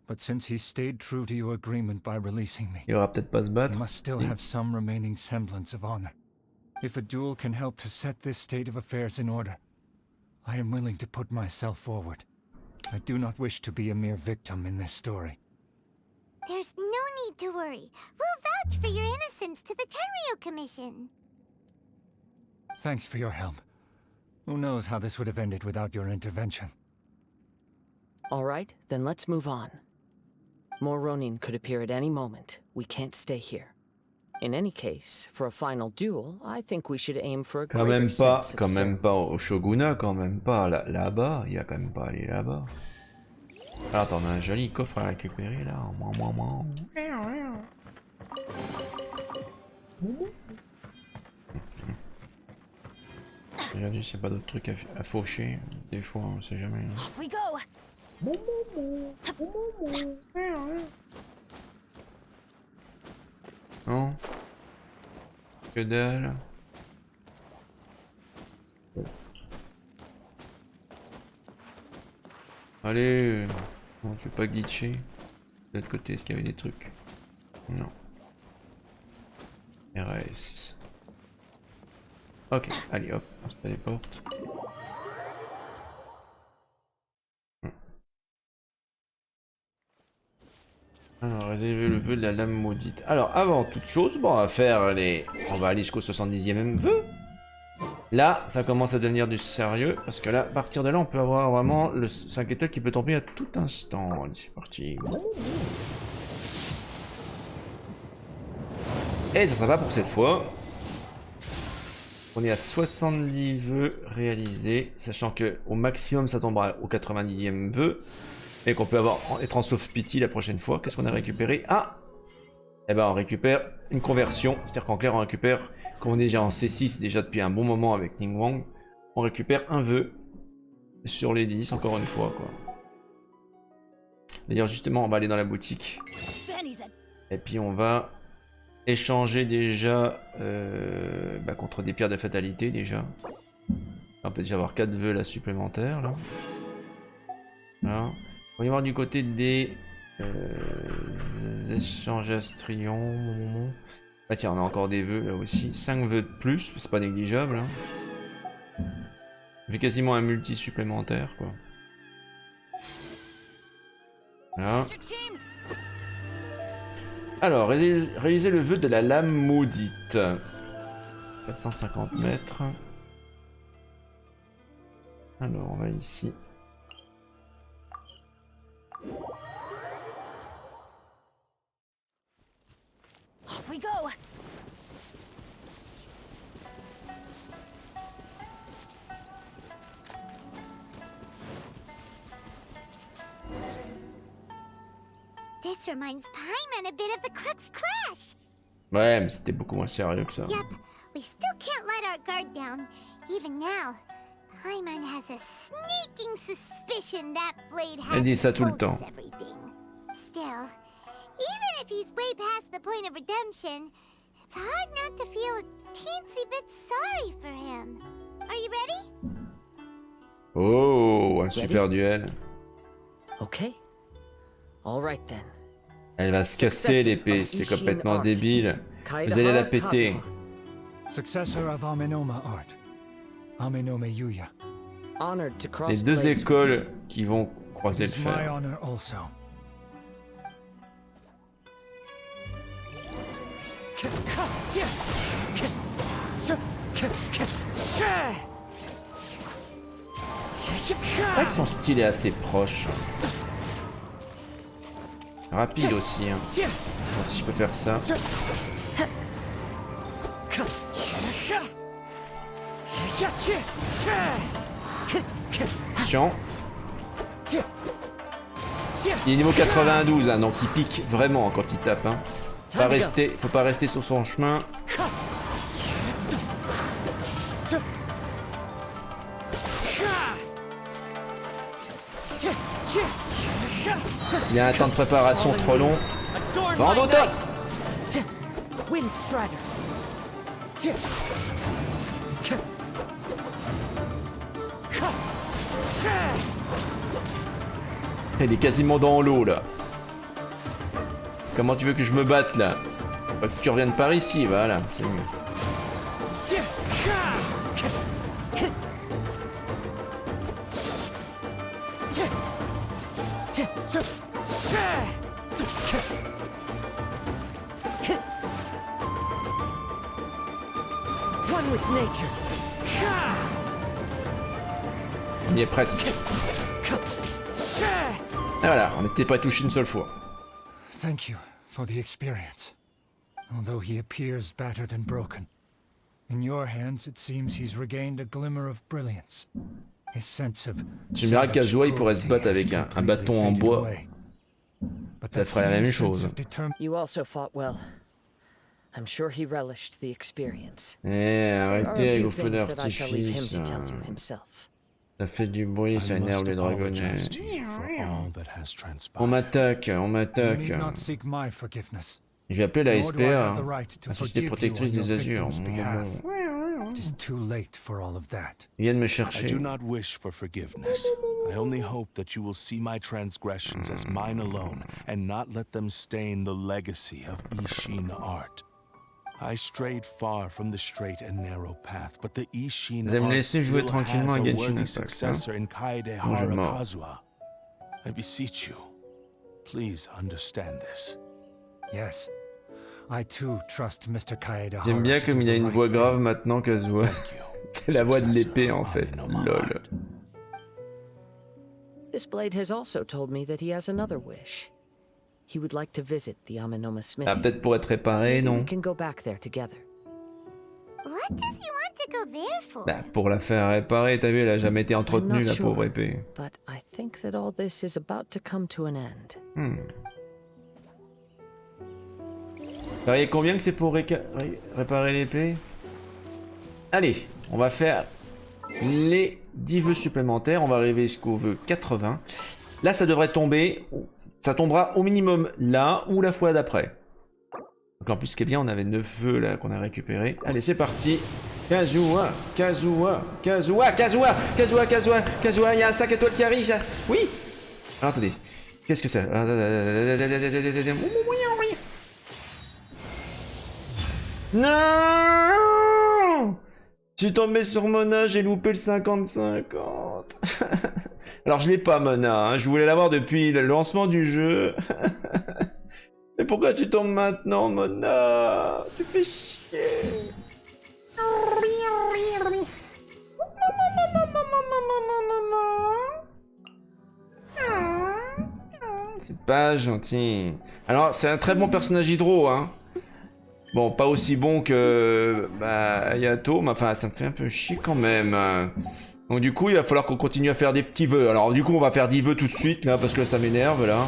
But since he stayed true to your agreement by releasing me, Il aura peut-être pas se battre. he must still have some remaining semblance of honor. If a duel can help to set this state of affairs in order, I am willing to put myself forward. I do not wish to be a mere victim in this story. There's no need to worry. We'll vouch for your innocence to the Tenryo Commission. Thanks for your help. Who knows how this would have ended without your intervention? All right, then let's move on. More Ronin could appear at any moment. We can't stay here. In any case, for a final duel, I think we should aim for a greater sense of quand même pas au shogunat, quand même pas là-bas. Il y a quand même pas aller là-bas. Alors attends, on a un joli coffre à récupérer là. Regardez s'il n'y a pas d'autres trucs à faucher. Des fois, on sait jamais. Off we go. Non. Que dalle. Allez. Non, tu peux pas glitcher. De l'autre côté, est-ce qu'il y avait des trucs? Non. RS. Ok, allez hop, on se téléporte. Alors, réserver le vœu de la lame maudite. Alors, avant toute chose, bon, on va faire les... On va aller jusqu'au 70e vœu. Là, ça commence à devenir du sérieux, parce que là, à partir de là, on peut avoir vraiment le 5 étoiles qui peut tomber à tout instant. Allez, c'est parti. Et ça sera pas pour cette fois. On est à 70 vœux réalisés, sachant que au maximum ça tombera au 90e vœu. Et qu'on peut être en sauf pity la prochaine fois. Qu'est-ce qu'on a récupéré? Ah! Eh ben on récupère une conversion. C'est-à-dire qu'en clair on récupère, comme on est déjà en C6 déjà depuis un bon moment avec Ning Wang, on récupère un vœu sur les 10 encore une fois quoi. D'ailleurs justement on va aller dans la boutique. Et puis on va échanger déjà contre des pierres de fatalité déjà. On peut déjà avoir 4 vœux là supplémentaires là. Voilà. On va y voir du côté des échanges astrions. Ah tiens, on a encore des vœux là aussi. 5 vœux de plus, c'est pas négligeable. Hein. J'ai quasiment un multi supplémentaire quoi. Voilà. Alors, réaliser le vœu de la lame maudite. 450 mètres. Alors, on va ici. Off we go. This reminds Paimon a bit of the Crux Clash. Ouais, mais c'était beaucoup moins sérieux que ça. Yep, we still can't let our guard down. Even now, Paimon has a sneaking suspicion that Blade Elle dit ça hasn't tout le told temps. us everything. Still, even if he's way past the point of redemption, it's hard not to feel a teensy bit sorry for him. Are you ready? Oh, un super duel. Okay. All right then. Elle va se casser l'épée, c'est complètement débile. Vous allez la péter. Successor of Amenoma art. Amenome Yuya. Honored to cross Les deux blades with écoles qui vont croiser le It's my fer. honor also. C'est vrai que son style est assez proche. Rapide aussi. Hein. Bon, si je peux faire ça. Attention. Il est niveau 92, hein, donc il pique vraiment quand il tape. Hein. Faut pas rester sur son chemin. Il y a un temps de préparation trop long. Vent d'automne. Il est quasiment dans l'eau là. Comment tu veux que je me batte là? Faut que tu reviennes par ici, voilà, c'est mieux. One with nature. On y est presque. Et voilà, on n'était pas touché une seule fois. Thank you for the experience. Although he appears battered and broken, in your hands it seems he's regained a glimmer of brilliance. His sense of Tu me diras qu'Azur il pourrait se battre avec un bâton en bois. Ça ferait la même chose. You also fought well. I'm sure he relished the experience. Arrêtez avec vos feux That I shall leave him d'artifice. to tell you himself. Ça fait du bruit, ça I énerve must les dragonnets. apologize to you for all that has transpired. On m'attaque, on You m'attaque. need not seek my forgiveness. Je vais appeler la Nor do I have the SPA, right to la Société forgive you Protectrice on your des Azurs. victim's behalf. It is too late for all of that. Ils viennent me I chercher. do not wish for forgiveness. I only hope that you will see my transgressions as mine alone and not let them stain the legacy of Ishin art. I strayed far from the straight and narrow path, but the Ishin Vous allez me art laisser jouer still tranquillement has à a Genshin worthy Impact, successor in Kaede Moi, je meurs. Kazuha. I beseech you, please understand this. Yes, I too trust Mr. Kaedehara. J'aime bien comme il a une voix grave maintenant qu'Azur. Thank you. C'est la voix de l'épée en Successor fait. Aminoma Lol. art. This blade has also told me that he has another wish. He would like to visit the Aminoma smithy. Ah, peut-être pour être réparé, Maybe we non? can go back there together. What does he want to go there for? Bah, pour la faire réparer, t'as vu, elle a jamais été entretenue, I'm not la sure, pauvre épée. But I think that all this is about to come to an end. Vous voyez combien que c'est pour réparer l'épée? Allez, on va faire les 10 vœux supplémentaires. On va arriver jusqu'au vœu 80. Là, ça devrait tomber. Ça tombera au minimum là ou la fois d'après. Donc en plus, ce qui est bien, on avait 9 vœux là qu'on a récupérés. Allez, c'est parti. Kazuha, Kazuha, Kazuha, Kazuha, Kazuha, Kazuha, Kazuha, il y a un 5 étoiles qui arrive. Oui. Alors attendez. Qu'est-ce que c'est? Non! Je suis tombé sur Mona, j'ai loupé le 50-50. Alors je l'ai pas Mona, hein. Je voulais l'avoir depuis le lancement du jeu. Mais pourquoi tu tombes maintenant Mona? Tu fais chier. C'est pas gentil. Alors c'est un très bon personnage hydro, hein. Bon, pas aussi bon que Ayato, mais enfin ça me fait un peu chier quand même. Donc du coup il va falloir qu'on continue à faire des petits vœux. Alors du coup on va faire 10 vœux tout de suite là parce que ça m'énerve là.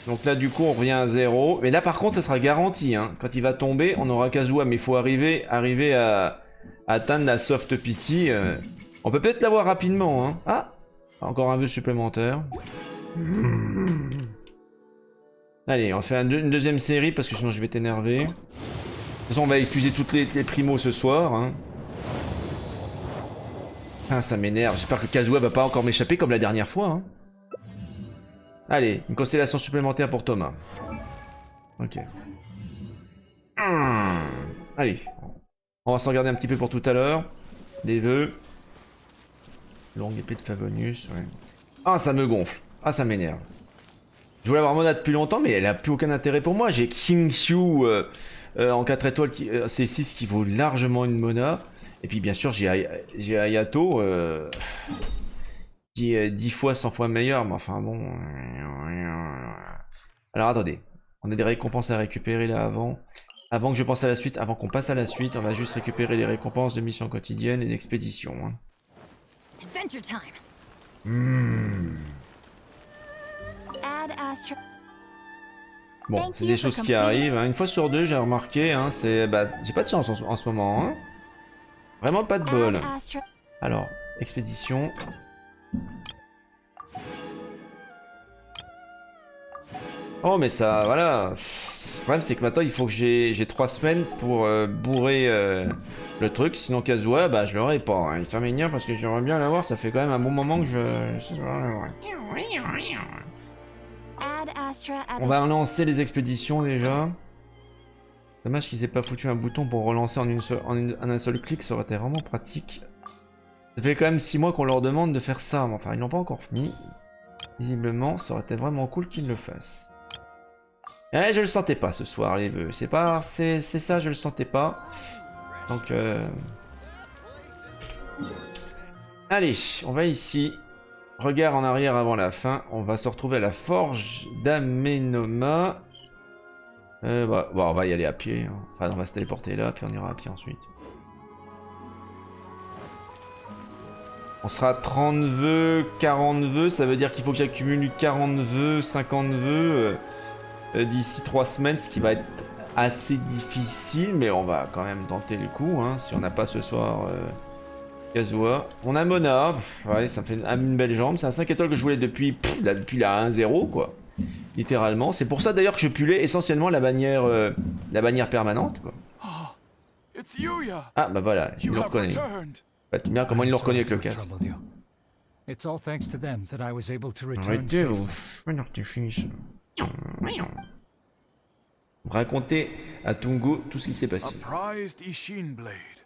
Donc là du coup on revient à 0. Mais là par contre ça sera garanti, hein. Quand il va tomber on aura Kazuha, mais il faut arriver à atteindre la soft pity. On peut peut-être l'avoir rapidement, hein. Ah, encore un vœu supplémentaire. Allez, on fait une deuxième série parce que sinon je vais t'énerver. De toute façon, on va épuiser toutes les primos ce soir. Hein. Ah, ça m'énerve. J'espère que Kazuha va pas encore m'échapper comme la dernière fois. Hein. Allez, une constellation supplémentaire pour Thomas. Ok. Allez, on va s'en garder un petit peu pour tout à l'heure. Des vœux. Longue épée de Favonius, ouais. Ah, ça me gonfle. Ah, ça m'énerve. Je voulais avoir Mona depuis longtemps, mais elle a plus aucun intérêt pour moi. J'ai Qingshu en 4 étoiles, c'est 6 qui vaut largement une Mona. Et puis bien sûr, j'ai Ayato qui est 10 fois, 100 fois meilleur. Mais enfin bon. Alors attendez, on a des récompenses à récupérer là avant. Avant que je pense à la suite, avant qu'on passe à la suite, on va juste récupérer les récompenses de missions quotidiennes et d'expéditions. Hein. Adventure time. Bon, c'est des choses qui arrivent. Hein. Une fois sur deux, j'ai remarqué, hein, c'est, j'ai pas de chance en ce moment. Hein. Vraiment pas de bol. Alors, expédition. Oh mais ça, voilà. Le problème c'est que maintenant il faut que j'ai 3 semaines pour bourrer le truc, sinon Kazuha, bah je l'aurai pas. Hein. Il fait mignon parce que j'aimerais bien l'avoir, ça fait quand même un bon moment que je... On va lancer les expéditions déjà. Dommage qu'ils aient pas foutu un bouton pour relancer en un seul clic, ça aurait été vraiment pratique. Ça fait quand même 6 mois qu'on leur demande de faire ça, mais enfin ils l'ont pas encore mis. Visiblement, ça aurait été vraiment cool qu'ils le fassent. Eh, je le sentais pas ce soir, les vœux. C'est ça, je le sentais pas. Donc, allez, on va ici. Regard en arrière avant la fin. On va se retrouver à la forge d'Amenoma. Bon, on va y aller à pied. Hein. Enfin, on va se téléporter là, puis on ira à pied ensuite. On sera à 30 vœux, 40 vœux. Ça veut dire qu'il faut que j'accumule 40 vœux, 50 vœux. D'ici 3 semaines, ce qui va être assez difficile, mais on va quand même tenter le coup, hein, si on n'a pas ce soir Kazuha. On a Mona, ouais, ça me fait une belle jambe, c'est un 5 étoiles que je voulais depuis la 1-0, quoi, littéralement. C'est pour ça d'ailleurs que je pulais essentiellement la bannière permanente, quoi. Ah bah voilà, il le reconnaît. Bien comment il le reconnaît avec le casque. Arrêtez, racontez à Tungo tout ce qui s'est passé. A prized Ishin blade,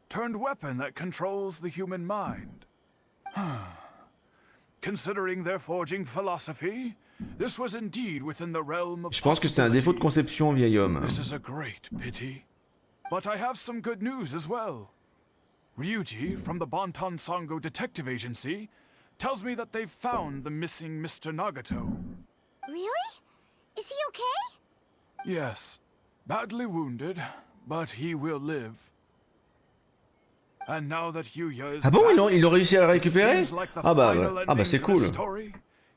turned weapon that controls the human mind. Considering their forging philosophy, this was indeed within the realm of Je pense que c'est un défaut de conception, vieil homme. This is a great pity. But I have some good news as well. Ryuji, from the Bonton Songo Detective Agency, tells me that they've found the missing Mr. Nagato. Really? Is he okay? Yes. Badly wounded, but he will live. And now that Yuya is Ah bon, back, ils ont réussi à le récupérer? Ah bah c'est cool.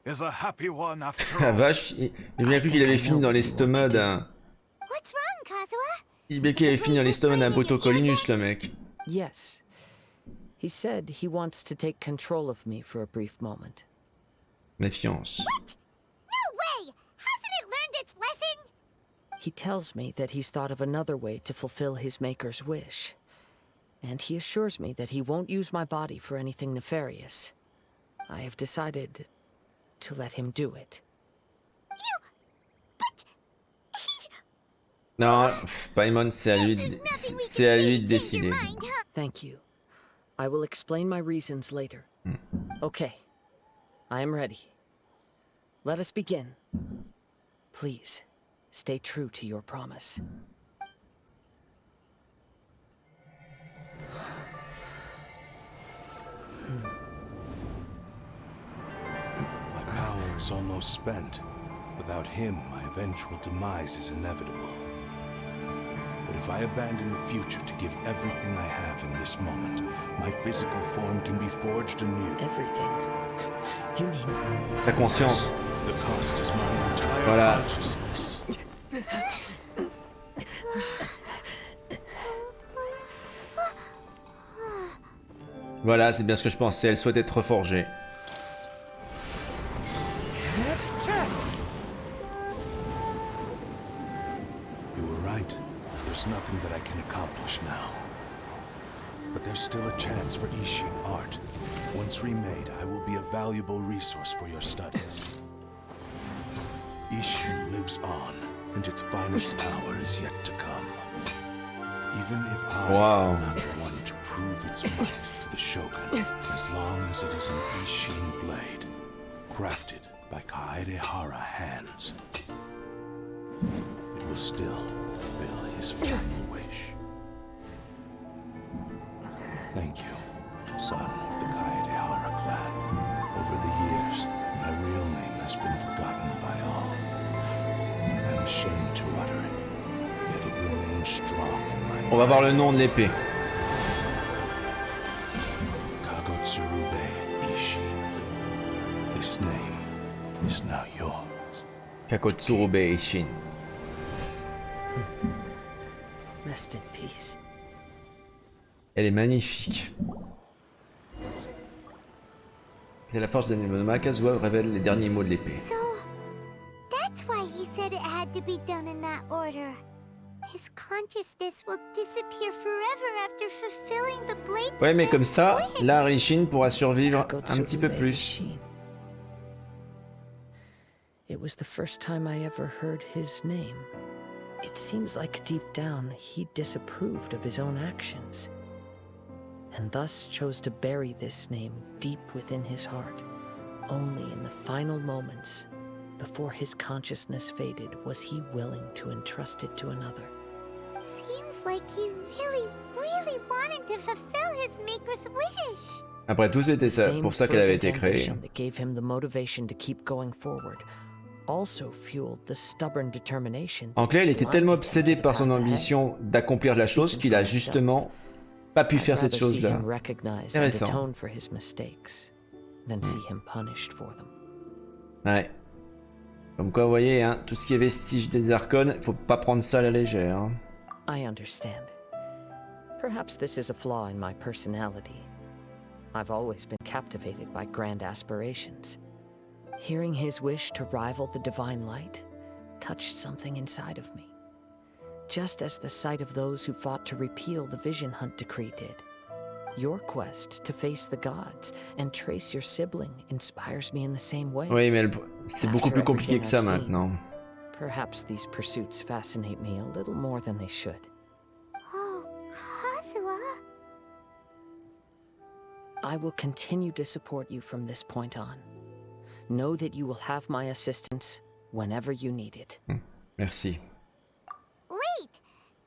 Is a happy one after La all. vache, il a bien cru qu'il avait fini dans l'estomac d'un... What's wrong, Kazuha? Il a bien qu'il avait fini dans l'estomac d'un botocolinus, le mec. Yes. He said he wants to take control of me for a brief moment. Méfiance. What? No way! Hasn't it learned its lesson? He tells me that he's thought of another way to fulfill his maker's wish. And he assures me that he won't use my body for anything nefarious. I have decided to let him do it. Non, Paimon, c'est à lui de décider. Thank you. I will explain my reasons later. Okay. I am ready. Let us begin. Please, stay true to your promise. My power is almost spent. Without him, my eventual demise is inevitable. But if I abandon the future to give everything I have in this moment, my physical form can be forged anew. Everything? You mean... La conscience. The cost is my entire Voilà. consciousness. Voilà, c'est bien ce que je pensais, elle souhaite être reforgée. You were right. There's nothing that I can accomplish now. But there's still a chance for Ishin art. Once remade, I will be a valuable resource for your studies. Ishin lives on, and its finest hour is yet to come. Even if I am not the one to prove its might to the Shogun, as long as it is an Ishin blade, crafted by Kaedehara hands, it will still fulfill his final wish. Thank you, son of the Kaedehara clan. Over the years, my real name has been forgotten by all. I'm ashamed to utter it, yet it remains strong in my On va voir le nom de l'épée. Kagotsurube Ishin. This name is now yours. Kakotsurube Ishin. Rest in peace. Elle est magnifique. C'est la force de Nemonoma. Kazuha révèle les derniers mots de l'épée. So, that's why he's said it had to be done in that order. His consciousness will disappear forever after fulfilling the Blade Ouais, mais comme Smith's ça, wish. la Rishin pourra survivre Kagotsu un petit peu Ube plus. Machine. It was the first time I ever heard his name. It seems like deep down he disapproved of his own actions, and thus chose to bury this name deep within his heart. Only in the final moments, before his consciousness faded, was he willing to entrust it to another. Seems like he really, really wanted to fulfill his maker's wish. Après tout, c'était ça, Same pour ça qu'elle avait été fervent créée. ambition that gave him the motivation to keep going forward also fueled the stubborn determination. En clair, il était that tellement blinded him obsédé to the par son path ahead. ambition d'accomplir la chose qu'il a justement pas pu faire cette I'd rather see chose-là. him recognize and Intéressant. atone for his mistakes than see him punished for them. Ouais. Comme quoi, vous voyez, hein, tout ce qui est vestige des Archons, il faut pas prendre ça à la légère. Hein. I understand. Perhaps this is a flaw in my personality. I've always been captivated by grand aspirations. Hearing his wish to rival the divine light touched something inside of me. Just as the sight of those who fought to repeal the Vision Hunt decree did. Your quest to face the gods and trace your sibling inspires me in the same way. Oui, mais c'est beaucoup plus compliqué que ça After everything maintenant. Perhaps these pursuits fascinate me a little more than they should. Oh, Kazuha. I will continue to support you from this point on. Know that you will have my assistance whenever you need it. Merci. Wait,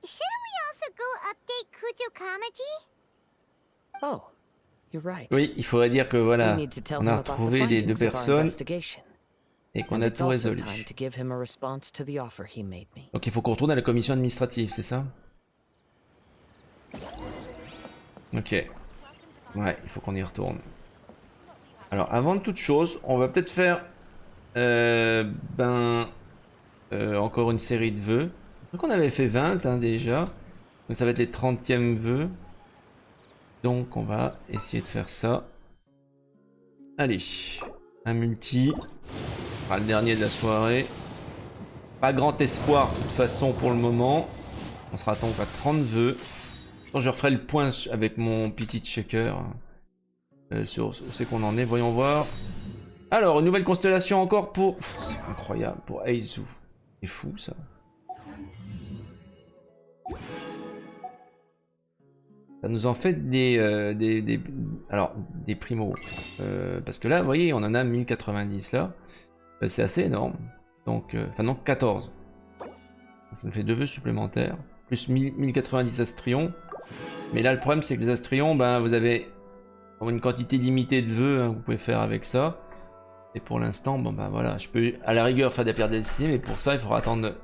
shouldn't we also go update Kujo Kamaji? Oh, you're right. Oui, il faudrait dire que voilà, We need to tell on him a about the retrouvé les deux findings of our personnes investigation. et qu'on And a it's tout also résolu. time to give him a response to the offer he made me. Donc il faut qu'on retourne à la commission administrative, c'est ça? Ok. Ouais, il faut qu'on y retourne. Alors, avant de toute chose, on va peut-être faire encore une série de vœux. Donc on avait fait 20 hein, déjà. Donc ça va être les 30e vœux. Donc on va essayer de faire ça. Allez, un multi. Ce sera le dernier de la soirée. Pas grand espoir de toute façon pour le moment. On sera donc à 30 vœux. Quand je referai le point avec mon petit checker sur où c'est qu'on en est. Voyons voir. Alors, une nouvelle constellation encore pour... C'est incroyable, pour Azur. C'est fou ça. Ça nous en fait des primos. Parce que là, vous voyez, on en a 1090 là. C'est assez énorme. Donc, enfin non, 14. Ça nous fait 2 vœux supplémentaires. Plus 1090 astrions. Mais là, le problème, c'est que les astrions, ben, vous avez une quantité limitée de vœux hein, que vous pouvez faire avec ça. Et pour l'instant, bon ben voilà, je peux à la rigueur faire des pierres destinées, mais pour ça, il faudra attendre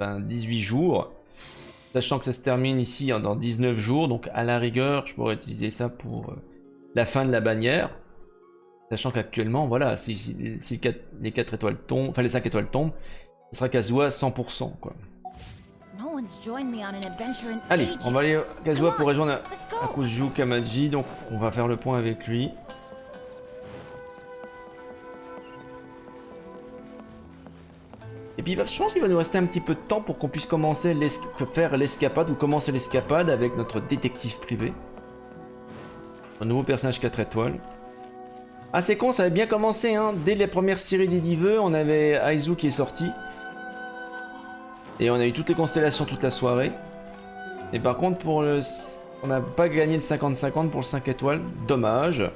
18 jours. Sachant que ça se termine ici dans 19 jours, donc à la rigueur, je pourrais utiliser ça pour la fin de la bannière. Sachant qu'actuellement, voilà, si les 4 étoiles tombent, enfin les 5 étoiles tombent, ce sera Kazuha 100%, quoi. No one's joined me on an adventure in Allez, ages. on va aller à Kazuha Come pour on, rejoindre let's go. Akuju Kamaji, donc on va faire le point avec lui. Et puis je pense qu'il va nous rester un petit peu de temps pour qu'on puisse commencer faire l'escapade ou commencer l'escapade avec notre détective privé. Un nouveau personnage 4 étoiles. Ah c'est con, ça avait bien commencé hein. Dès les premières séries des 10 vœux, on avait Aizu qui est sorti. Et on a eu toutes les constellations toute la soirée. Et par contre on n'a pas gagné le 50-50 pour le 5 étoiles. Dommage.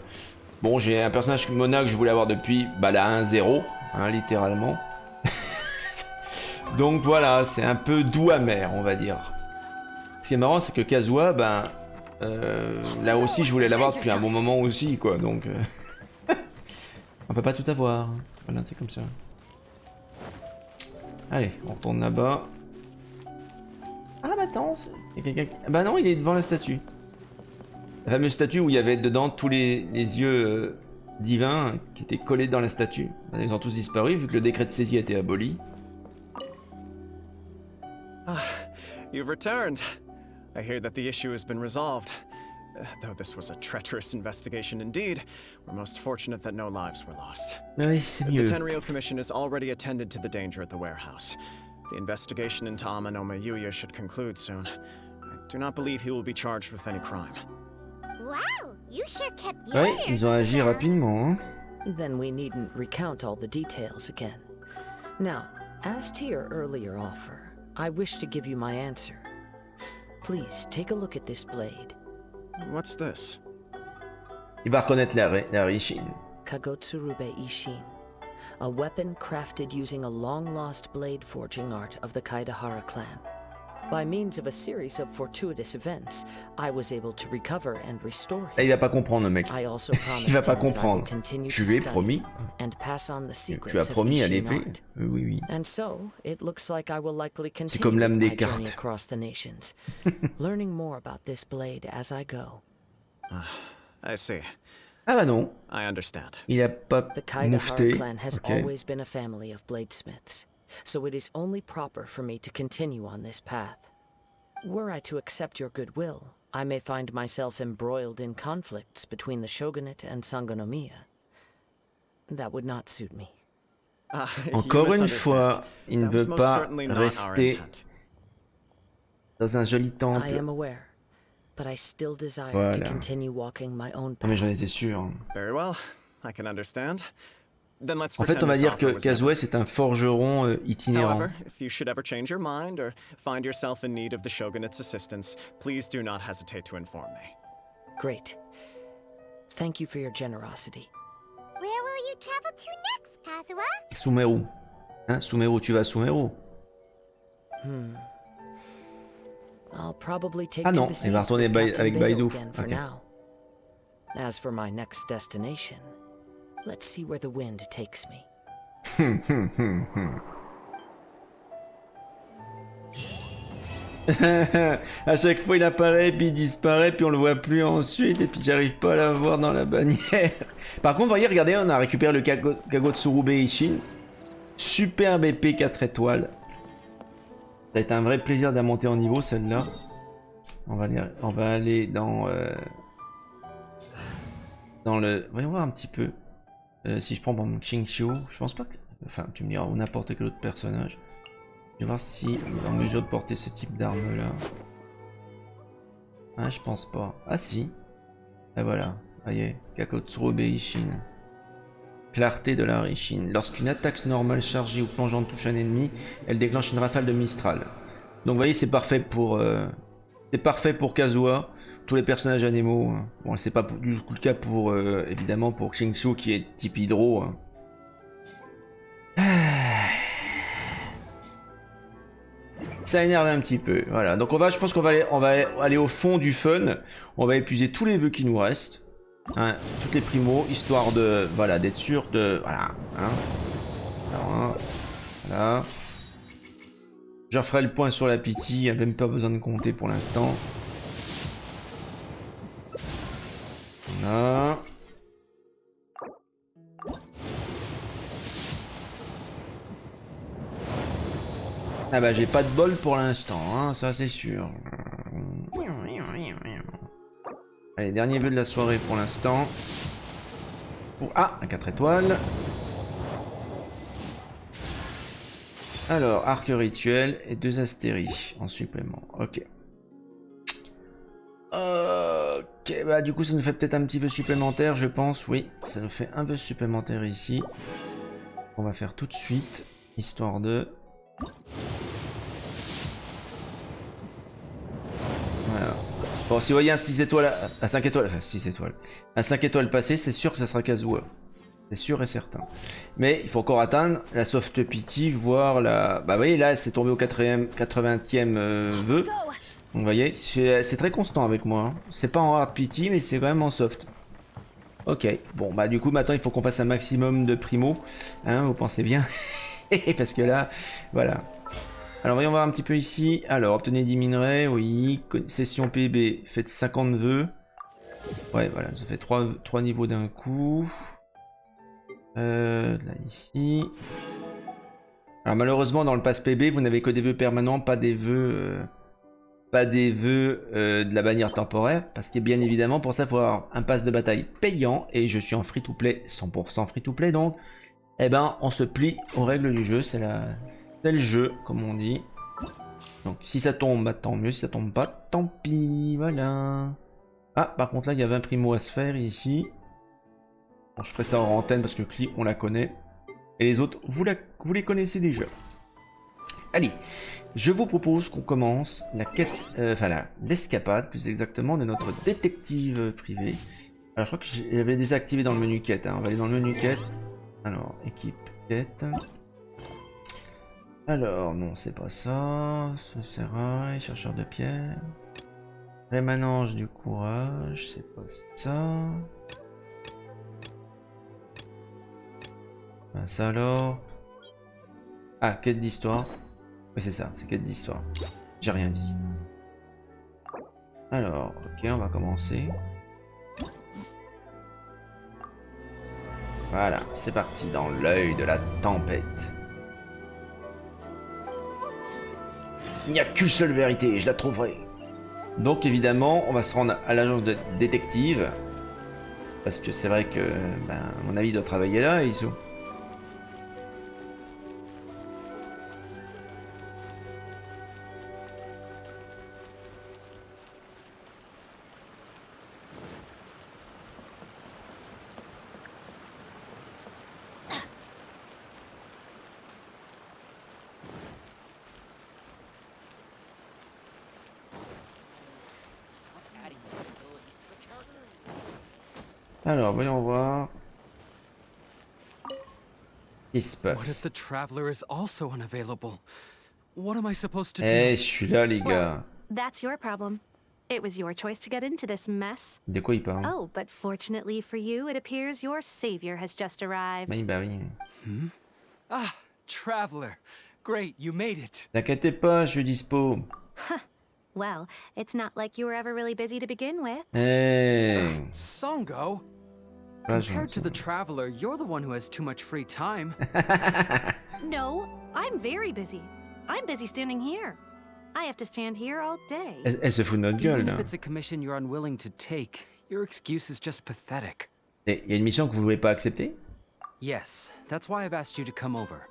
Bon, j'ai un personnage Mona que je voulais avoir depuis la 1-0, hein, littéralement. Donc voilà, c'est un peu doux amer, on va dire. Ce qui est marrant, c'est que Kazuha, là aussi, je voulais l'avoir depuis un bon moment aussi, quoi. Donc, on peut pas tout avoir. Voilà, c'est comme ça. Allez, on retourne là-bas. Ah, bah attends, il y a quelqu'un. Bah non, il est devant la statue. La fameuse statue où il y avait dedans tous les yeux divins qui étaient collés dans la statue. Ils ont tous disparu vu que le décret de saisie a été aboli. Ah, you've returned. I hear that the issue has been resolved. Though this was a treacherous investigation indeed, we're most fortunate that no lives were lost. Oui, c'est The mieux. Tenryou Commission has already attended to the danger at the warehouse. The investigation into Amanoma Yuya should conclude soon. I do not believe he will be charged with any crime. Wow, you sure kept your Ouais, ears ils ont to the agi ground. rapidement. Hein. Then we needn't recount all the details again. Now, as to your earlier offer, I wish to give you my answer. Please take a look at this blade. What's this? Il va reconnaître la Rishin. Kagotsurube Ishin, a weapon crafted using a long-lost blade forging art of the Kaidahara clan. By means of a series of fortuitous events, I was able to recover and restore Là, il him. va pas comprendre, le mec. I also promised Il va pas him that I will comprendre. continue Tu to lui ai study promis. and pass on the Tu secrets as of promis à Ishin l'épée. art. Oui, oui. And so, it looks like I will likely continue comme l'âme with des my journey cartes. across the nations, learning more about this blade as I go. I see. Ah bah non, I understand. il a pas The Kaidahara moufté. clan has Ok. always been a family of bladesmiths, so it is only proper for me to continue on this path. Were I to accept your goodwill, I may find myself embroiled in conflicts between the shogunate and Sangonomiya. That would not suit me. You Encore une misunderstand. fois, il ne That was veut most pas certainly not our rester intent. dans un joli I temple. am aware, but I still desire Voilà. to continue walking my own Ah mais path. j'en étais sûr. Very well, I can understand. Then let's En fait, pretend on va this dire offer que was Kazuo never c'est un fixed. forgeron itinérant. However, if you should ever change your mind or find yourself in need of the Shogunate's assistance, please do not hesitate to inform me. Great. Thank you for your generosity. Where will you travel to next, Kazuha? Sumeru. Hein, Sumeru, tu vas à Sumeru? I'll probably take Ah to non, the il va seas retourner with Captain avec Beidou Baidu. again for Ok. now. As for my next destination, let's see where the wind takes me. À chaque fois il apparaît, puis il disparaît, puis on le voit plus ensuite, et puis j'arrive pas à la voir dans la bannière. Par contre, voyez, regardez, on a récupéré le Kagotsurube Ishin. Superbe épée 4 étoiles. Ça va être un vrai plaisir de la monter en niveau, celle-là. On va aller dans le... Voyons voir un petit peu. Si je prends par exemple Qingqiu, je pense pas que... Enfin, tu me diras, ou n'importe quel autre personnage. Je vais voir si il est en mesure de porter ce type d'arme là. Ah, je pense pas. Ah si. Et voilà. Voyez. Kagotsurube Ishin. Clarté de la Rishin. Lorsqu'une attaque normale chargée ou plongeante touche un ennemi, elle déclenche une rafale de Mistral. Donc vous voyez, c'est parfait pour Kazuha. Tous les personnages animaux. Hein. Bon, c'est pas du coup le cas pour évidemment pour Qingqiu qui est type hydro. Hein. Ça énerve un petit peu, voilà. Donc je pense qu'on va aller au fond du fun. On va épuiser tous les vœux qui nous restent, hein, toutes les primos, histoire de, voilà, d'être sûr de, voilà, hein. Alors, voilà. Je referai le point sur la pitié, il n'y a même pas besoin de compter pour l'instant. Voilà. Ah bah j'ai pas de bol pour l'instant, hein, ça c'est sûr. Allez, dernier vœu de la soirée pour l'instant. Ah, un 4 étoiles. Alors, arc rituel et 2 astéries en supplément. Ok. Ok, bah du coup ça nous fait peut-être un petit vœu supplémentaire, je pense. Oui, ça nous fait un vœu supplémentaire ici. On va faire tout de suite, histoire de... Voilà. Bon, si vous voyez un 6 étoiles, à 5 étoiles, enfin 6 étoiles, un 5 étoiles passé, c'est sûr que ça sera Kazuha. C'est sûr et certain. Mais il faut encore atteindre la soft pity, voire la... Bah vous voyez, là, c'est tombé au 80e vœu. Donc vous voyez, c'est très constant avec moi. Hein. C'est pas en hard pity, mais c'est quand même en soft. Ok, bon, bah du coup, maintenant, il faut qu'on fasse un maximum de primo. Hein, vous pensez bien. Parce que là, voilà. Alors voyons voir un petit peu ici. Alors obtenez 10 minerais, oui. Session PB, faites 50 vœux. Ouais voilà, ça fait 3 niveaux d'un coup. Là ici. Alors malheureusement dans le pass PB vous n'avez que des vœux permanents, pas des vœux pas des vœux de la bannière temporaire, parce que bien évidemment pour ça il faut avoir un pass de bataille payant, et je suis en free-to-play, 100% free-to-play, donc eh ben on se plie aux règles du jeu, c'est le jeu comme on dit. Donc si ça tombe, bah, tant mieux, si ça tombe pas, tant pis, voilà. Ah, par contre là il y avait un primo à se faire ici. Bon, je ferai ça en antenne parce que Cli on la connaît, et les autres vous les connaissez déjà. Allez, je vous propose qu'on commence la quête, l'escapade plus exactement de notre détective privé. Alors je crois que j'avais désactivé dans le menu quête, hein. On va aller dans le menu quête. Alors, équipe quête. Alors, non, c'est pas ça. Ce sérail, chercheur de pierre. Rémanence du courage, c'est pas ça. Ben, ça alors. Ah, quête d'histoire. Oui, c'est ça, c'est quête d'histoire. J'ai rien dit. Alors, ok, on va commencer. Voilà, c'est parti dans l'œil de la tempête. Il n'y a qu'une seule vérité, et je la trouverai. Donc évidemment, on va se rendre à l'agence de détective. Parce que c'est vrai que, ben, à mon avis, il doit travailler là, Iso. Alors, voyons voir. Qu'est-ce qui se passe? What if the traveler is also unavailable? What am I supposed to do? Eh, je suis là, les gars. That's your problem. It was your choice to get into this mess. De quoi il parle? Oh, but fortunately for you, it appears your savior has just arrived. Oui, bah oui. Ah, traveler. Great, you made it. T'inquiète pas, je suis dispo. Well, it's not like you were ever really busy to begin with. Eh. Songo? Pas Compared to gentil. the traveler, you're the one who has too much free time. No, I'm very busy. I'm busy standing here. I have to stand here all day. Elle se fout de notre gueule, Even là. if it's a commission you're unwilling to take, your excuse is just pathetic. Et il y a une mission que vous voulez pas accepter? Yes, that's why I've asked you to come over.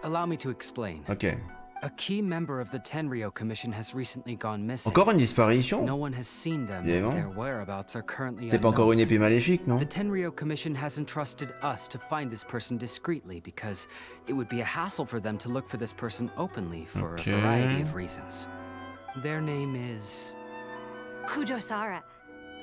Allow me to explain. Ok. A key member of the Tenryou Commission has recently gone missing. Encore une disparition? No one has seen them, Bien. and their whereabouts are currently C'est pas encore unknown. une épée maléfique, non? The Tenryou Commission has entrusted us to find this person discreetly because it would be a hassle for them to look for this person openly for Okay. a variety of reasons. Their name is... Kujosara.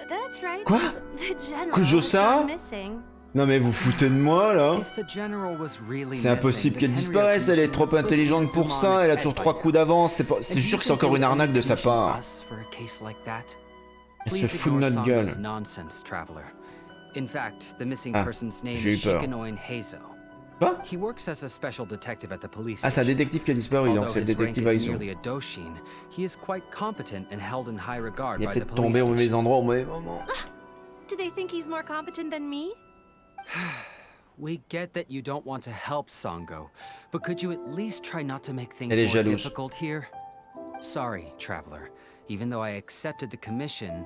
That's right. Quoi? The general Kujosara? is gone missing. Non mais vous foutez de moi, là? If the general was really C'est impossible missing, qu'elle the disparaisse, Tenryou elle est Commission trop would put intelligente Inazuma pour on ça, elle a its toujours head 3 by coups now. d'avance, c'est And sûr do que you c'est encore think une they would arnaque de sa commission part. us for a case like that? Elle se Please fout de ignore notre gueule. Sango's nonsense, traveler. In fact, the missing Ah, person's name j'ai eu is peur. Shikanoin Heizo. Quoi? He works as a special detective at the police Ah, c'est un station. détective qui a disparu, donc Although c'est le his rank détective is Aizo. merely a doshin, he is quite competent and held in high regard Il est by the peut-être police tombé au mauvais station. endroit au mauvais moment. Do they think he's more competent than me? We get that you don't want to help Songo, but could you at least try not to make things Elle est more jalouse. difficult here? Sorry, traveler. Even though I accepted the commission,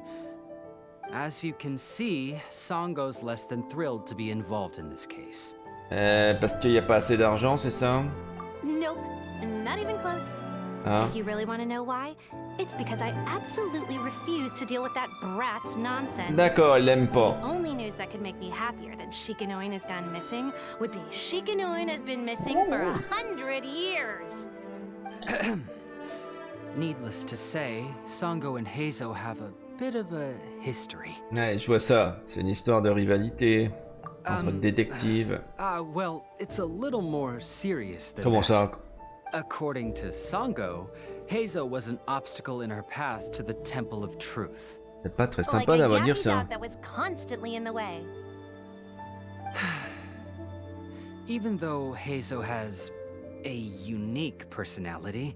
as you can see, Songo's less than thrilled to be involved in this case. Parce qu'il n'y a pas assez d'argent, c'est ça? Nope, not even close. Ah. If you really want to know why, it's because I absolutely refuse to deal with that brat's nonsense. D'accord, elle l'aime pas. Only news that could make me happier than Shikanoin has gone missing would be Shikanoin has been missing for 100 years. Needless to say, Songo and Heizo have a bit of a history. Ouais, je vois ça. C'est une histoire de rivalité entre détectives. Well, it's a little more serious than Comment that. ça? According to Songo, Heizo was an obstacle in her path to the Temple of Truth. C'est pas très Like sympa a d'avoir dire yappy ça. dog that was constantly in the way. Even though Heizo has a unique personality,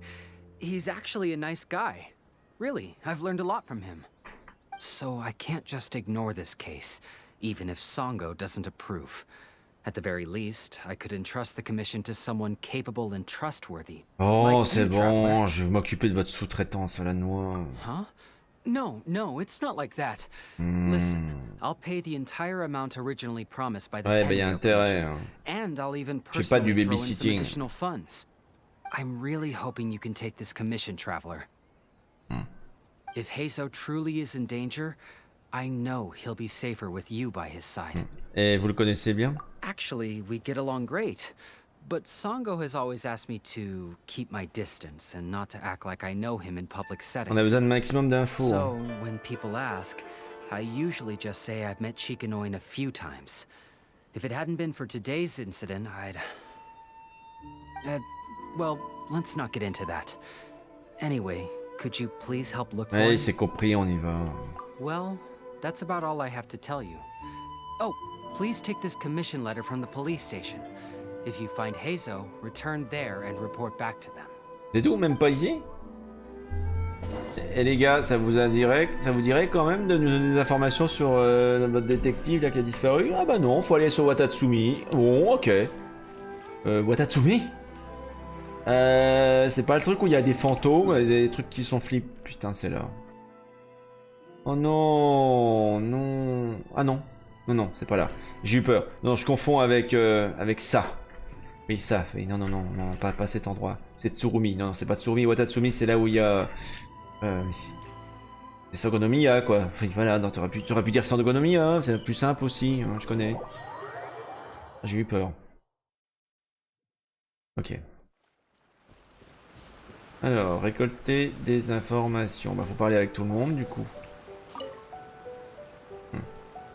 he's actually a nice guy. Really, I've learned a lot from him. So I can't just ignore this case, even if Songo doesn't approve. At the very least, I could entrust the commission to someone capable and trustworthy. Oh, like c'est you, Traveler. bon, je vais m'occuper de votre sous-traitance à la noix. Huh? No, it's not like that. Listen, I'll pay the entire amount originally promised by the Ouais, bah y a Tenryo intérêt. Commission, and I'll even Je fais pas du personally throw in some babysitting. additional funds. I'm really hoping you can take this commission, Traveler. If Heizo truly is in danger, I know he'll be safer with you by his side. Et vous le connaissez bien? Actually, we get along great. But Songo has always asked me to keep my distance and not to act like I know him in public settings. On a besoin de maximum d'infos. So, when people ask, I usually just say I've met Shikanoin a few times. If it hadn't been for today's incident, well, let's not get into that. Anyway, could you please help look for Ouais, him? c'est compris, on y va. Well, that's about all I have to tell you. Oh, please take this commission letter from the police station. If you find Heizo, return there and report back to them. C'est tout, même pas ici? Et les gars, ça vous dirait quand même de nous donner des informations sur votre détective là qui a disparu? Ah bah non, faut aller sur Watatsumi. Bon, ok. Watatsumi? C'est pas le truc où il y a des fantômes, des trucs qui sont flippés. Putain, c'est là. Oh non, non. Ah non. Non, c'est pas là. J'ai eu peur. Non, je confonds avec ça. Oui, ça. Oui, non, pas cet endroit. C'est Tsurumi. Non, c'est pas Tsurumi. Watatsumi, c'est là où il y a... oui. C'est Songonomiya, quoi. Oui, voilà, non, t'aurais pu dire Songonomiya, c'est plus simple aussi, hein, je connais. J'ai eu peur. Ok. Alors, récolter des informations. Bah, faut parler avec tout le monde, du coup.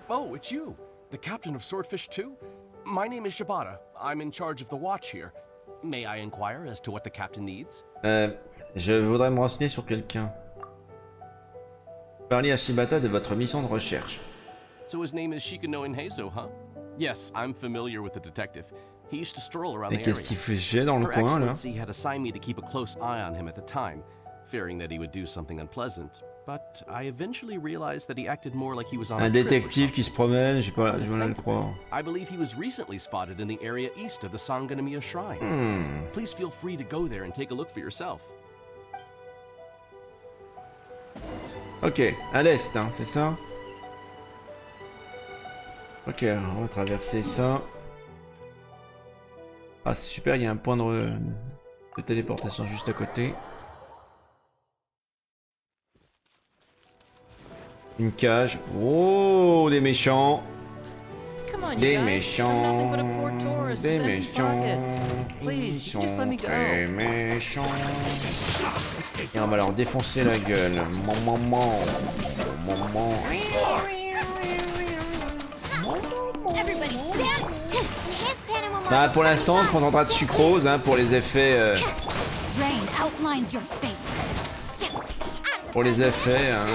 Oh, it's you, the captain of Swordfish 2? My name is Shibata. I'm in charge of the watch here. May I inquire as to what the captain needs? Je voudrais me renseigner sur quelqu'un. Parlez à Shibata de votre mission de recherche. So his name is Shikanoin Heizo, huh? Yes, I'm familiar with the detective. He used to stroll around the Et area. qu'est-ce qu'il faisait dans le Her coin, là? Excellency had assigned me to keep a close eye on him at the time, fearing that he would do something unpleasant. But I eventually realized that he acted more like he was on Un a trip or détective qui se promène, j'ai pas du mal à le croire. I believe he was recently spotted in the area east of the Songerie Shrine. Please feel free to go there and take a look for yourself. Ok, à l'est, hein, c'est ça? Ok, alors on va traverser ça. Ah, c'est super, il y a un point de téléportation juste à côté. Une cage. Oh, des méchants. Des méchants. Des méchants. Ils sont très méchants. Et on va leur défoncer la gueule. Maman. Bah, pour l'instant, on se contentera de sucrose hein, pour les effets. Pour les effets. Hein.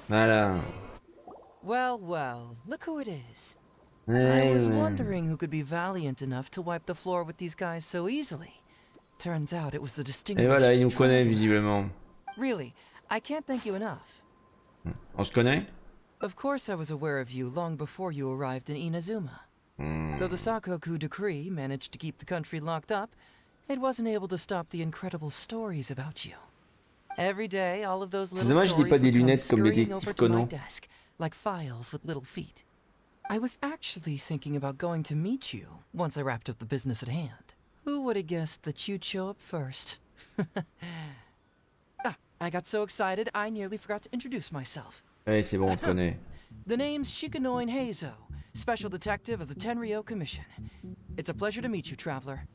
Voilà. Well, look who it is. I was wondering who could be valiant enough to wipe the floor with these guys so easily. Turns out it was the distinguished. Et voilà, il nous connaît visiblement. Really, I can't thank you enough. On se connaît? Of course I was aware of you long before you arrived in Inazuma. Though the Sakoku decree managed to keep the country locked up, it wasn't able to stop the incredible stories about you. Every day, all of those little stories would come scurrying over to my desk, like files with little feet. I was actually thinking about going to meet you once I wrapped up the business at hand. Who would have guessed that you'd show up first? I got so excited, I nearly forgot to introduce myself. Oui, c'est bon, on le connaît. The name's Shikanoin Heizo, Special Detective of the Tenryo Commission. It's a pleasure to meet you, Traveler.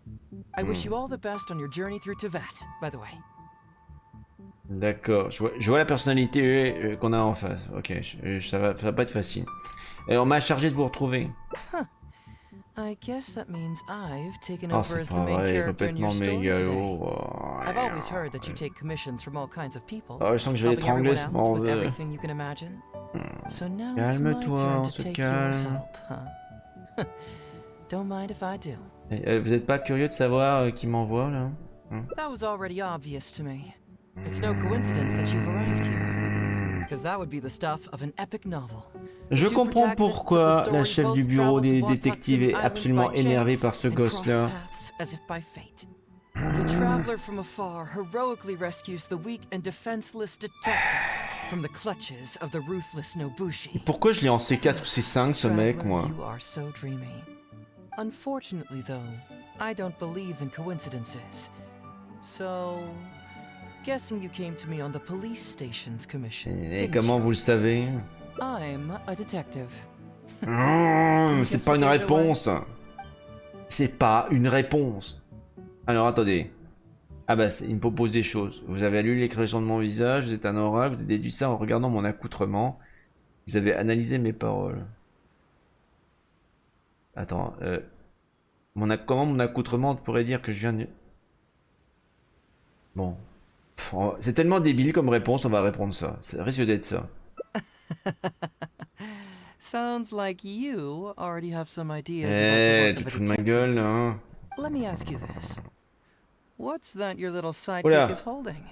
I wish you all the best on your journey through Teyvat, by the way. D'accord, je vois la personnalité qu'on a en face. Ok, ça va pas être facile. Et on m'a chargé de vous retrouver. I guess that means I've taken over as the main character in your story today. I've always heard that you take commissions from all kinds of people. Oh, je sens que je vais l'étrangler ce with everything you can imagine. So now it's my turn to take your help, huh? Don't mind if I do. Vous êtes pas curieux de savoir qui m'envoie là? That was already obvious to me. It's no coincidence that you've arrived here. because that would be the stuff of an epic novel. Je comprends pourquoi la chef du bureau des détectives est absolument énervée par ce gosse-là. The traveler from afar heroically rescues the weak and defenseless detective from the clutches of the ruthless Nobushi. Et pourquoi je l'ai en C4 ou C5 ce mec, moi? You are so dreamy. Unfortunately, though, I don't believe in coincidences. So, guessing you came to me on the police station's commission. Et comment vous le savez? I'm a detective. C'est pas une réponse. C'est pas une réponse. Alors attendez. Ah bah il me propose des choses. Vous avez lu l'expression de mon visage, vous êtes un oracle, vous avez déduit ça en regardant mon accoutrement. Vous avez analysé mes paroles. Attends, comment mon accoutrement pourrait dire que je viens de... Bon. C'est tellement débile comme réponse, on va répondre ça. Ça risque d'être ça. Sounds like you already have some ideas about the work tu te of a fous de ma detective. gueule, hein. Let me ask you this. What's that your little sidekick Oula. is holding?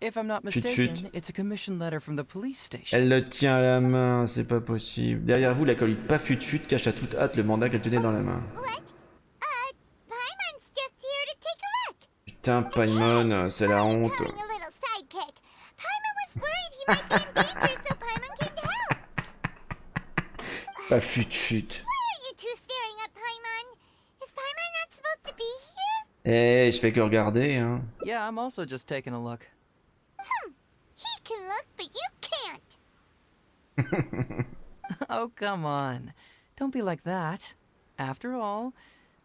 If I'm not Chut, mistaken, chut. it's a commission letter from the police station. Elle le tient à la main, c'est pas possible. Derrière vous, l'acolyte pas fut cache à toute hâte le mandat qu'elle tenait dans la main. Paimon's just here to take a look. Putain, Paimon, c'est la honte. Calling a little sidekick. Paimon was worried he might be in danger, so Paimon came to help. Pas fut. Why are you two staring at Paimon? Is Paimon not supposed to be here? Eh, je fais que regarder, hein. Yeah, I'm also just taking a look. He can look, but you can't. Oh, come on. Don't be like that. After all,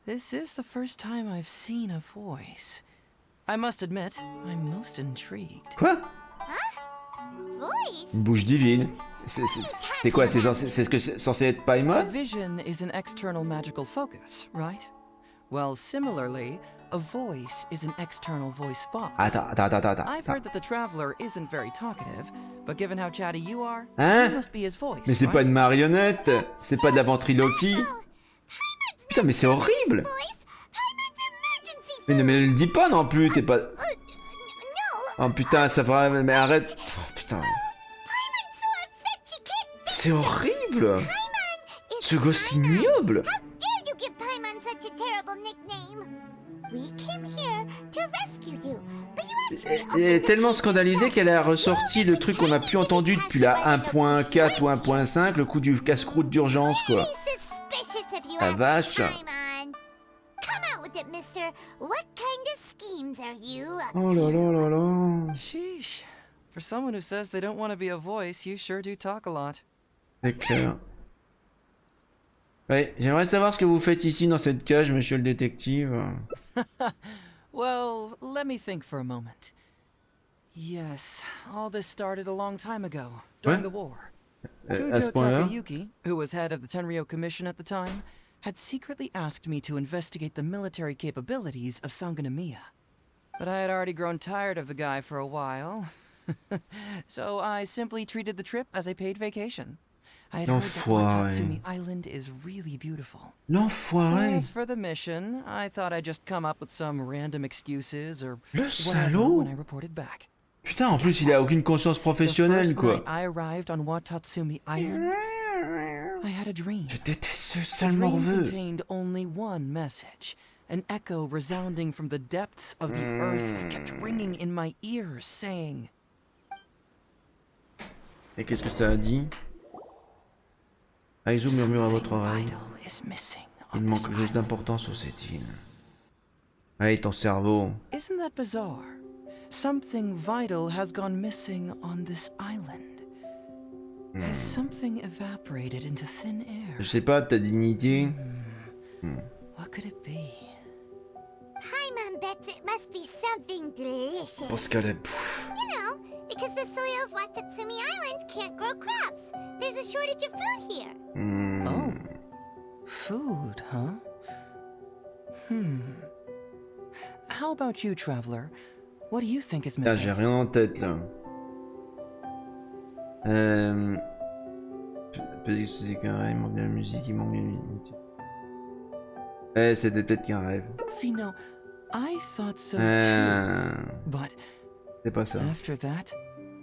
this is the first time I've seen a voice. I must admit, I'm most intrigued. Quoi? Voice? Une bouche divine. C'est quoi? C'est censé être A Paimon? vision is an external magical focus, right? Well, similarly, a voice is an external voice box. Attends. I've heard that the traveler isn't very talkative, but given how chatty you are, Hein? you must be his voice. Mais c'est right? pas une marionnette. C'est pas de la ventriloquie. Putain, mais c'est horrible. Mais ne me le dis pas non plus, t'es pas... Oh putain, ça va, mais arrête. Oh, putain. C'est horrible. Ce gosse ignoble. How dare you give Paimon such a terrible nickname? We came here to rescue you, but you actually Elle est tellement scandalisée qu'elle a ressorti le truc qu'on a plus entendu depuis la 1.4 ou 1.5, le coup du casse-croûte d'urgence, quoi. suspicious of you. La ask vache. Paimon. Come out with it, mister. What kind of schemes are you up Oh là là là là. Sheesh. For someone who says they don't want to be a voice, you sure do talk a lot. C'est clair. Ouais, j'aimerais savoir ce que vous faites ici dans cette cage, monsieur le détective. Well, let me think for a moment. Yes, all this started a long time ago, during Ouais? the war. À ce Kujo point-là? Takayuki, who was head of the Tenryou Commission at the time, had secretly asked me to investigate the military capabilities of Songerie. But I had already grown tired of the guy for a while, so I simply treated the trip as a paid vacation. I had heard that L'enfoiré. Watatsumi Island is really beautiful. L'enfoiré. As for the mission, I thought I'd just come up with some random excuses or Le whatever salaud. when I reported back. Putain, en plus, il a aucune conscience The professionnelle, first quoi. night I arrived on Watatsumi Island, I had a dream. Je déteste ce The sale dream morveux. contained only one message, an echo resounding from the depths of the earth that kept ringing in my ears, saying, Et qu'est-ce que ça a dit? Aizu murmure à votre oreille. "Vital is missing Il on manque this quelque chose island." d'important sur cette île. Hey, ton cerveau. Isn't that bizarre? Something vital has gone missing on this island. Has something evaporated into thin air? Je sais pas, ta dignité. What could it be? Paimon bets it must be something delicious. Parce qu'elle est... You know, because the soil of Watatsumi Island can't grow crops. There's a shortage of food here. Oh. Food, huh? How about you, traveler? What do you think is Là, missing? j'ai rien en tête, là. Peut-être que c'était qu'un rêve, il manque de la musique, il manque de la musique. C'était peut-être qu'un rêve. See, no, I thought so too. Euh... But C'est pas ça. after that,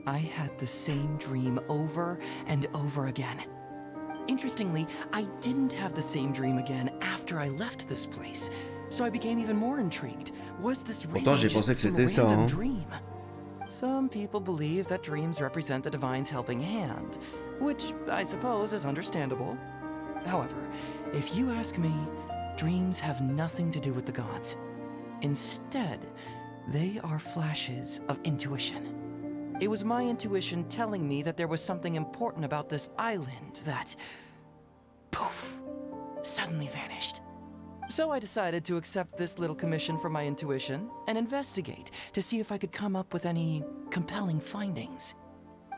I had the same dream over and over again. Interestingly, I didn't have the same dream again after I left this place, so I became even more intrigued. Was this Pourtant, really j'ai pensé just que some c'était ça, random hein. dream? Some people believe that dreams represent the divine's helping hand, which I suppose is understandable. However, if you ask me, dreams have nothing to do with the gods. Instead, they are flashes of intuition. It was my intuition telling me that there was something important about this island that, poof, suddenly vanished. So I decided to accept this little commission from my intuition and investigate to see if I could come up with any compelling findings.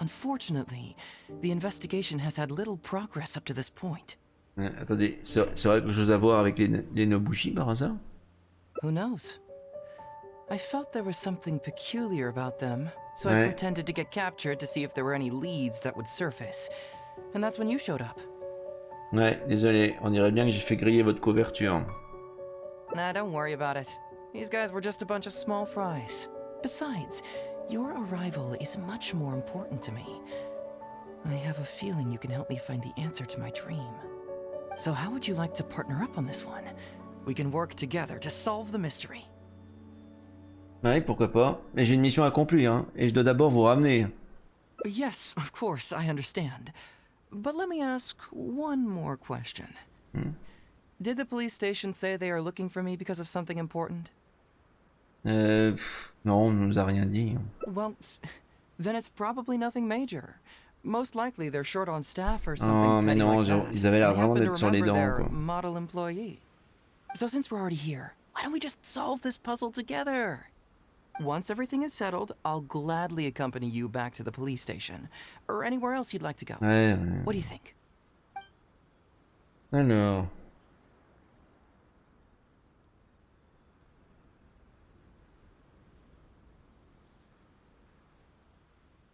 Unfortunately, the investigation has had little progress up to this point. Attendez, ça aurait quelque chose à voir avec les Nobushi par hasard? Who knows? I felt there was something peculiar about them, so I pretended to get captured to see if there were any leads that would surface. And that's when you showed up. Ouais, désolé, on dirait bien que j'ai fait griller votre couverture. Nah, don't worry about it. These guys were just a bunch of small fries. Besides, your arrival is much more important to me. I have a feeling you can help me find the answer to my dream. So how would you like to partner up on this one? We can work together to solve the mystery. Ouais, pourquoi pas. Mais j'ai une mission à accomplir, hein, et je dois d'abord vous ramener. Yes, of course, I understand. But let me ask one more question. Did the police station say they are looking for me because of something important? Non, on nous a rien dit. Well, then it's probably nothing major. Most likely they're short on staff or something Oh, mais petty non, like genre, that. ils avaient l'air And I vraiment happen to d'être sur les remember dents, their quoi. model employee. So since we're already here, why don't we just solve this puzzle together? Once everything is settled, I'll gladly accompany you back to the police station, or anywhere else you'd like to go. Ouais. What do you think? Alors...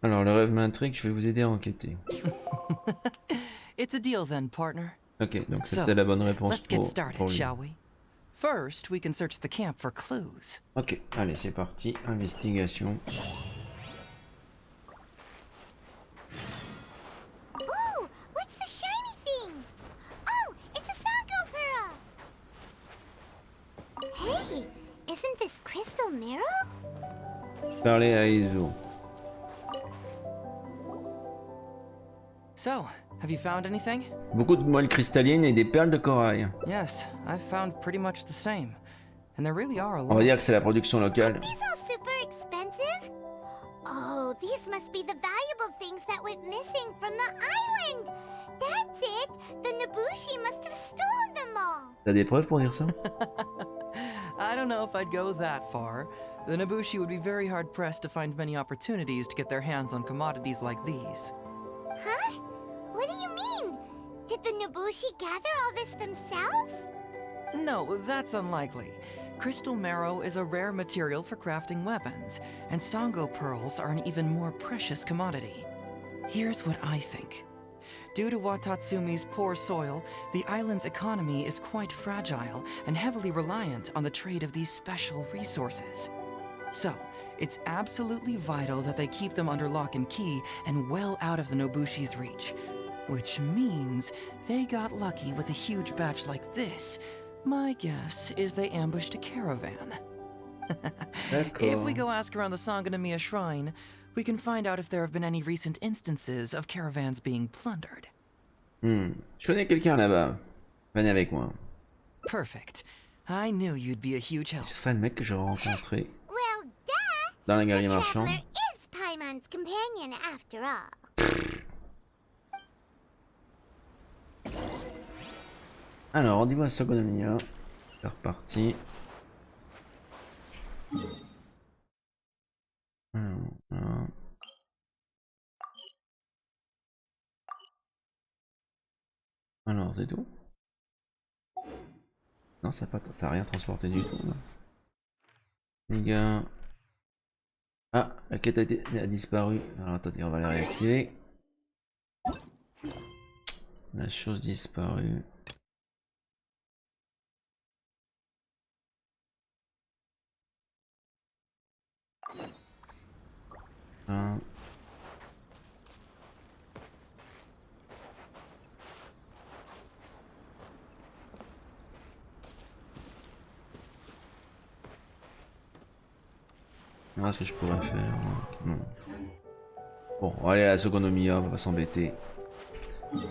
Alors, le rêve m'intrigue, je vais vous aider à enquêter. It's a deal then, partner. Ok, donc c'était la bonne réponse let's get pour started, lui. shall we? First, we can search the camp for clues. Ok, allez, c'est parti. Investigation. Ooh, what's the shiny thing? Oh, it's a Sango pearl. Hey, isn't this crystal mirror? Parler à Izo. So, have you found anything? Beaucoup de moelles cristallines et des perles de corail. Yes, I've found pretty much the same. And there really are a lot. On va dire que c'est la production locale. These all super expensive? Oh, these must be the valuable things that went missing from the island. That's it. The Nobushi must have stolen them all. T'as des preuves pour dire ça? I don't know if I'd go that far. The Nobushi would be very hard pressed to find many opportunities to get their hands on commodities like these. Huh? What do you mean? Did the Nobushi gather all this themselves? No, that's unlikely. Crystal marrow is a rare material for crafting weapons, and Sango pearls are an even more precious commodity. Here's what I think. Due to Watatsumi's poor soil, the island's economy is quite fragile and heavily reliant on the trade of these special resources. So, it's absolutely vital that they keep them under lock and key and well out of the Nobushi's reach. Which means they got lucky with a huge batch like this. My guess is they ambushed a caravan. If we go ask around the Sangonomiya shrine, we can find out if there have been any recent instances of caravans being plundered. Je connais quelqu'un là-bas. Venez avec moi. Perfect. I knew you'd be a huge help. Ce serait le mec que j'aurais rencontré Well, duh. dans la The galerie marchande. traveler is Paimon's companion after all. Alors, rendez-vous à Songerie. C'est reparti. Voilà. Alors, c'est tout? Non, ça a rien transporté du tout. Là. Les gars. Ah, la quête a disparu. Alors, attendez, on va la réactiver. La chose disparue. Ah, ce que je pourrais faire. Non. Bon, on va aller à la Songerie, on va pas s'embêter.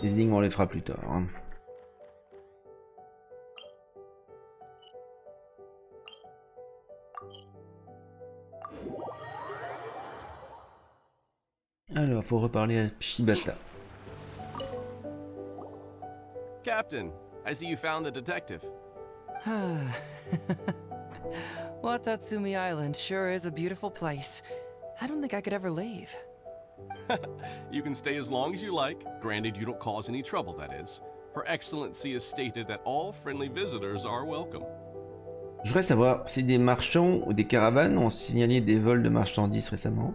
Les énigmes, on les fera plus tard. Hein. Alors, faut reparler à Shibata. Captain, I see you found the detective. Watatsumi Island sure is a beautiful place. I don't think I could ever leave. You can stay as long as you like, granted you don't cause any trouble, that is. Her Excellency has stated that all friendly visitors are welcome. Je voudrais savoir si des marchands ou des caravanes ont signalé des vols de marchandises récemment.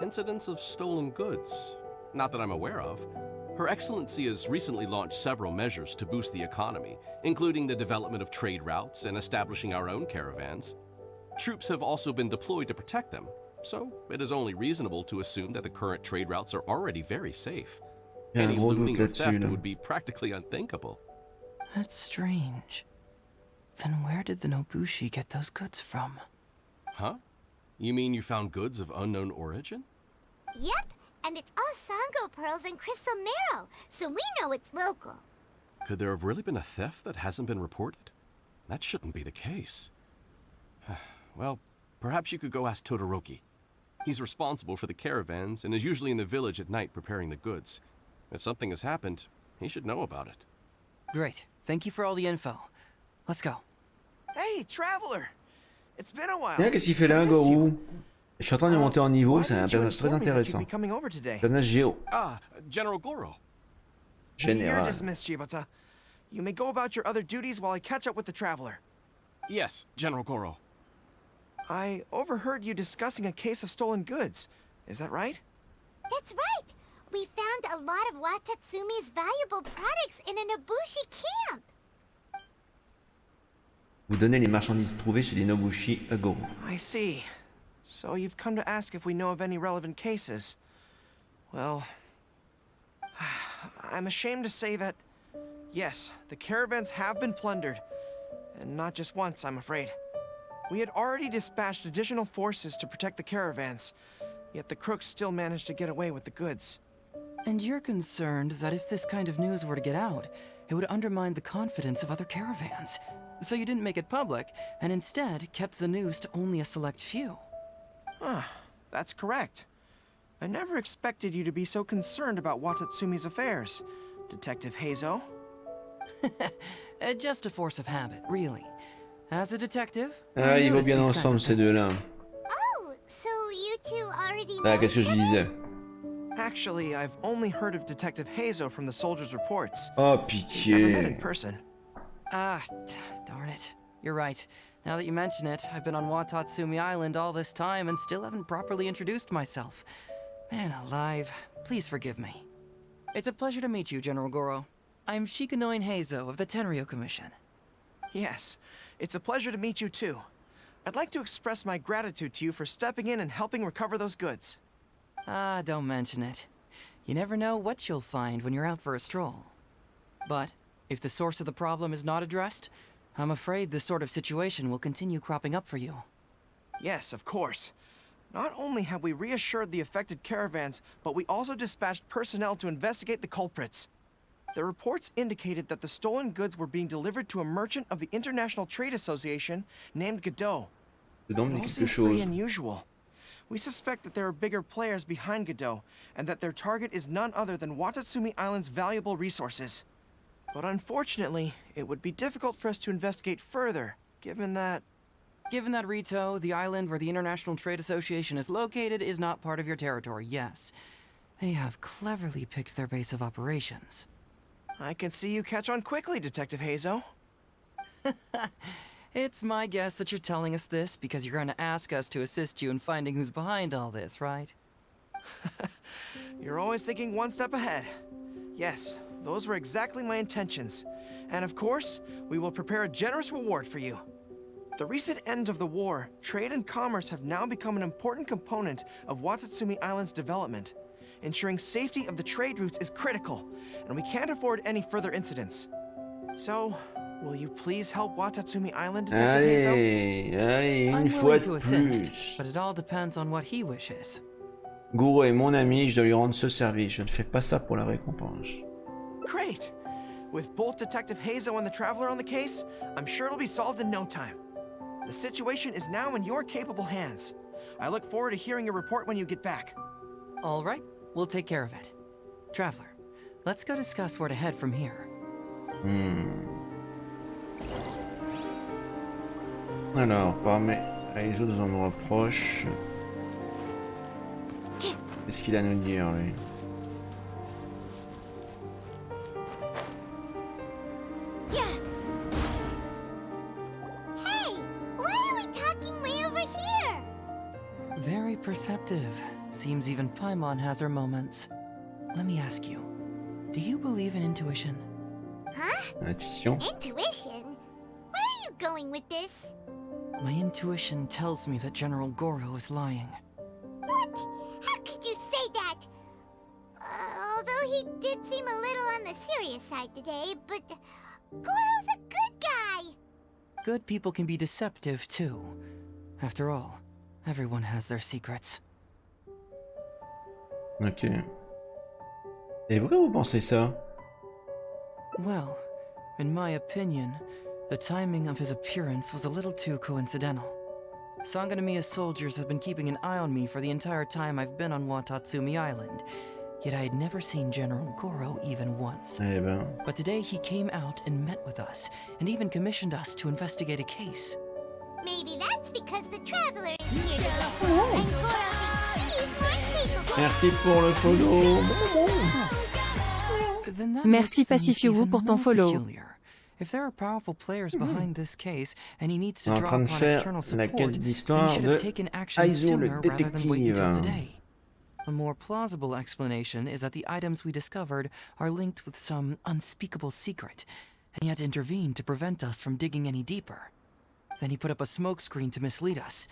Incidents of stolen goods? Not that I'm aware of. Her Excellency has recently launched several measures to boost the economy, including the development of trade routes and establishing our own caravans. Troops have also been deployed to protect them, so it is only reasonable to assume that the current trade routes are already very safe. Any looting or theft would be practically unthinkable. That's strange. Then where did the Nobushi get those goods from? Huh? You mean you found goods of unknown origin? Yep, and it's all Sango pearls and crystal marrow, so we know it's local. Could there have really been a theft that hasn't been reported? That shouldn't be the case. Well, perhaps you could go ask Todoroki. He's responsible for the caravans and is usually in the village at night preparing the goods. If something has happened, he should know about it. Great. Thank you for all the info. Let's go. Hey, traveler! It's been a while. Tiens, qu'est-ce qu'il fait là, Gorou? Je suis en train de monter en niveau, c'est un personnage très intéressant. Personnage Géo. General Goro. You're dismissed, Shibata. You may go about your other duties while I catch up with the traveler. Yes, General Goro. I overheard you discussing a case of stolen goods. Is that right? That's right! We found a lot of Watatsumi's valuable products in a Nobushi camp! Vous donnez les marchandises trouvées chez les Nobushi à Gorou. I see. So you've come to ask if we know of any relevant cases. Well, I'm ashamed to say that, yes, the caravans have been plundered. And not just once, I'm afraid. We had already dispatched additional forces to protect the caravans, yet the crooks still managed to get away with the goods. And you're concerned that if this kind of news were to get out, it would undermine the confidence of other caravans. So you didn't make it public, and instead kept the news to only a select few. That's correct. I never expected you to be so concerned about Watatsumi's affairs, Detective Heizo. Just a force of habit, really. As a detective... Ah, ils vont bien ensemble, ces deux-là. Oh, so you two already know Ah, qu'est-ce que je disais? Actually, I've only heard of Detective Heizo from the soldiers' reports. Oh, Never met in pitié. person. Darn it. You're right. Now that you mention it, I've been on Watatsumi Island all this time and still haven't properly introduced myself. Man alive, please forgive me. It's a pleasure to meet you, General Goro. I'm Shikanoin Heizo of the Tenryo Commission. Yes, it's a pleasure to meet you too. I'd like to express my gratitude to you for stepping in and helping recover those goods. Don't mention it. You never know what you'll find when you're out for a stroll. But if the source of the problem is not addressed, I'm afraid this sort of situation will continue cropping up for you. Yes, of course. Not only have we reassured the affected caravans, but we also dispatched personnel to investigate the culprits. The reports indicated that the stolen goods were being delivered to a merchant of the International Trade Association named Godot. It all seems pretty unusual. We suspect that there are bigger players behind Godot, and that their target is none other than Watatsumi Island's valuable resources. But unfortunately, it would be difficult for us to investigate further, given that... Given that Rito, the island where the International Trade Association is located, is not part of your territory, yes. They have cleverly picked their base of operations. I can see you catch on quickly, Detective Heizo. It's my guess that you're telling us this because you're going to ask us to assist you in finding who's behind all this, right? You're always thinking one step ahead. Yes, those were exactly my intentions. And of course, we will prepare a generous reward for you. The recent end of the war, trade and commerce have now become an important component of Watatsumi Island's development. Ensuring safety of the trade routes is critical, and we can't afford any further incidents. So, Will you please help Watatsumi Island, Detective Heizo? Allez, une I'm fois willing de to assist, plus. but it all depends on what he wishes. Goro est mon ami, je dois lui rendre ce service. Je ne fais pas ça pour la récompense. Great! With both Detective Heizo and the Traveler on the case, I'm sure it'll be solved in no time. The situation is now in your capable hands. I look forward to hearing your report when you get back. All right, we'll take care of it. Traveler, let's go discuss where to head from here. Alors, parmi les autres, on nous rapproche. Qu'est-ce qu'il a à nous dire, lui? Hey, why are we talking way over here? Very perceptive. Seems even Paimon has her moments. Let me ask you, do you believe in intuition? Huh? Intuition. Intuition? Where are you going with this? My intuition tells me that General Goro is lying. What? How could you say that? Although he did seem a little on the serious side today, but Goro's a good guy. Good people can be deceptive too. After all, everyone has their secrets. Ok. Et pourquoi vous pensez ça? Well, in my opinion, the timing of his appearance was a little too coincidental. Sangonomiya's soldiers have been keeping an eye on me for the entire time I've been on Watatsumi Island, yet I had never seen General Goro even once. Eh ben. But today he came out and met with us, and even commissioned us to investigate a case. Maybe that's because the Traveler is here today, and Goro thinks he's more capable. Merci pour le follow. Then that Merci makes things Pacifio even pour ton more follow. peculiar. If there are powerful players behind this case, and he needs On to est en draw train de upon faire external la support, quête then he d'histoire should de have taken action Azur, le sooner rather than wait until détective. today. A more plausible explanation is that the items we discovered are linked with some unspeakable secret, and he had to intervene to prevent us from digging any deeper. Then he put up a smokescreen to mislead us.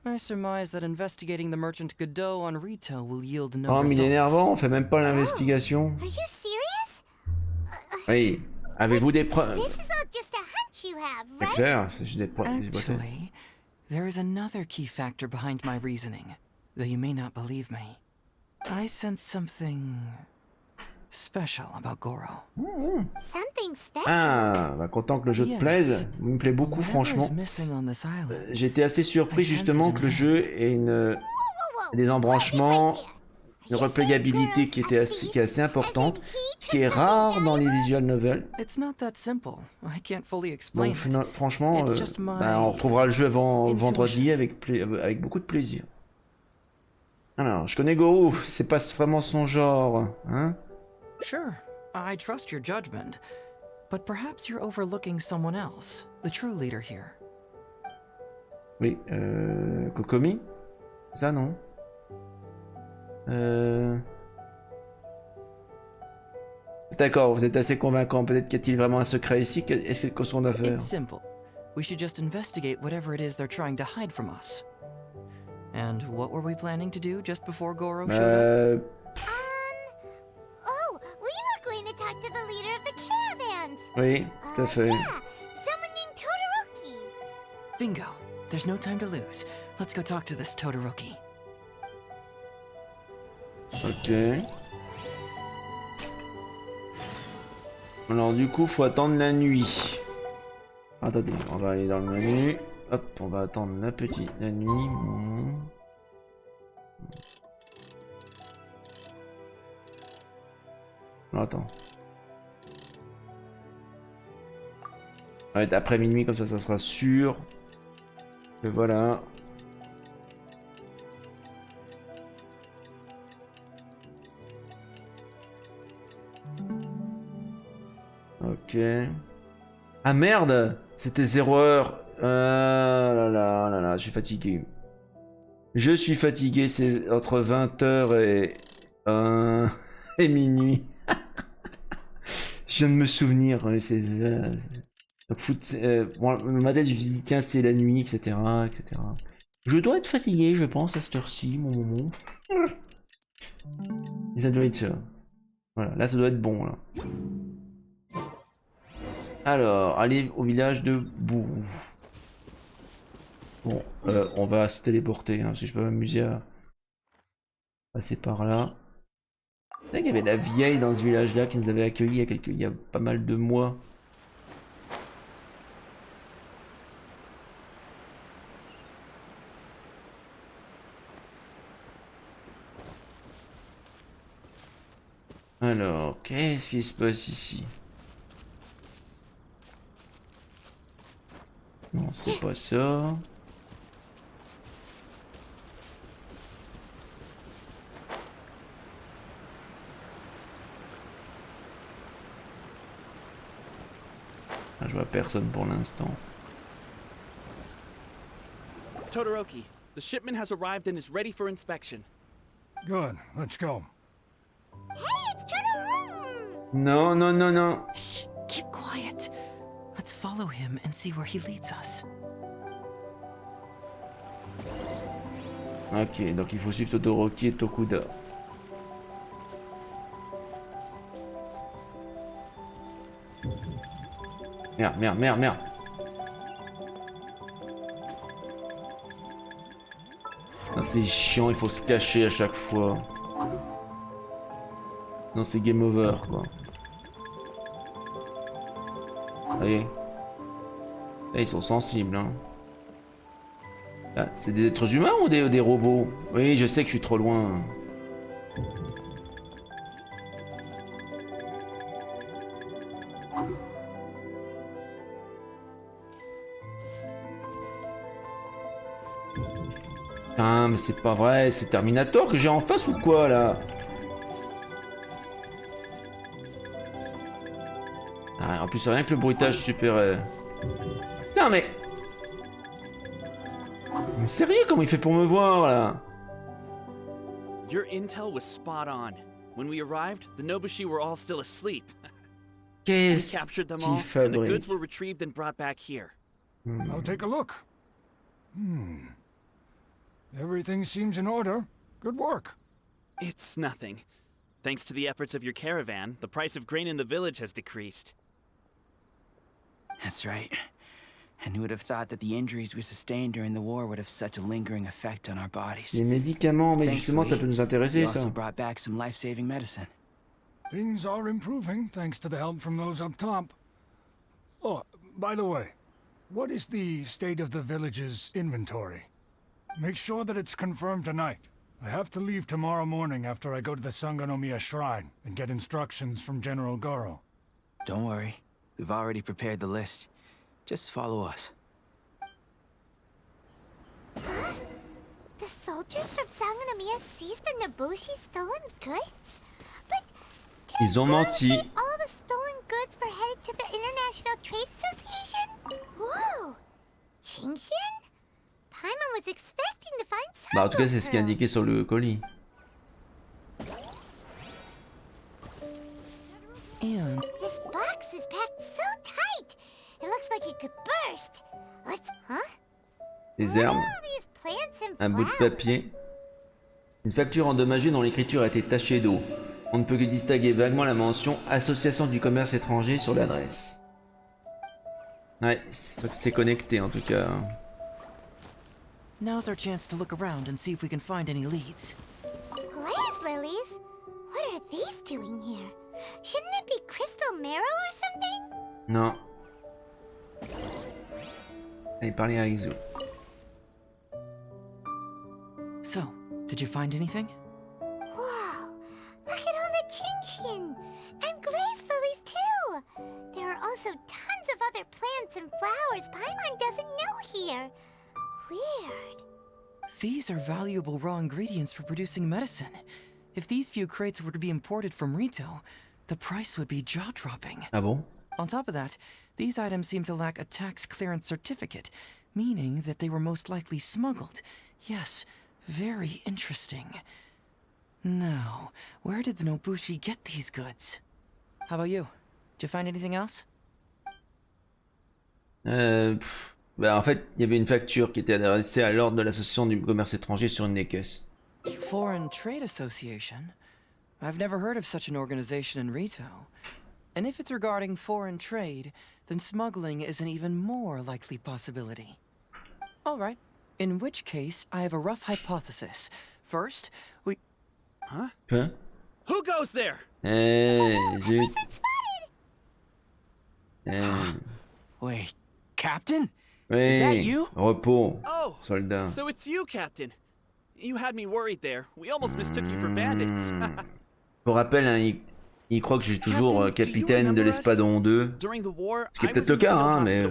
I surmise that investigating the merchant Godot on Rito will yield no Oh, mais il est results. énervant, on fait même pas l'investigation. Are you serious? Oui. Avez-vous des preuves? This is all just a hunch you have, C'est right? clair, c'est juste des preuves. Actually, there is another key factor behind my reasoning, though you may not believe me. I sense something special about Goro. Something special. Ah, bah content que le jeu te plaise. Il me plaît beaucoup, franchement. J'étais assez surpris justement que le jeu ait des embranchements, une replayabilité qui est assez importante, qui est rare dans les visual novels. It's not that simple. I can't fully explain Donc franchement, It's just my on retrouvera le jeu avant intuition. vendredi avec beaucoup de plaisir. Alors, je connais Goro, c'est pas vraiment son genre, hein? Sure, I trust your judgment, but perhaps you're overlooking someone else, the true leader here. Oui, Kokomi? Ça, non? D'accord, vous êtes assez convaincant. Peut-être qu'il y a-t-il vraiment un secret ici? Qu'est-ce qu'on doit faire? It's simple. We should just investigate whatever it is they're trying to hide from us. And what were we planning to do just before Goro showed up? Oh, we were going to talk to the leader of the caravans. Oui, tout à fait. Yeah, someone named Todoroki. Bingo. There's no time to lose. Let's go talk to this Todoroki. Ok. Alors du coup, faut attendre la nuit. Attendez, on va aller dans le menu. Hop, on va attendre la nuit. Attends. Ça va être après minuit, comme ça sera sûr. Et voilà. Ok. Ah merde! C'était 0 heure. Ah là là là là, je suis fatigué. Je suis fatigué, c'est entre 20h et minuit. Je viens de me souvenir. C'est bon, ma tête, je me dis tiens, c'est la nuit, etc., etc. Je dois être fatigué, je pense, à cette heure-ci, mon moment. Et ça doit être ça. Voilà, là, ça doit être bon, là. Alors, aller au village de Bou. Bon, on va se téléporter, hein, si je peux m'amuser à passer par là. C'est vrai qu'il y avait la vieille dans ce village-là qui nous avait accueillis il y a pas mal de mois. Alors, qu'est-ce qui se passe ici? Non, c'est pas ça. Ah, je vois personne pour l'instant. Todoroki, the shipment has arrived and is ready for inspection. Good, let's go. Hey, it's Todoroki! Non, non, non, non. Shh, keep quiet. Let's follow him and see where he leads us. Ok, donc il faut suivre Todoroki et Tokuda. Merde, merde, merde, merde. Ah, c'est chiant, il faut se cacher à chaque fois. Non, c'est game over, quoi. Allez. Là, ils sont sensibles, hein. Ah, c'est des êtres humains ou des robots? Oui, je sais que je suis trop loin. Putain, mais c'est pas vrai, c'est Terminator que j'ai en face ou quoi, là? Ah, en plus, rien que le bruitage super... Non, mais... Mais sérieux, comment il fait pour me voir, là? Your intel was spot on. When we arrived, the Nobushi were all still asleep. We captured them all, and the goods were retrieved and brought back here. I'll take a look. Everything seems in order. Good work. It's nothing. Thanks to the efforts of your caravan, the price of grain in the village has decreased. That's right. And who would have thought that the injuries we sustained during the war would have such a lingering effect on our bodies? Les médicaments, mais justement, ça peut nous intéresser, ça. We also brought back some life-saving medicine. Things are improving thanks to the help from those up top. Oh, by the way, what is the state of the village's inventory? Make sure that it's confirmed tonight. I have to leave tomorrow morning after I go to the Sangonomiya Shrine and get instructions from General Goro. Don't worry. We've already prepared the list. Just follow us. The soldiers from Sangonomiya seized the Nobushi stolen goods? But Ils ont menti. all the stolen goods were headed to the International Trade Association? Whoa! GENSHIN? Paimon was expecting to find some. Bah, en tout cas, c'est ce qui est indiqué sur le colis. And This box is packed so tight. It looks like it could burst. Let's... Huh? Des herbes. All these plants and Un bout de flowers. papier. Une facture endommagée dont l'écriture a été tachée d'eau. On ne peut que distinguer vaguement la mention Association du commerce étranger sur l'adresse. Ouais, c'est connecté en tout cas. now's our chance to look around and see if we can find any leads. Glaze lilies? What are these doing here? Shouldn't it be crystal marrow or something? Non. Allez, parler à Azur. So, did you find anything? Wow! Look at all the Chingshin! And glaze lilies too! There are also tons of other plants and flowers Paimon doesn't know here. Weird. These are valuable raw ingredients for producing medicine. If these few crates were to be imported from Rito, the price would be jaw-dropping. Ah bon? On top of that, these items seem to lack a tax clearance certificate, meaning that they were most likely smuggled. Yes, very interesting. Now, where did the Nobushi get these goods? How about you? Did you find anything else? Bah en fait, il y avait une facture qui était adressée à l'ordre de l'association du commerce étranger sur une des caisses. Foreign Trade Association? I've never heard of such an organization in Rito. And if it's regarding foreign trade, then smuggling is an even more likely possibility. All right. In which case, I have a rough hypothesis. First, we... Huh? Huh? Who goes there? Zut. Wait, Captain? Oui. Is that you? Repos. Oh, Soldat. so it's you, Captain. You had me worried there. We almost mistook you for bandits. Pour rappel, hein, il croit que je suis toujours capitaine de l'Espadon 2. During the war, Ce qui est peut-être le cas, hein, mais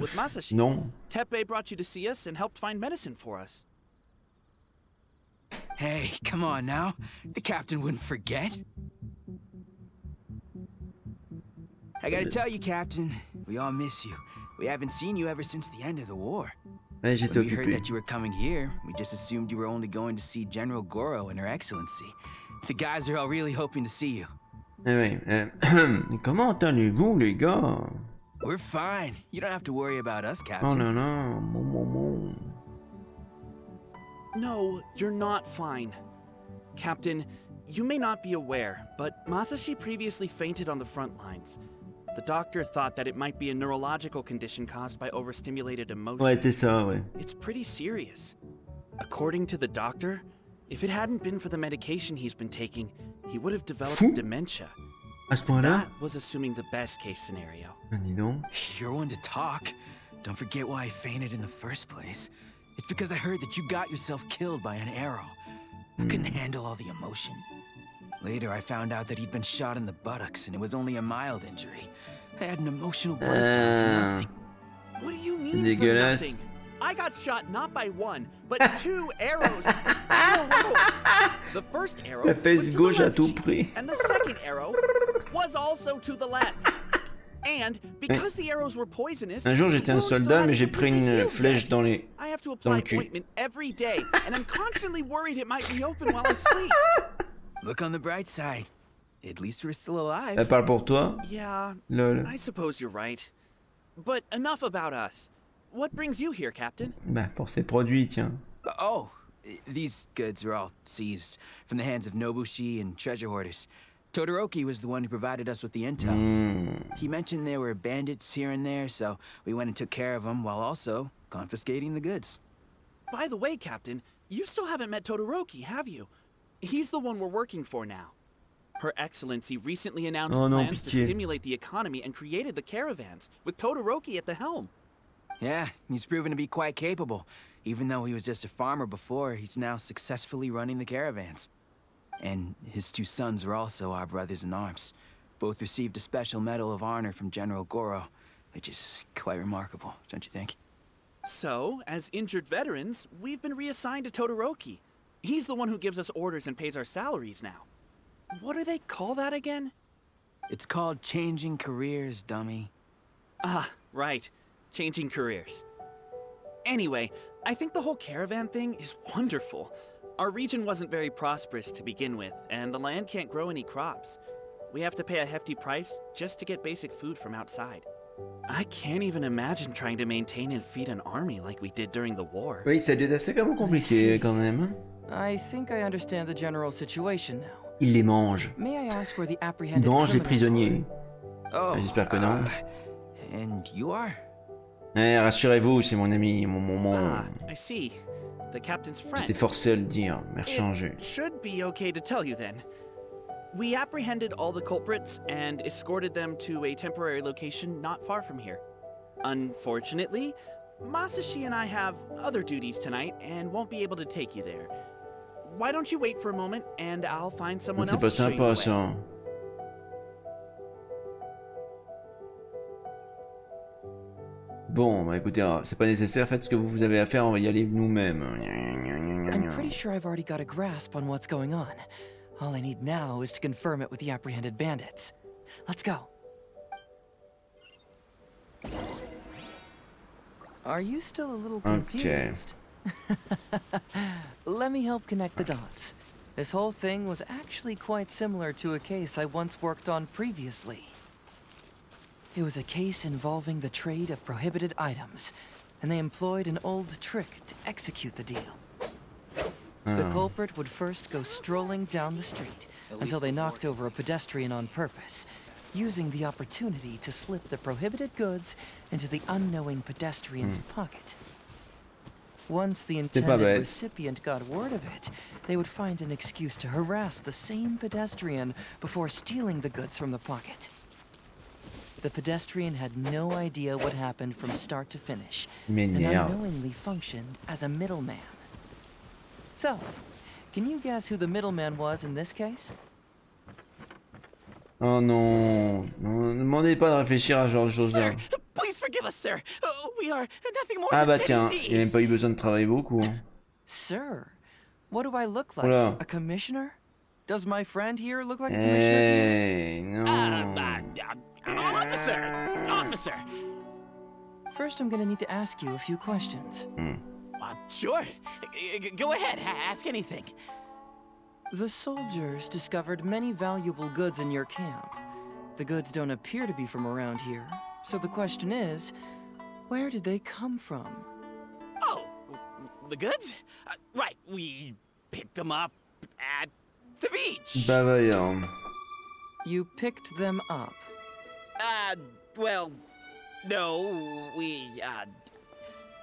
non. Teppei brought you to see us and helped find medicine for us. Hey, come on now. The captain wouldn't forget. I gotta tell you, Captain, we all miss you. We haven't seen you ever since the end of the war. Ouais, j'étais When we heard occupé. that you were coming here, we just assumed you were only going to see General Goro and Her Excellency. The guys are all really hoping to see you. Ouais, comment allez-vous, les gars? We're fine. You don't have to worry about us, Captain. Oh non, non, bon. No, you're not fine. Captain, you may not be aware, but Masashi previously fainted on the front lines. The doctor thought that it might be a neurological condition caused by overstimulated emotion. Ouais, c'est ça, ouais. It's pretty serious. According to the doctor, if it hadn't been for the medication he's been taking, he would have developed dementia. À ce point-là? That was assuming the best case scenario. Dis donc. You're one to talk. Don't forget why I fainted in the first place. It's because I heard that you got yourself killed by an arrow. I couldn't handle all the emotion. Later, I found out that he'd been shot in the buttocks, and it was only a mild injury. I had an emotional breakdown for nothing. What do you mean for nothing? I got shot not by one, but 2 arrows in a row. The first arrow La was fesse to gauche the à left tout cheek, prix. and the second arrow was also to the left. And because the arrows were poisonous, Un jour, j'étais un the wound soldat, still mais j'ai hasn't pris une completely healed flèche yet. dans les... I have to dans apply le cul. ointment every day, and I'm constantly worried it might reopen while I sleep. Look on the bright side. At least we're still alive. Elle parle pour toi? Yeah, Lol. I suppose you're right. But enough about us. What brings you here, Captain? Bah, pour ses produits, tiens. Oh, these goods were all seized from the hands of Nobushi and treasure hoarders. Todoroki was the one who provided us with the intel. He mentioned there were bandits here and there, so we went and took care of them while also confiscating the goods. By the way, Captain, you still haven't met Todoroki, have you? He's the one we're working for now. Her Excellency recently announced plans to stimulate the economy and created the caravans, with Todoroki at the helm. Yeah, he's proven to be quite capable. Even though he was just a farmer before, he's now successfully running the caravans. And his 2 sons are also our brothers in arms. Both received a special medal of honor from General Goro, which is quite remarkable, don't you think? So, as injured veterans, we've been reassigned to Todoroki. He's the one who gives us orders and pays our salaries now. What do they call that again? It's called changing careers, dummy. Ah, right. Changing careers. Anyway, I think the whole caravan thing is wonderful. Our region wasn't very prosperous to begin with, and the land can't grow any crops. We have to pay a hefty price just to get basic food from outside. I can't even imagine trying to maintain and feed an army like we did during the war. Oui, ça doit être assez compliqué quand même. I think I understand the general situation now. Il les mange. May I ask where the Il apprehended mange les criminals prisonniers. Oh, J'espère que non. And you are? Rassurez-vous, c'est mon ami, mon... Ah, I see. The captain's friend. J'étais forcé à le dire, mais rechangé. It should be okay to tell you then. We apprehended all the culprits and escorted them to a temporary location not far from here. Unfortunately, Masashi and I have other duties tonight and won't be able to take you there. Why don't you wait for a moment and I'll find someone C'est else pas to show you sympa the way. ça. Bon, bah écoutez, c'est pas nécessaire, faites ce que vous avez à faire, on va y aller nous-mêmes. I'm pretty sure I've already got a grasp on what's going on. All I need now is to confirm it with the apprehended bandits. Let's go. Are you still a little confused? Let me help connect the dots. This whole thing was actually quite similar to a case I once worked on previously. It was a case involving the trade of prohibited items, and they employed an old trick to execute the deal. The culprit would first go strolling down the street until they knocked over a pedestrian on purpose. using the opportunity to slip the prohibited goods into the unknowing pedestrian's pocket. Once the intended recipient got word of it, they would find an excuse to harass the same pedestrian before stealing the goods from the pocket. The pedestrian had no idea what happened from start to finish, and unknowingly functioned as a middleman. So, can you guess who the middleman was in this case? Oh non, ne demandez pas de réfléchir à genre de choses là. Please forgive us, sir. We are nothing more Ah bah than tiens, thieves. il a même pas eu besoin de travailler beaucoup. Sir, what do I look like? Oula. A commissioner? Does my friend here look like a commissioner to you? Officer! First, I'm gonna need to ask you a few questions. Sure. Go ahead, ask anything. The soldiers discovered many valuable goods in your camp. The goods don't appear to be from around here, so the question is, where did they come from? Oh, the goods? Right, we picked them up at the beach. Bah voyons. You picked them up? Well, no, we,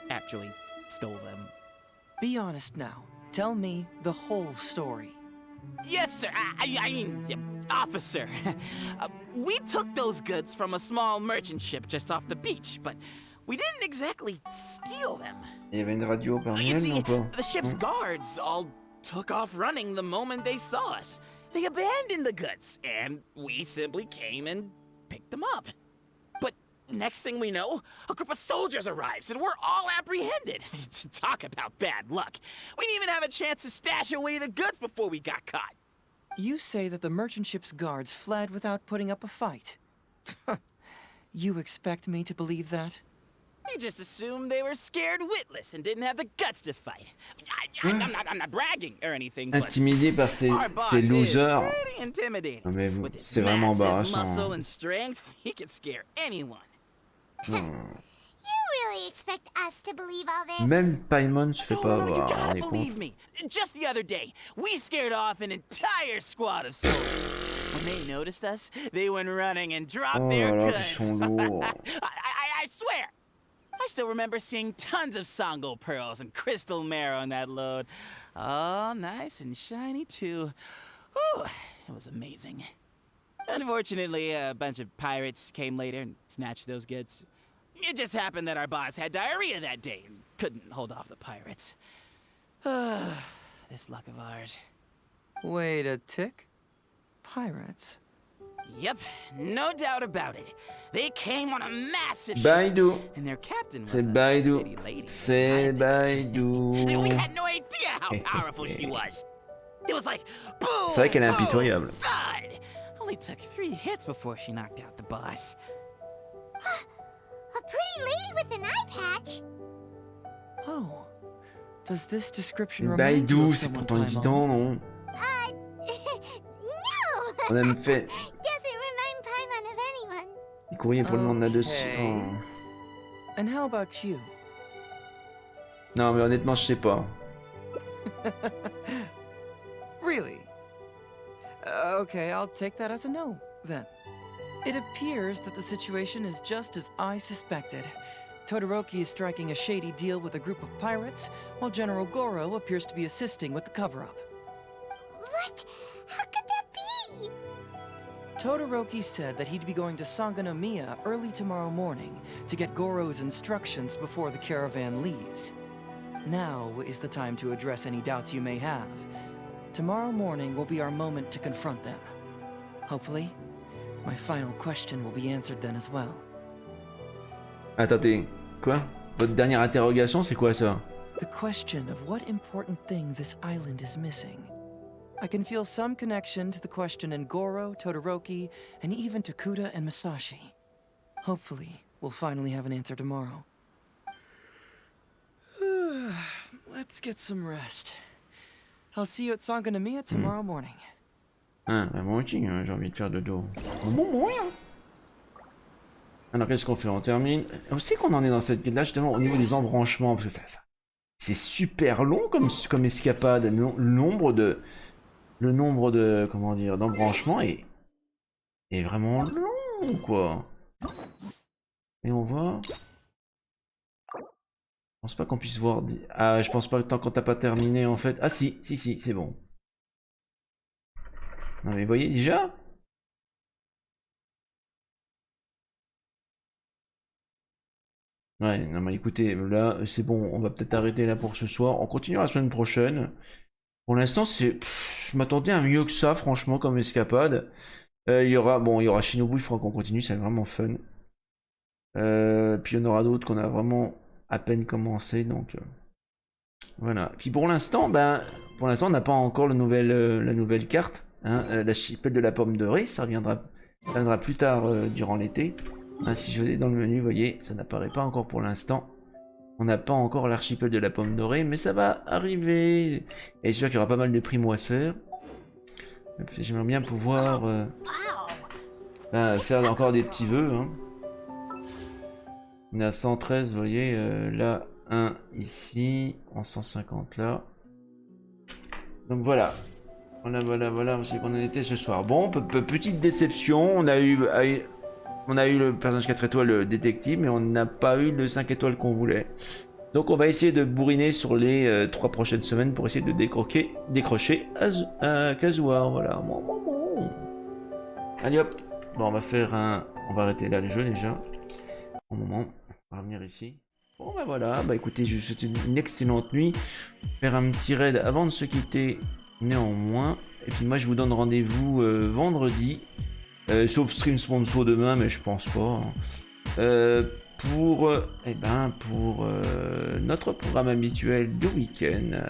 actually stole them. Be honest now. Tell me the whole story. Yes, sir. I mean, officer. We took those goods from a small merchant ship just off the beach, but we didn't exactly steal them. Il y avait une radio parmi You elles, see, non pas? the ship's guards all took off running the moment they saw us. They abandoned the goods, and we simply came and picked them up. But next thing we know, a group of soldiers arrives, and we're all apprehended. Talk about bad luck. We didn't even have a chance to stash away the goods before we got caught. You say that the merchant ship's guards fled without putting up a fight. You expect me to believe that? We just assumed they were scared witless and didn't have the guts to fight. I'm not bragging or anything, but Intimidé par ces losers. pretty intimidating. Non mais With his c'est vraiment massive embarrassant. muscle and strength, he could scare anyone. You really expect us to believe all this? Même Paimon se fait pas You avoir, gotta on est believe con. me. Just the other day, we scared off an entire squad of soldiers. When they noticed us, they went running and dropped Oh their là là, goods. ils sont lourds. I swear, I still remember seeing tons of Songo pearls and crystal marrow in that load. All nice and shiny too. Whew, it was amazing. Unfortunately, a bunch of pirates came later and snatched those goods. It just happened that our boss had diarrhea that day and couldn't hold off the pirates. This luck of ours. Wait a tick. Pirates? Yep, no doubt about it. They came on a massive Baidu. ship, and their captain was C'est a Baidu. pretty lady. C'est Baidu. We had no idea how powerful she was. It was like, boom, C'est vrai qu'elle est boom, impitoyable. thud. Only took 3 hits before she knocked out the boss. A pretty lady with an eye patch. Oh. Does this description remind you Baidu, of c'est someone, pourtant Paimon? évident, non? No! On a même fait Doesn't remind Paimon of anyone. des courriers pour le nom de la dessus. Okay. And how about you? Non mais honnêtement je sais pas. Really? Okay, I'll take that as a no, then. It appears that the situation is just as I suspected. Todoroki is striking a shady deal with a group of pirates, while General Goro appears to be assisting with the cover-up. What? How could that be? Todoroki said that he'd be going to Sangonomiya early tomorrow morning to get Goro's instructions before the caravan leaves. Now is the time to address any doubts you may have. Tomorrow morning will be our moment to confront them. Hopefully, my final question will be answered then as well. Attendez, quoi? Votre dernière interrogation, c'est quoi ça? The question of what important thing this island is missing. I can feel some connection to the question in Goro, Todoroki, and even to Kuda and Masashi. Hopefully, we'll finally have an answer tomorrow. Let's get some rest. I'll see you at Sangonomiya tomorrow morning. Ah, bah moi aussi, hein, j'ai envie de faire dodo. Bon, rien. Alors qu'est-ce qu'on fait? On termine. On sait qu'on en est dans cette guide-là justement au niveau des embranchements, parce que ça c'est super long comme escapade. Le nombre de comment dire d'embranchements est vraiment long. ou quoi? Et on voit. Je pense pas qu'on puisse voir. Ah, je pense pas tant quand t'as pas terminé en fait. Ah si, c'est bon. Non mais vous voyez déjà? Ouais, non mais écoutez, là c'est bon, on va peut-être arrêter là pour ce soir. On continue la semaine prochaine. Pour l'instant, je m'attendais à mieux que ça, franchement, comme escapade. Il y aura Shinobu, il faudra qu'on continue, c'est vraiment fun. Puis il y en aura d'autres qu'on a vraiment à peine commencé, donc voilà. Puis pour l'instant, on n'a pas encore la nouvelle carte, hein, l'archipel de la pomme dorée, ça viendra plus tard durant l'été. Hein, si je vais dans le menu, vous voyez, ça n'apparaît pas encore pour l'instant. On n'a pas encore l'archipel de la pomme dorée, mais ça va arriver. Et j'espère qu'il y aura pas mal de primos à se faire. J'aimerais bien pouvoir faire encore des petits vœux. Hein. On est à 113, vous voyez, là, 1 ici, en 150 là. Donc voilà. Voilà, c'est qu'on en était ce soir. Bon, petite déception, on a eu le personnage 4 étoiles, le détective, mais on n'a pas eu le 5 étoiles qu'on voulait. Donc on va essayer de bourriner sur les 3 prochaines semaines pour essayer de décrocher Kazuha, voilà. Bon. Allez hop, bon on va arrêter là le jeu déjà. Au moment, on va revenir ici. Bon voilà, écoutez, je vous souhaite une excellente nuit. Faire un petit raid avant de se quitter néanmoins. Et puis moi je vous donne rendez-vous vendredi. Sauf stream sponsor demain, mais je pense pas. Pour notre programme habituel du week-end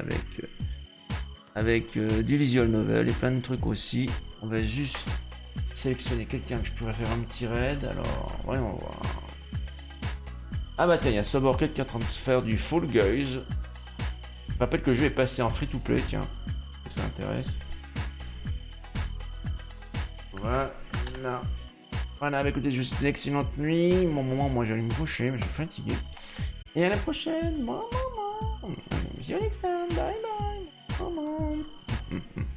avec du visual novel et plein de trucs aussi. On va juste sélectionner quelqu'un que je pourrais faire un petit raid. Alors, voyons voir. Ah bah tiens, il y a Soborket qui est en train de se faire du Fall Guys. Je rappelle que le jeu est passé en free-to-play, tiens. Ça intéresse. Voilà, écoutez, juste une excellente nuit. Moi j'allais me coucher, mais je suis fatigué. Et à la prochaine. See you next time. Bye bye.